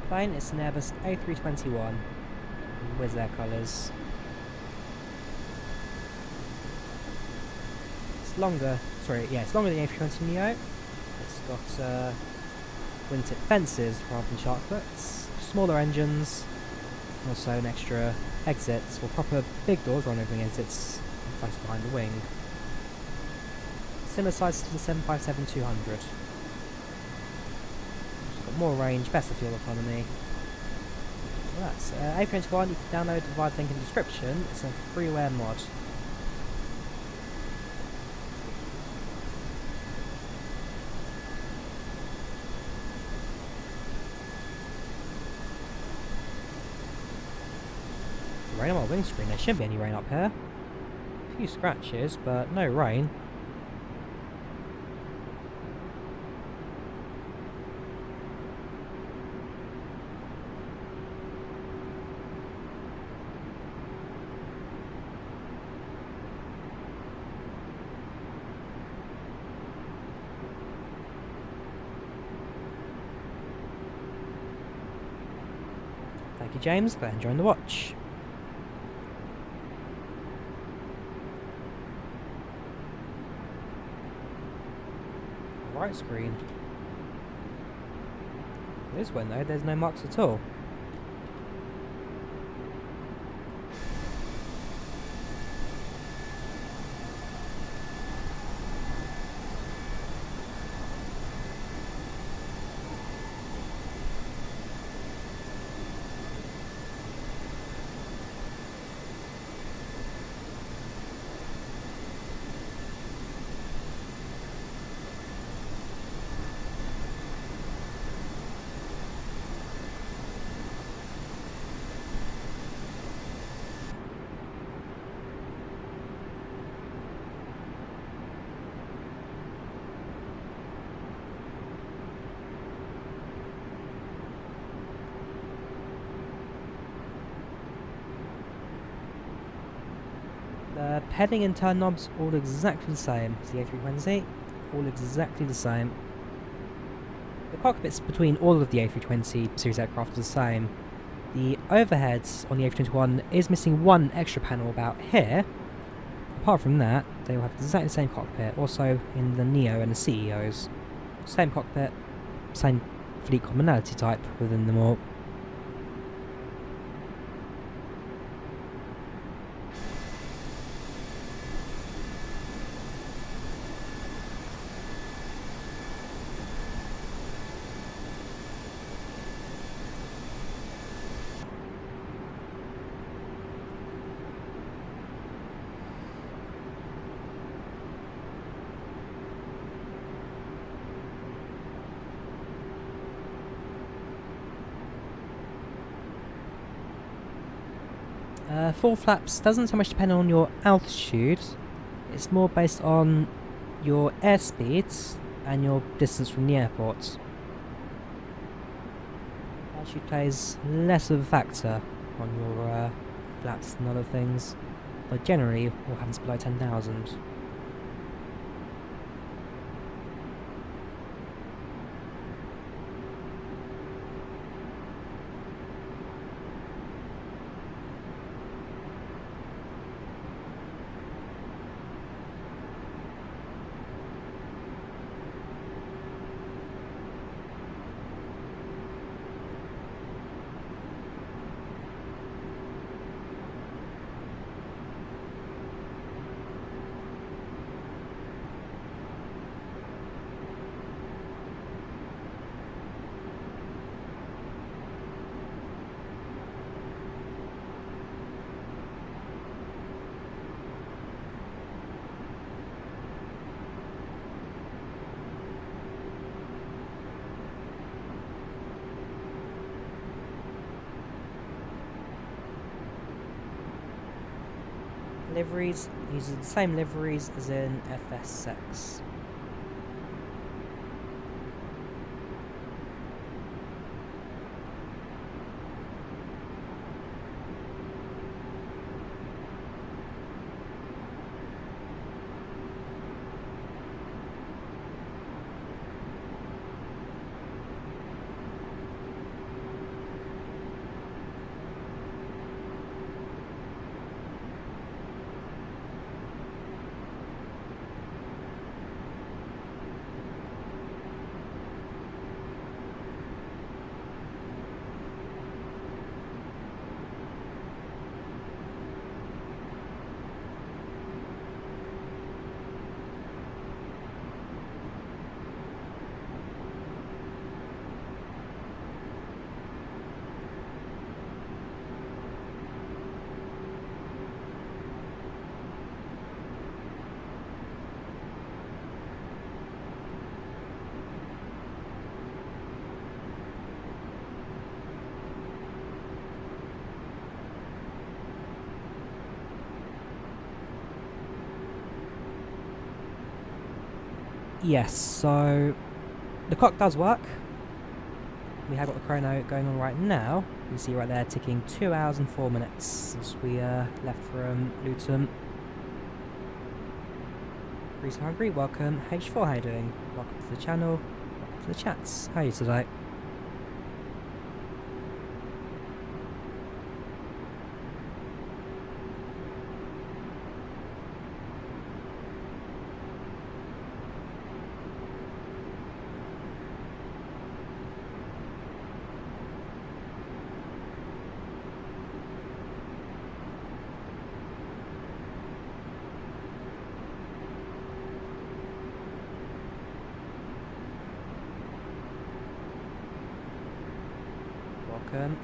Plane is an Airbus A321, Wizzair colours. It's longer, it's longer than the A320neo. It's got wingtip fences rather than shark foots, smaller engines, and also an extra exits, or proper big doors run over the exits close behind the wing. Similar size to the 757-200. It's got more range, better fuel economy. Well, that's A321. You can download the provide link in the description. It's a freeware mod. Rain on my windscreen. There shouldn't be any rain up here. A few scratches, but no rain. Thank you, James. Glad you're enjoying the watch. Right screen. This one though, there's no marks at all. The heading and turn knobs all exactly the same as the A320, all exactly the same. The cockpits between all of the A320 series aircraft are the same. The overheads on the A321 is missing one extra panel about here. Apart from that, they will have exactly the same cockpit, also in the Neo and the CEOs. Same cockpit, same fleet commonality type within them all. Full flaps doesn't so much depend on your altitude, it's more based on your airspeeds and your distance from the airport. Altitude plays less of a factor on your flaps than other things, but generally all happens below 10,000. Liveries uses the same liveries as in FSX. Yes, so the clock does work. We have got the chrono going on right now. You see right there ticking 2 hours and 4 minutes since we left from Luton. Grease Hungry, welcome. H4, how you doing? Welcome to the channel, welcome to the chats. How are you today?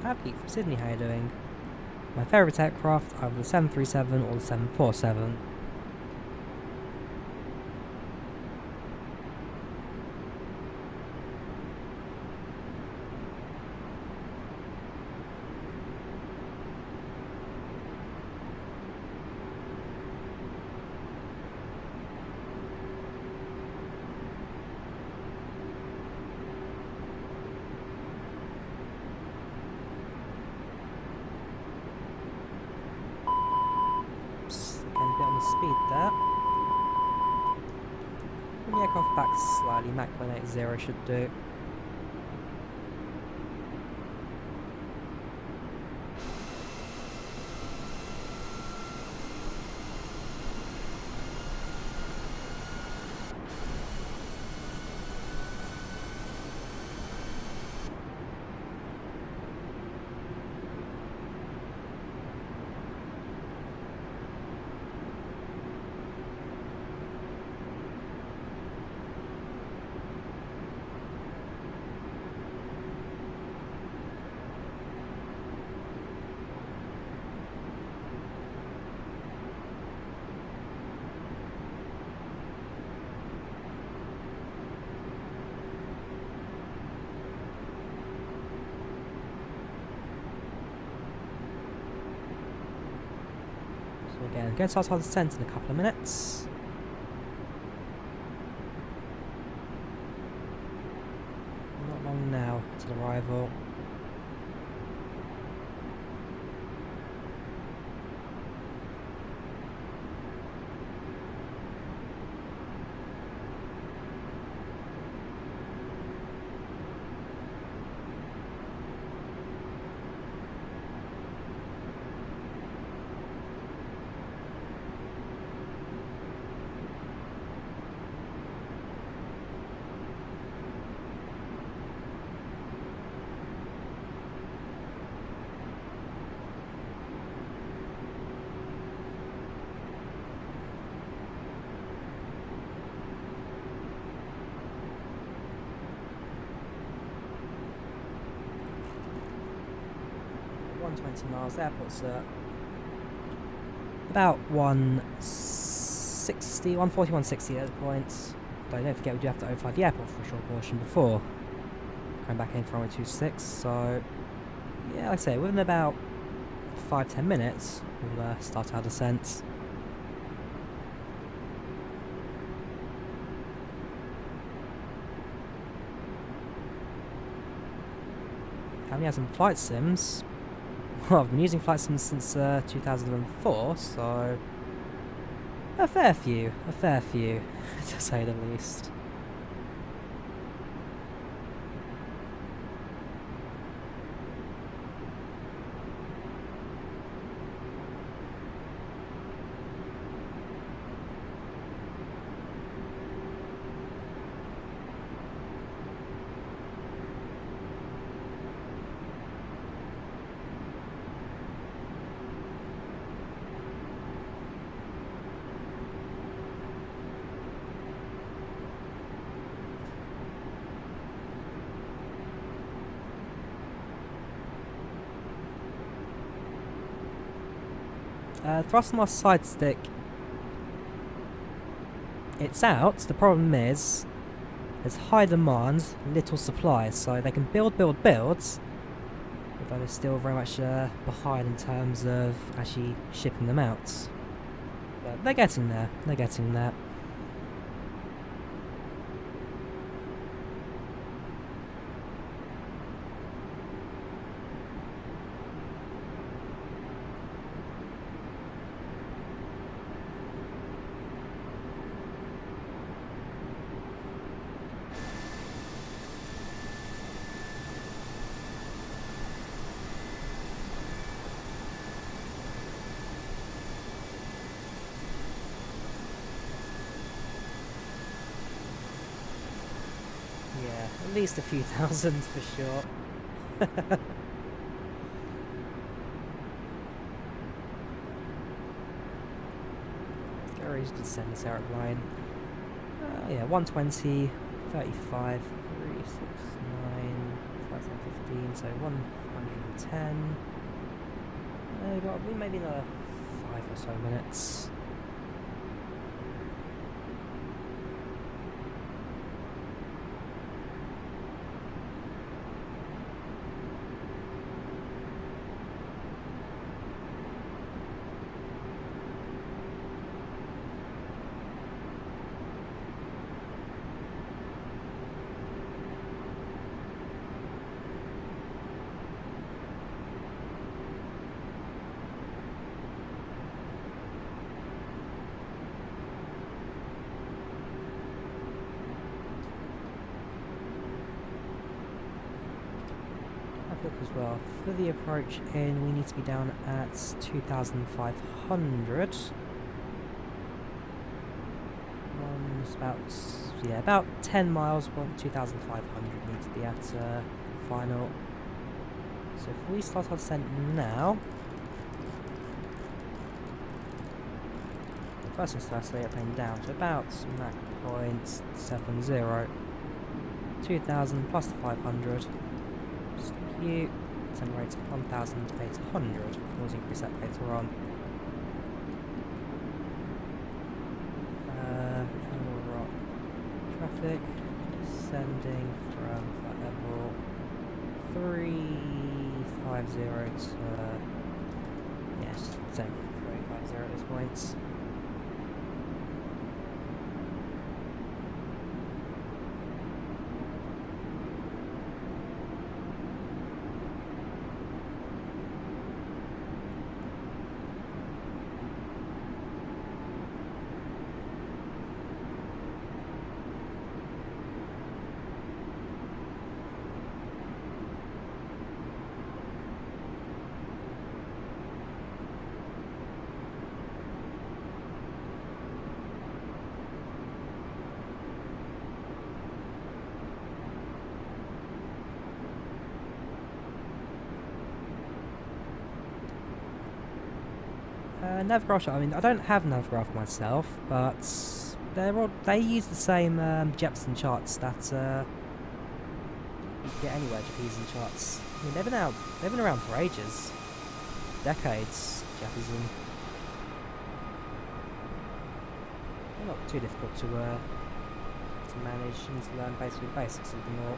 Abby from Sydney, how you doing? My favourite aircraft are the 737 or the 747. Speed there. Bring the aircraft back slightly, Mach 180 should do. again, going to start our descent in a couple of minutes. Not long now till arrival. Miles. The airport's about 160, 140, 160 at the point. But don't forget we do have to overfly the airport for a short portion before coming back in for runway 26. So yeah, like I say, within about 5-10 minutes we'll start our descent. Having had some flight sims. Well, I've been using flight sims since 2004, so a fair few, to say the least. Thrust mass side stick. It's out. The problem is there's high demand, little supply, so they can build, although they're still very much behind in terms of actually shipping them out. But they're getting there. They're getting there. Yeah, at least a few thousand for sure. Let's get ready to descend this aeroplane. Yeah, 120, 35, 369, 510, 15, so 110. Got maybe another 5 or so minutes. As well. For the approach in, we need to be down at 2,500. About 10 miles, 2,500 need to be at final. So if we start our descent now, first things first, the airplane down to about Mach .70, 2,000 plus the 500. You send rate to 1,800. Always increase that later on. Rock traffic descending from flight level 350 to yes, same 5-0 at this point. Navgraph, I mean, I don't have Navgraph myself, but they use the same Jepson charts that you can get anywhere, Jeppesen charts. I mean, they've been around for ages, decades. Jeppesen. They're not too difficult to manage and to learn basically the basics of them all.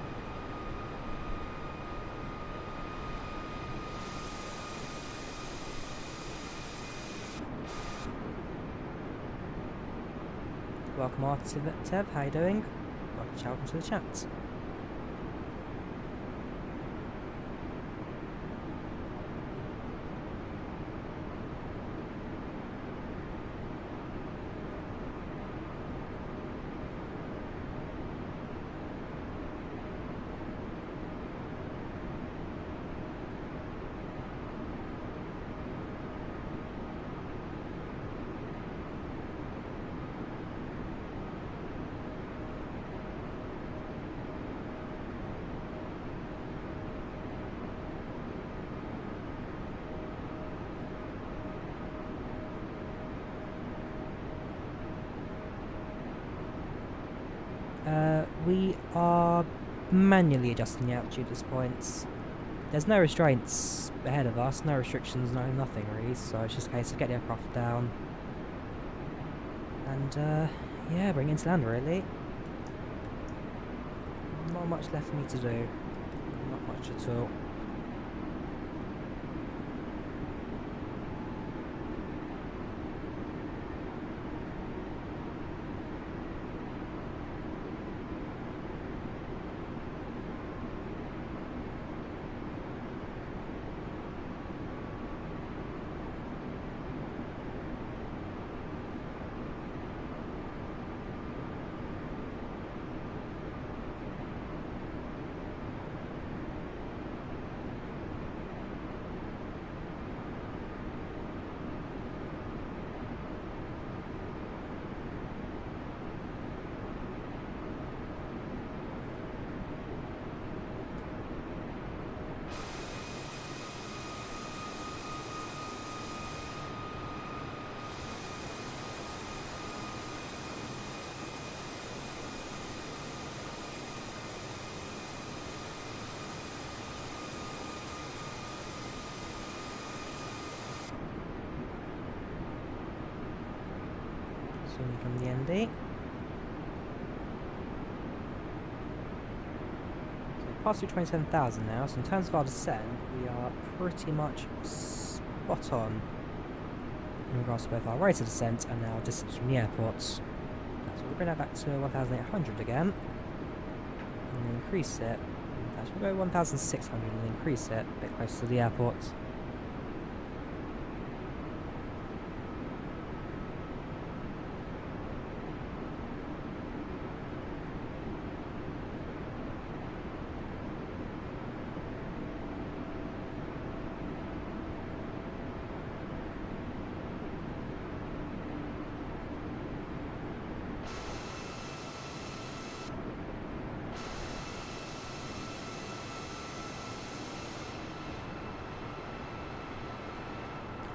Welcome Tev, how you doing? Welcome to the chat. We are manually adjusting the altitude at this point. There's no restraints ahead of us, no restrictions, nothing really, so it's just a case of getting the aircraft down and yeah, bring it into land really. Not much left for me to do, not much at all. From the ND. So we passed through 27,000 now, so in terms of our descent, we are pretty much spot on in regards to both our rate of descent and our distance from the airport. So we'll bring that back to 1,800 again, and increase it. So we'll go 1,600 and increase it a bit closer to the airport.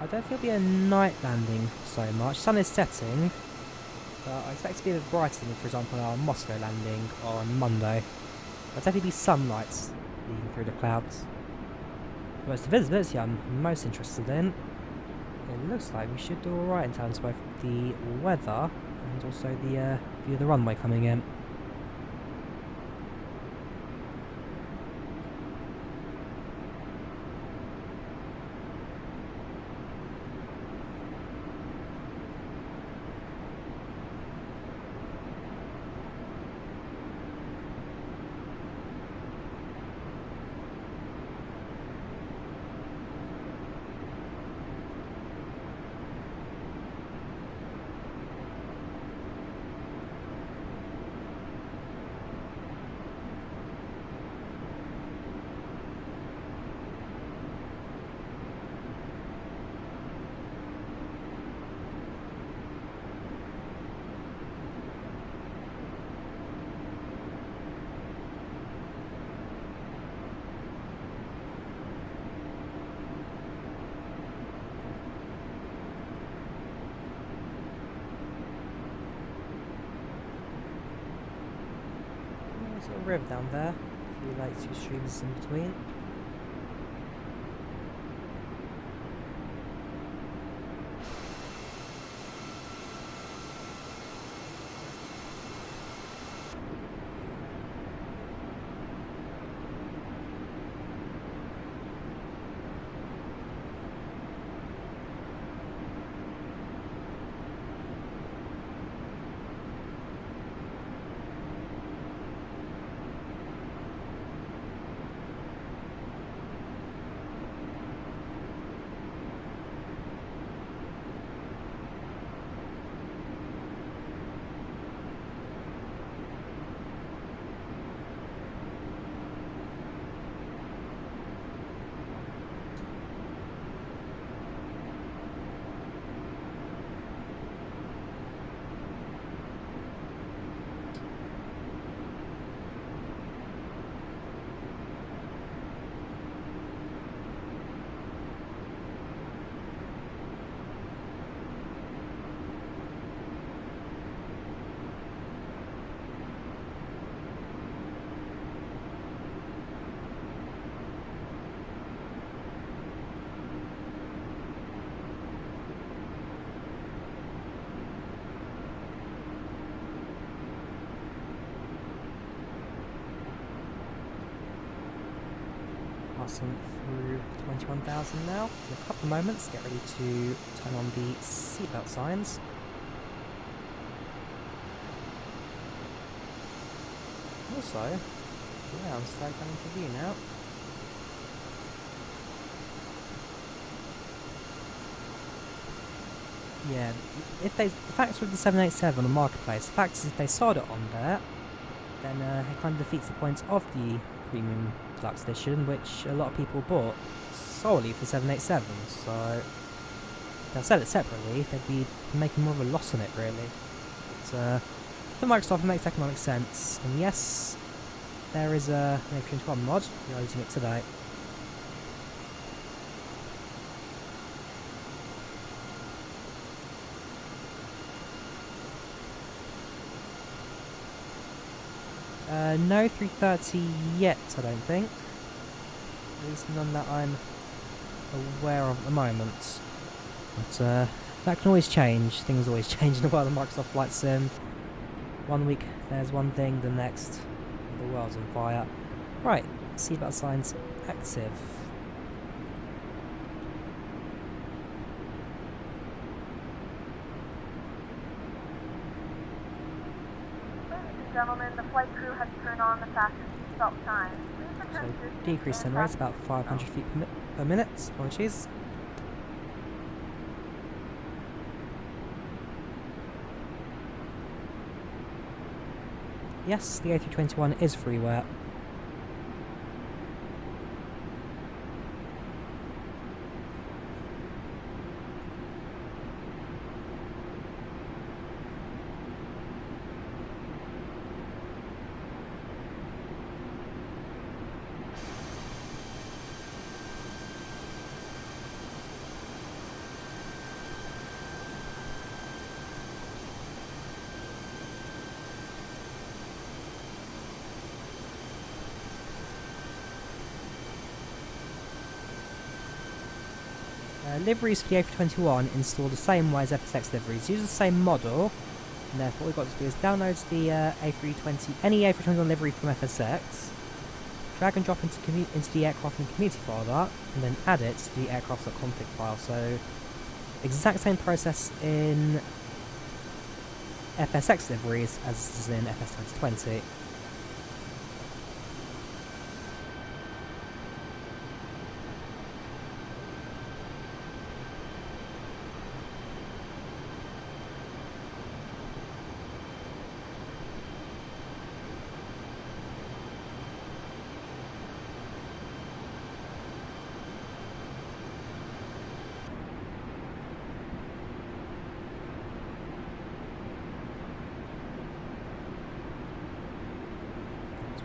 I don't think it'll be a night landing so much. Sun is setting, but I expect it to be a bit brighter than, for example, our Moscow landing on Monday. There'll definitely be some lights leading through the clouds. But it's the visibility I'm most interested in. It looks like we should do alright in terms of both the weather and also the view of the runway coming in. little river down there. A few lakes, few streams in between. Passing through 21,000 now. In a couple of moments, get ready to turn on the seatbelt signs. Also, yeah, I'm starting coming to view now. Yeah, if the fact with the 787 on the marketplace, the fact is if they sold it on there, then it kind of defeats the point of the premium deluxe edition, which a lot of people bought solely for 787. So if they'll sell it separately, they'd be making more of a loss on it, really. But for Microsoft, it makes economic sense. And yes, there is an A321 mod. We are using it today. No 330 yet, I don't think. At least none that I'm aware of at the moment. But that can always change. Things always change in the world of Microsoft Flight Sim. One week there's one thing, the next the world's on fire. Right, seatbelt signs active. Gentlemen, the flight crew has turned on the fasten seatbelt sign. So decrease in rate about 500 feet per minute. Apologies. Yes, the A321 is freeware. Liveries for the A321 install the same way as FSX liveries, use the same model, and therefore what we've got to do is download the any A321 livery from FSX, drag and drop into the aircraft and community folder, and then add it to the aircraft.config file. So exact same process in FSX liveries as is in FS 2020.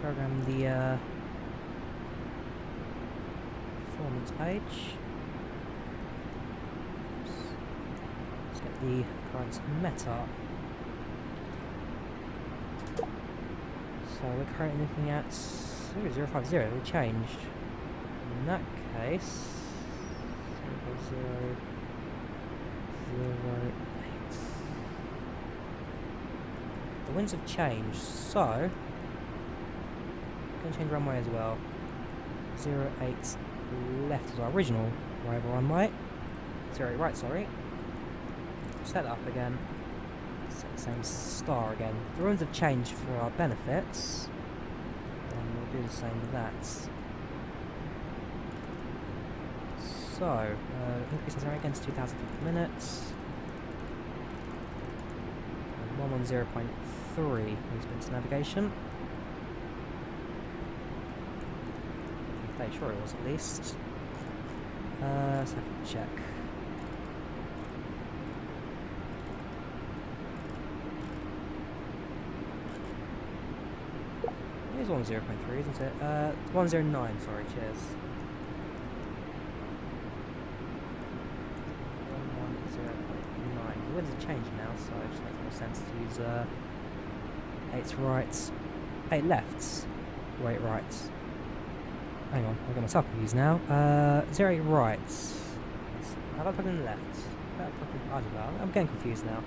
Program the performance page. Let's get the current meta. So So we're currently looking at 050, we changed. In that case, 050, 08. The winds have changed, so I'm going to change runway as well. 08 left is our original arrival runway. 08 right, sorry. Set it up again. Set the same star again. The winds have changed for our benefits, and we'll do the same with that. So, increase the again to 2,000 feet per minute. 110.3 moves into navigation. I'm fairly sure it was at least. Let's have a check. It is 10.3, isn't it? 109, sorry, cheers. 110.9. The winds are changing now, so it just makes more sense to use 8 rights, 8 lefts, or 8 rights. Hang on, I've got myself confused now. 08 rights. How about plugging in the left? I don't know, I'm getting confused now.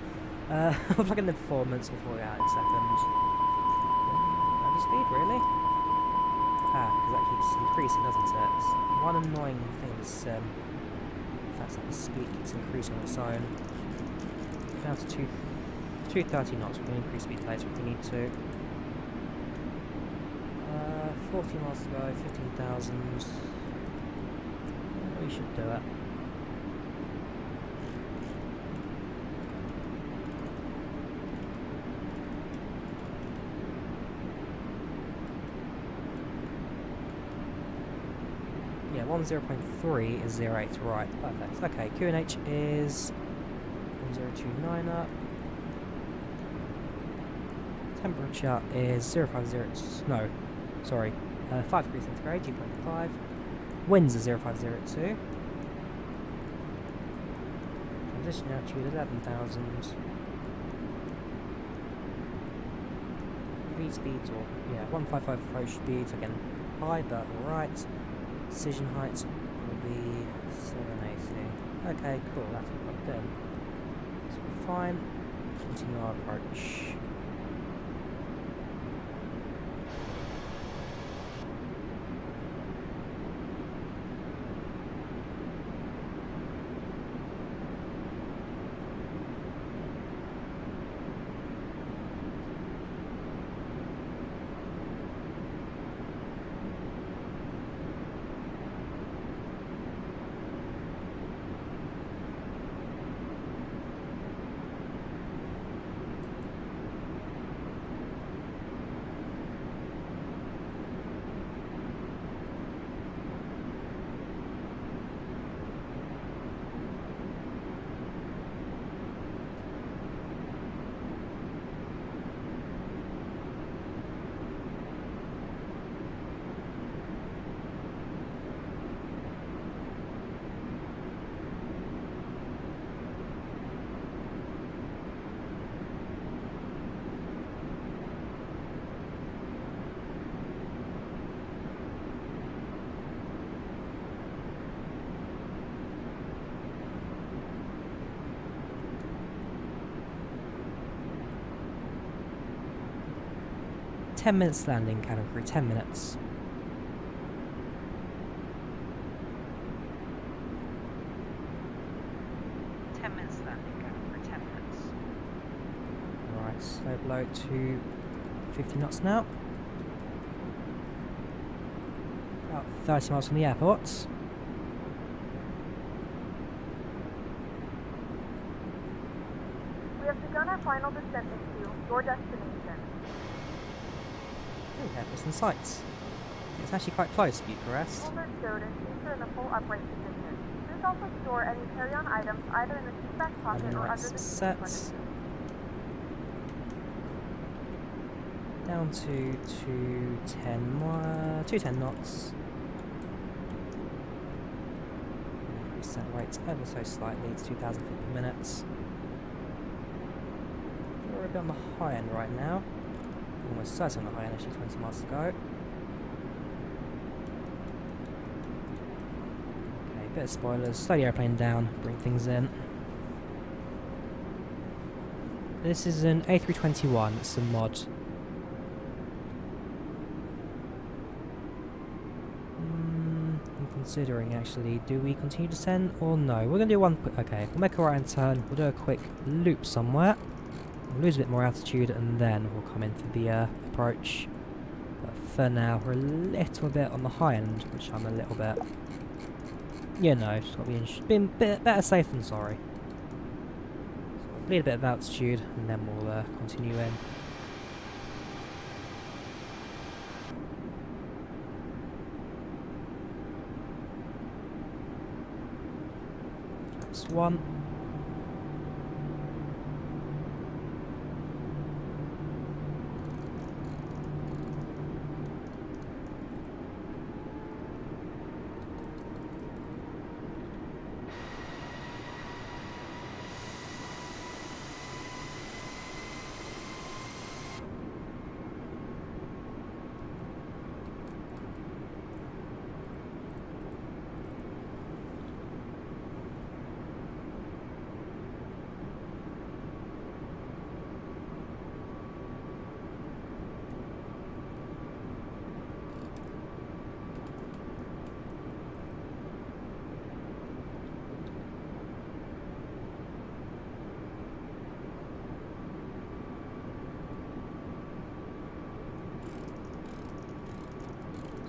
I'll plug in the performance before we out in a second. Speed, really? Because that keeps increasing, doesn't it? It's one annoying thing is the fact that the speed keeps increasing on its own. Down to 230 knots, we can increase speed later if we need to. 40 miles to go, 15,000. We should do it. Yeah, 10.3 is 08 right, perfect. Okay, QNH is 1029 up. Temperature is 050, no, sorry, 5 degrees centigrade, 2.5. Winds are 0502. Transition altitude 11,000. Read speeds, or yeah, 155 approach speeds, again high but alright. Decision height will be 780. Okay, cool, that's plugged in. So we're fine. Continue our approach. Ten minutes landing, cabin crew, 10 minutes. Alright, slow below to 50 knots now. About 30 miles from the airport. We have begun our final descent into your destination. Airports and sights. It's actually quite close, Bucharest. Holder stowed and seats are in the full upright position. Please also store any carry-on items either in the seat back pocket or under the seat set. in front of you. Down to 210 knots. Increase that rate ever so slightly to 2,000 feet per minute. We're a bit on the high end right now. Almost certain on the high end, actually 20 miles to go. Okay, bit of spoilers, slow the airplane down, bring things in. This is an A321, it's a mod. I'm considering actually, do we continue to descend or no? We're going to do one quick, okay, we'll make a right hand turn, we'll do a quick loop somewhere. We'll lose a bit more altitude and then we'll come in for the approach. But for now, we're a little bit on the high end, which I'm a little bit, you know, just got to be being a bit better safe than sorry. Need a bit of altitude and then we'll continue in. That's one.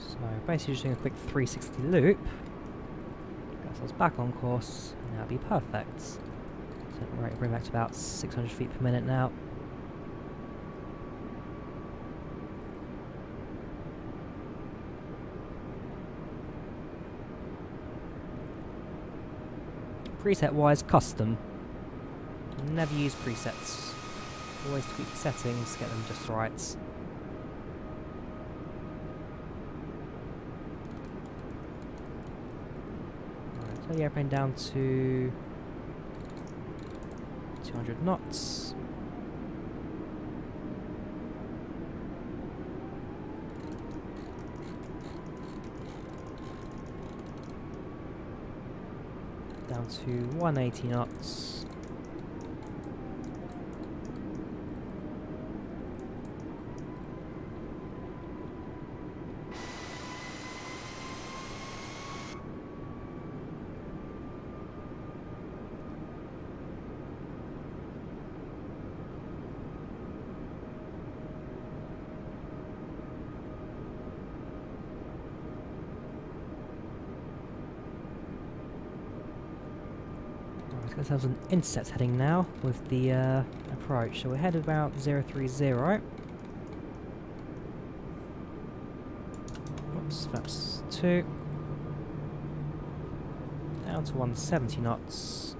So basically just doing a quick 360 loop, get ourselves back on course, and that'll be perfect. So right, bring back to about 600 feet per minute now. Preset wise, custom. Never use presets. Always tweak the settings, get them just right. Slow the airplane down to 200 knots. Down to 180 knots. Let's get ourselves an intercept heading now with the approach. So we're headed about 030. Oops, flaps 2. Down to 170 knots.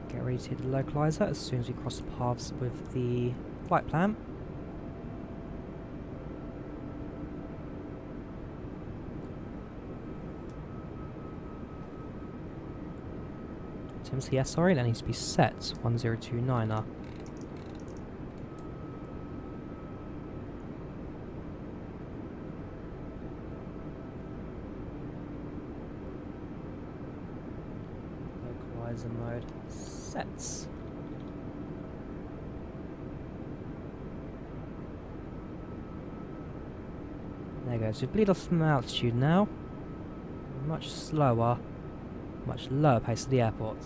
Get ready to hit the localizer as soon as we cross the paths with the flight plan. MCS, sorry, that needs to be set 1029er. Localizer mode sets. There goes. We've bleed off from altitude now. Much slower, much lower pace of the airport.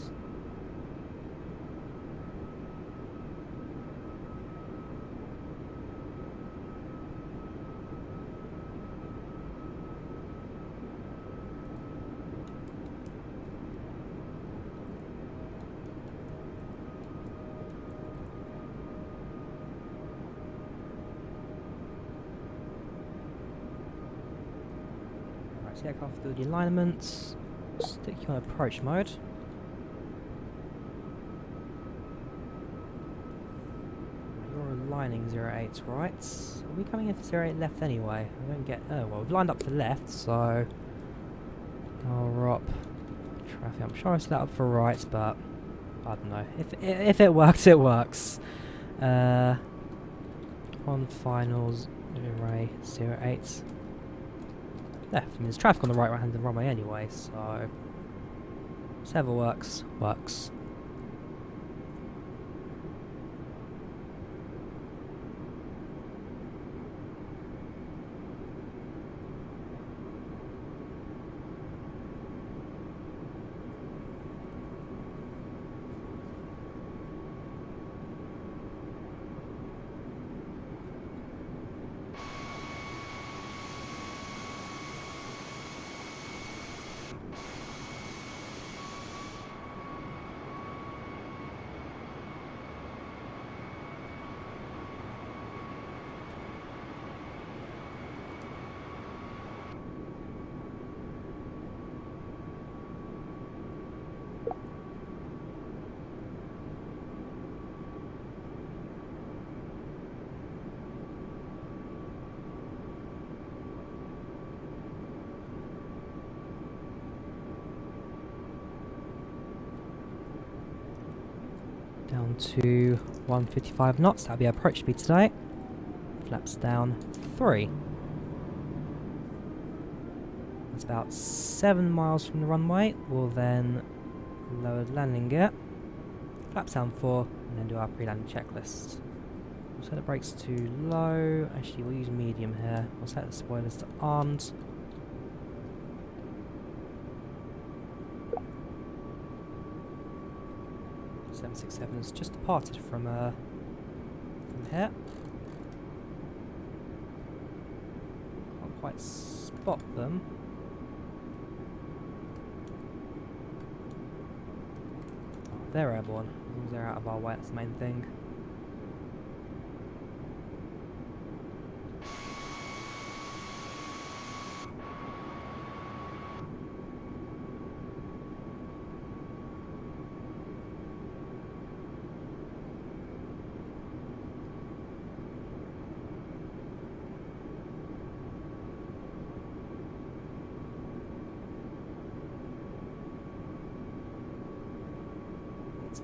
Takeoff, do the alignments, stick you on approach mode. You're a lining 08 right. Are we coming into 08 left anyway? I don't get... Oh, well, we've lined up for left, so... Power up. Traffic. I'm sure I set that up for right, but... I don't know. If it works, it works. On finals, array 08. Left. I mean, there's traffic on the right hand of the runway anyway, so... Whatever works, works. Down to 155 knots, that'll be our approach speed today. Flaps down 3. It's about 7 miles from the runway. We'll then lower the landing gear, flaps down 4, and then do our pre-landing checklist. We'll set the brakes to low. Actually, we'll use medium here. We'll set the spoilers to armed. .767 has just departed from here. Can't quite spot them. Oh, they're airborne. As long as they're out of our way, that's the main thing.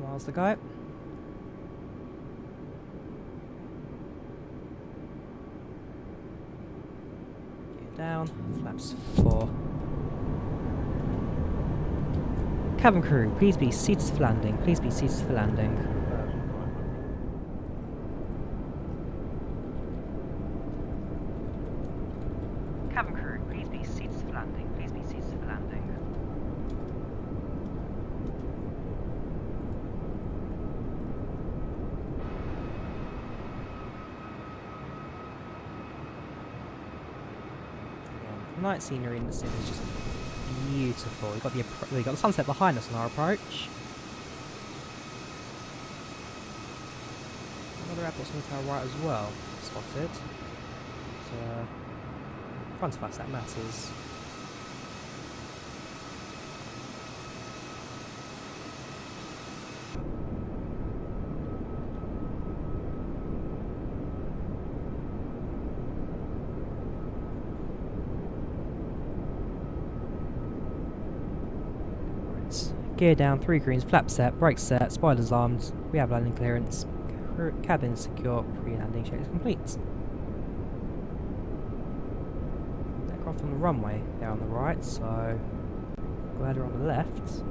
Miles to go. Gear down, flaps 4. Cabin crew, please be seated for landing. Please be seated for landing. Cabin crew, please be seated for landing. Please be seated for landing. Night scenery in the sim is just beautiful. We've got the sunset behind us on our approach. Another airport to our right as well. Spotted. So, in front of us, that matters. Gear down, 3 greens, flap set, brakes set, spoilers armed. We have landing clearance. Cabin secure, pre-landing check is complete. Aircraft on the runway there on the right, so glider on the left.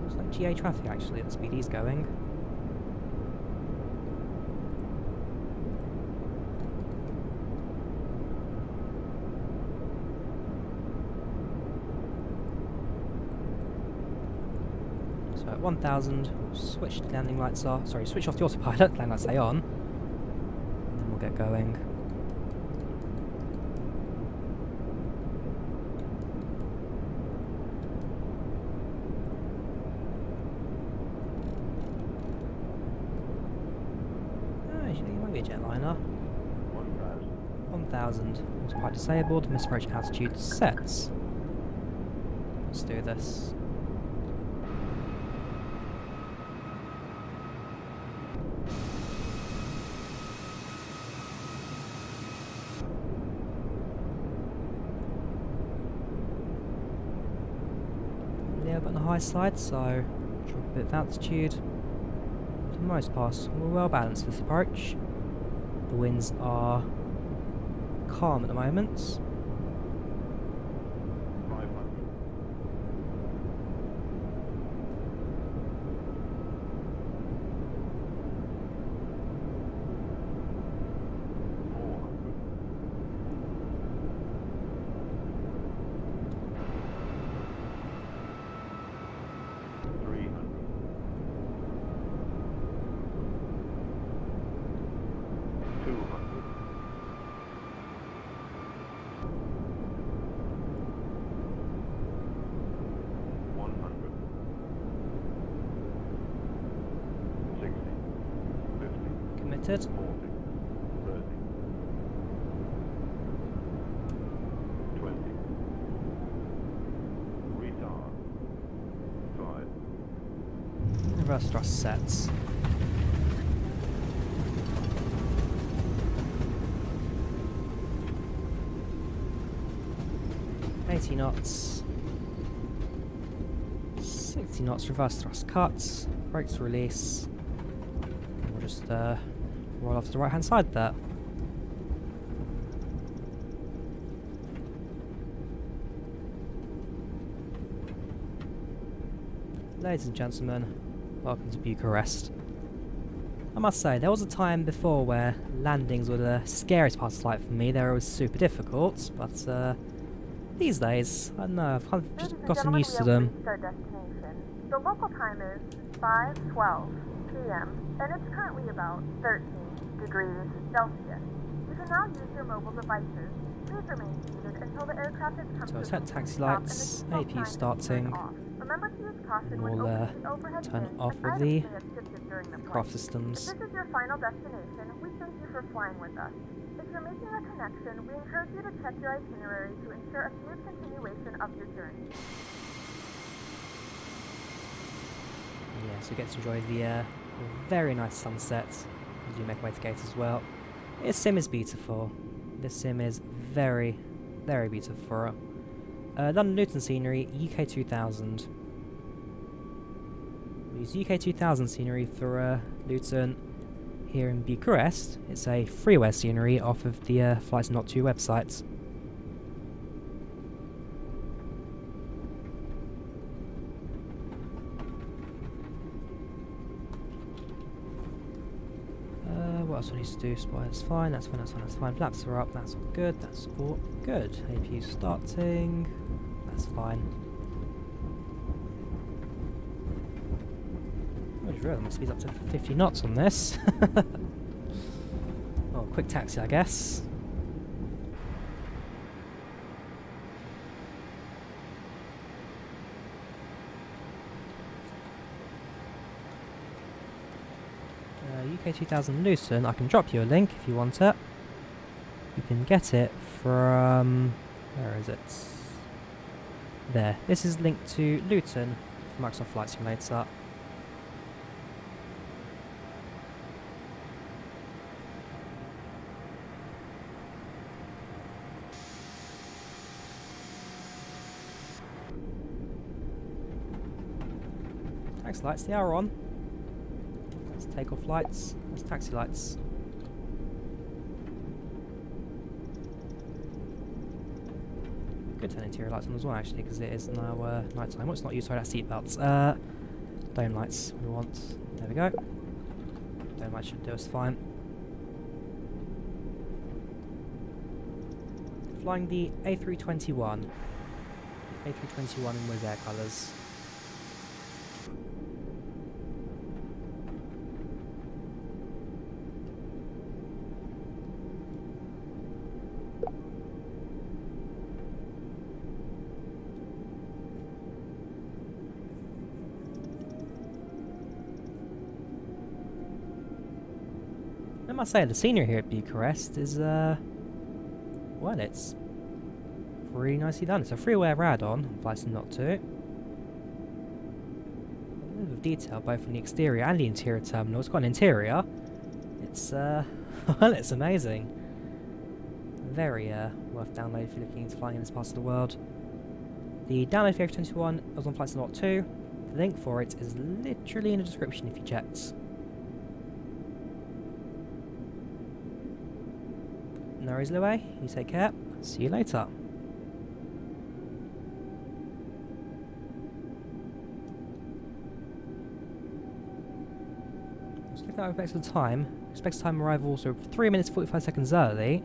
Looks like GA traffic actually at the speed he's going. So at 1000, we'll switch the landing lights off. Sorry, switch off the autopilot, landing lights stay on. And then we'll get going. Actually, it might be a jetliner. 1000. Autopilot disabled, misapproach altitude sets. Let's do this. little bit on the high side, so drop a bit of altitude. For the most part, we're well balanced for this approach. The winds are calm at the moment. 40, 30, 20, retard, 5. Reverse thrust sets. $80 knots. 60 knots reverse thrust cuts. Brakes release. And we'll just roll off to the right hand side there. Ladies and gentlemen, welcome to Bucharest. I must say, there was a time before where landings were the scariest part of flight for me. They were always super difficult, but these days, I don't know, I've kind of just gotten used to them. Our destination. The local time is 5:12 p.m. and it's currently about 13 degrees Celsius. You can now use your mobile devices. Please remain seated until the aircraft is come So to I a set complete taxi stop and lights, the seatbelt APU sign is starting. turned off. Remember to use caution when We'll opening the overhead turn bins off as with items the may have shifted during the takeoff flight. If systems. this is your final destination, we thank you for flying with us. If you're making a connection, we encourage you to check your itinerary to ensure a smooth continuation of your journey. Yeah, so you get to enjoy the very nice sunset as you make your way to gate as well. This sim is beautiful. This sim is very, very beautiful. London Luton scenery, UK 2000. We use UK 2000 scenery for Luton. Here in Bucharest, it's a freeware scenery off of the Flights Not To website. What else do I need to do? Spoiler's fine, that's fine, that's fine, that's fine. Flaps are up, that's all good, that's all good. APU starting, that's fine. I just realised my speed's up to 50 knots on this. Oh, quick taxi, I guess. UK 2000 Luton, I can drop you a link if you want it. You can get it from... where is it? There. This is linked to Luton, Microsoft Flight Simulator. Taxi lights, they are on. There's takeoff lights, there's taxi lights. Good turn interior lights on as well actually, because it is now night time. What's not used? Sorry, that's seat belts. Dome lights we want. There we go. Dome lights should do us fine. Flying the A321. A321 in Wizzair colours. I must say, the scenery here at Bucharest is, well, it's really nicely done. It's a freeware add-on, Flights Not To. A little bit of detail both on the exterior and the interior terminal. It's got an interior. It's, well, it's amazing. Very, worth downloading if you're looking into flying in this part of the world. The download for the A321 was on Flight Simulator 2. The link for it is literally in the description if you checked. No worries, Louie. You take care. See you later. Just looking at expected time. Expected time arrival also 3 minutes 45 seconds early.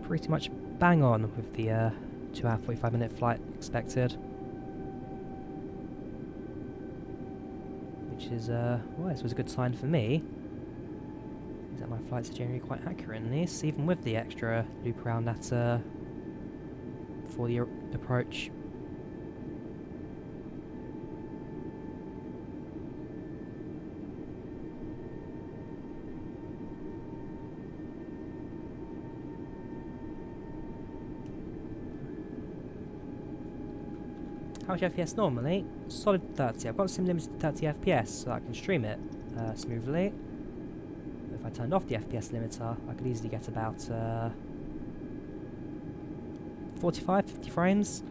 Pretty much bang on with the 2 hour 45 minute flight expected. Which is, well, this was a good sign for me. Is that my flights are generally quite accurate in this, even with the extra loop around that for the approach. How's your FPS normally? Solid 30. I've got sim limited to 30 FPS so I can stream it smoothly. If I turned off the FPS limiter, I could easily get about 45, 50 frames.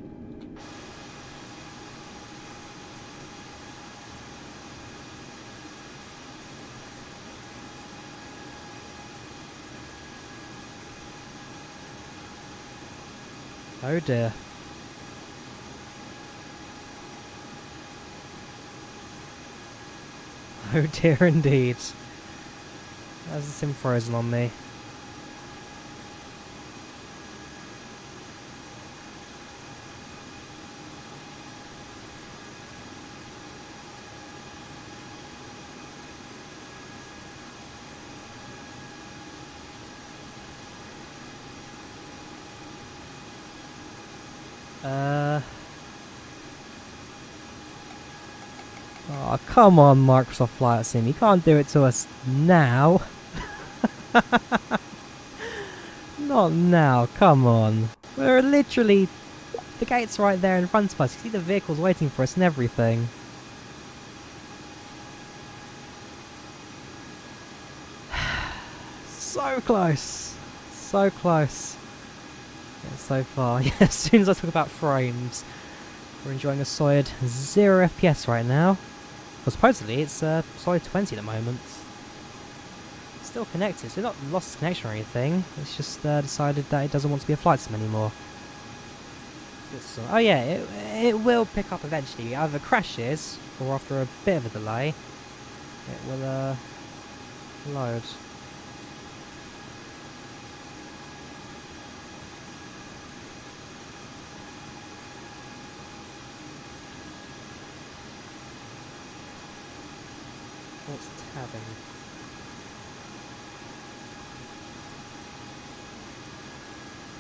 Oh dear. Oh dear indeed. There's the sim frozen on me. Oh, come on, Microsoft Flight Sim. You can't do it to us now. Not now, come on. We're literally... The gate's right there in front of us. You see the vehicles waiting for us and everything. So close. So close. Yeah, so far. Yeah, as soon as I talk about frames, we're enjoying a solid 0 FPS right now. Well, supposedly it's solid 20 at the moment. Still connected, so not lost connection or anything. It's just decided that it doesn't want to be a flight sim anymore. Oh yeah, it will pick up eventually. It either crashes or after a bit of a delay, it will load. What's tabbing?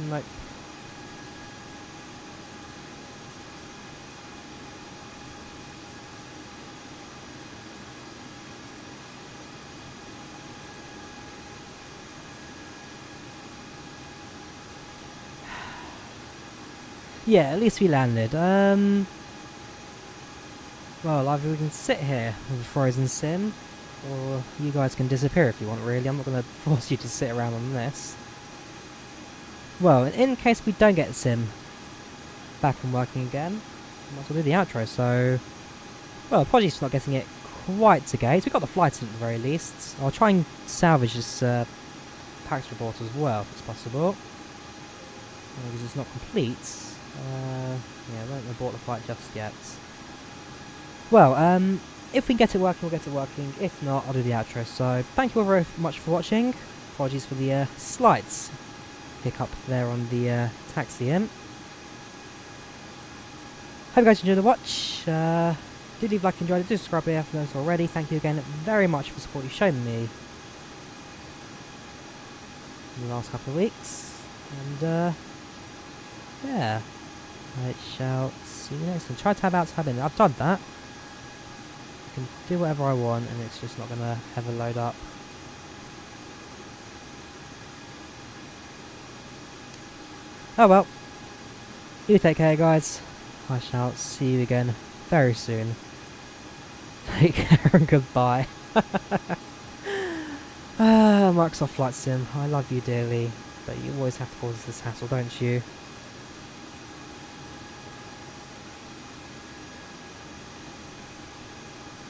Nope. Yeah, at least we landed. Well, either we can sit here with a frozen sim, or you guys can disappear if you want, really. I'm not going to force you to sit around on this. Well, in case we don't get the sim back and working again, we might as well do the outro, so... Well, apologies for not getting it quite to gate. We got the flight in at the very least. I'll try and salvage this PACX report as well, if it's possible. Because it's not complete. Yeah, I won't abort the flight just yet. Well, if we can get it working, we'll get it working. If not, I'll do the outro. So, thank you all very much for watching. Apologies for the slight hiccup there on the taxi in. Hope you guys enjoyed the watch. Do leave a like if you enjoyed it. Do subscribe if you haven't already. Thank you again very much for the support you've shown me in the last couple of weeks. And, yeah. I shall see you next time. Try tab out, tab in. I've done that. I can do whatever I want and it's just not going to ever load up. Oh well. You take care, guys. I shall see you again very soon. Take care and goodbye. Microsoft Flight Sim, I love you dearly, but you always have to cause this hassle, don't you?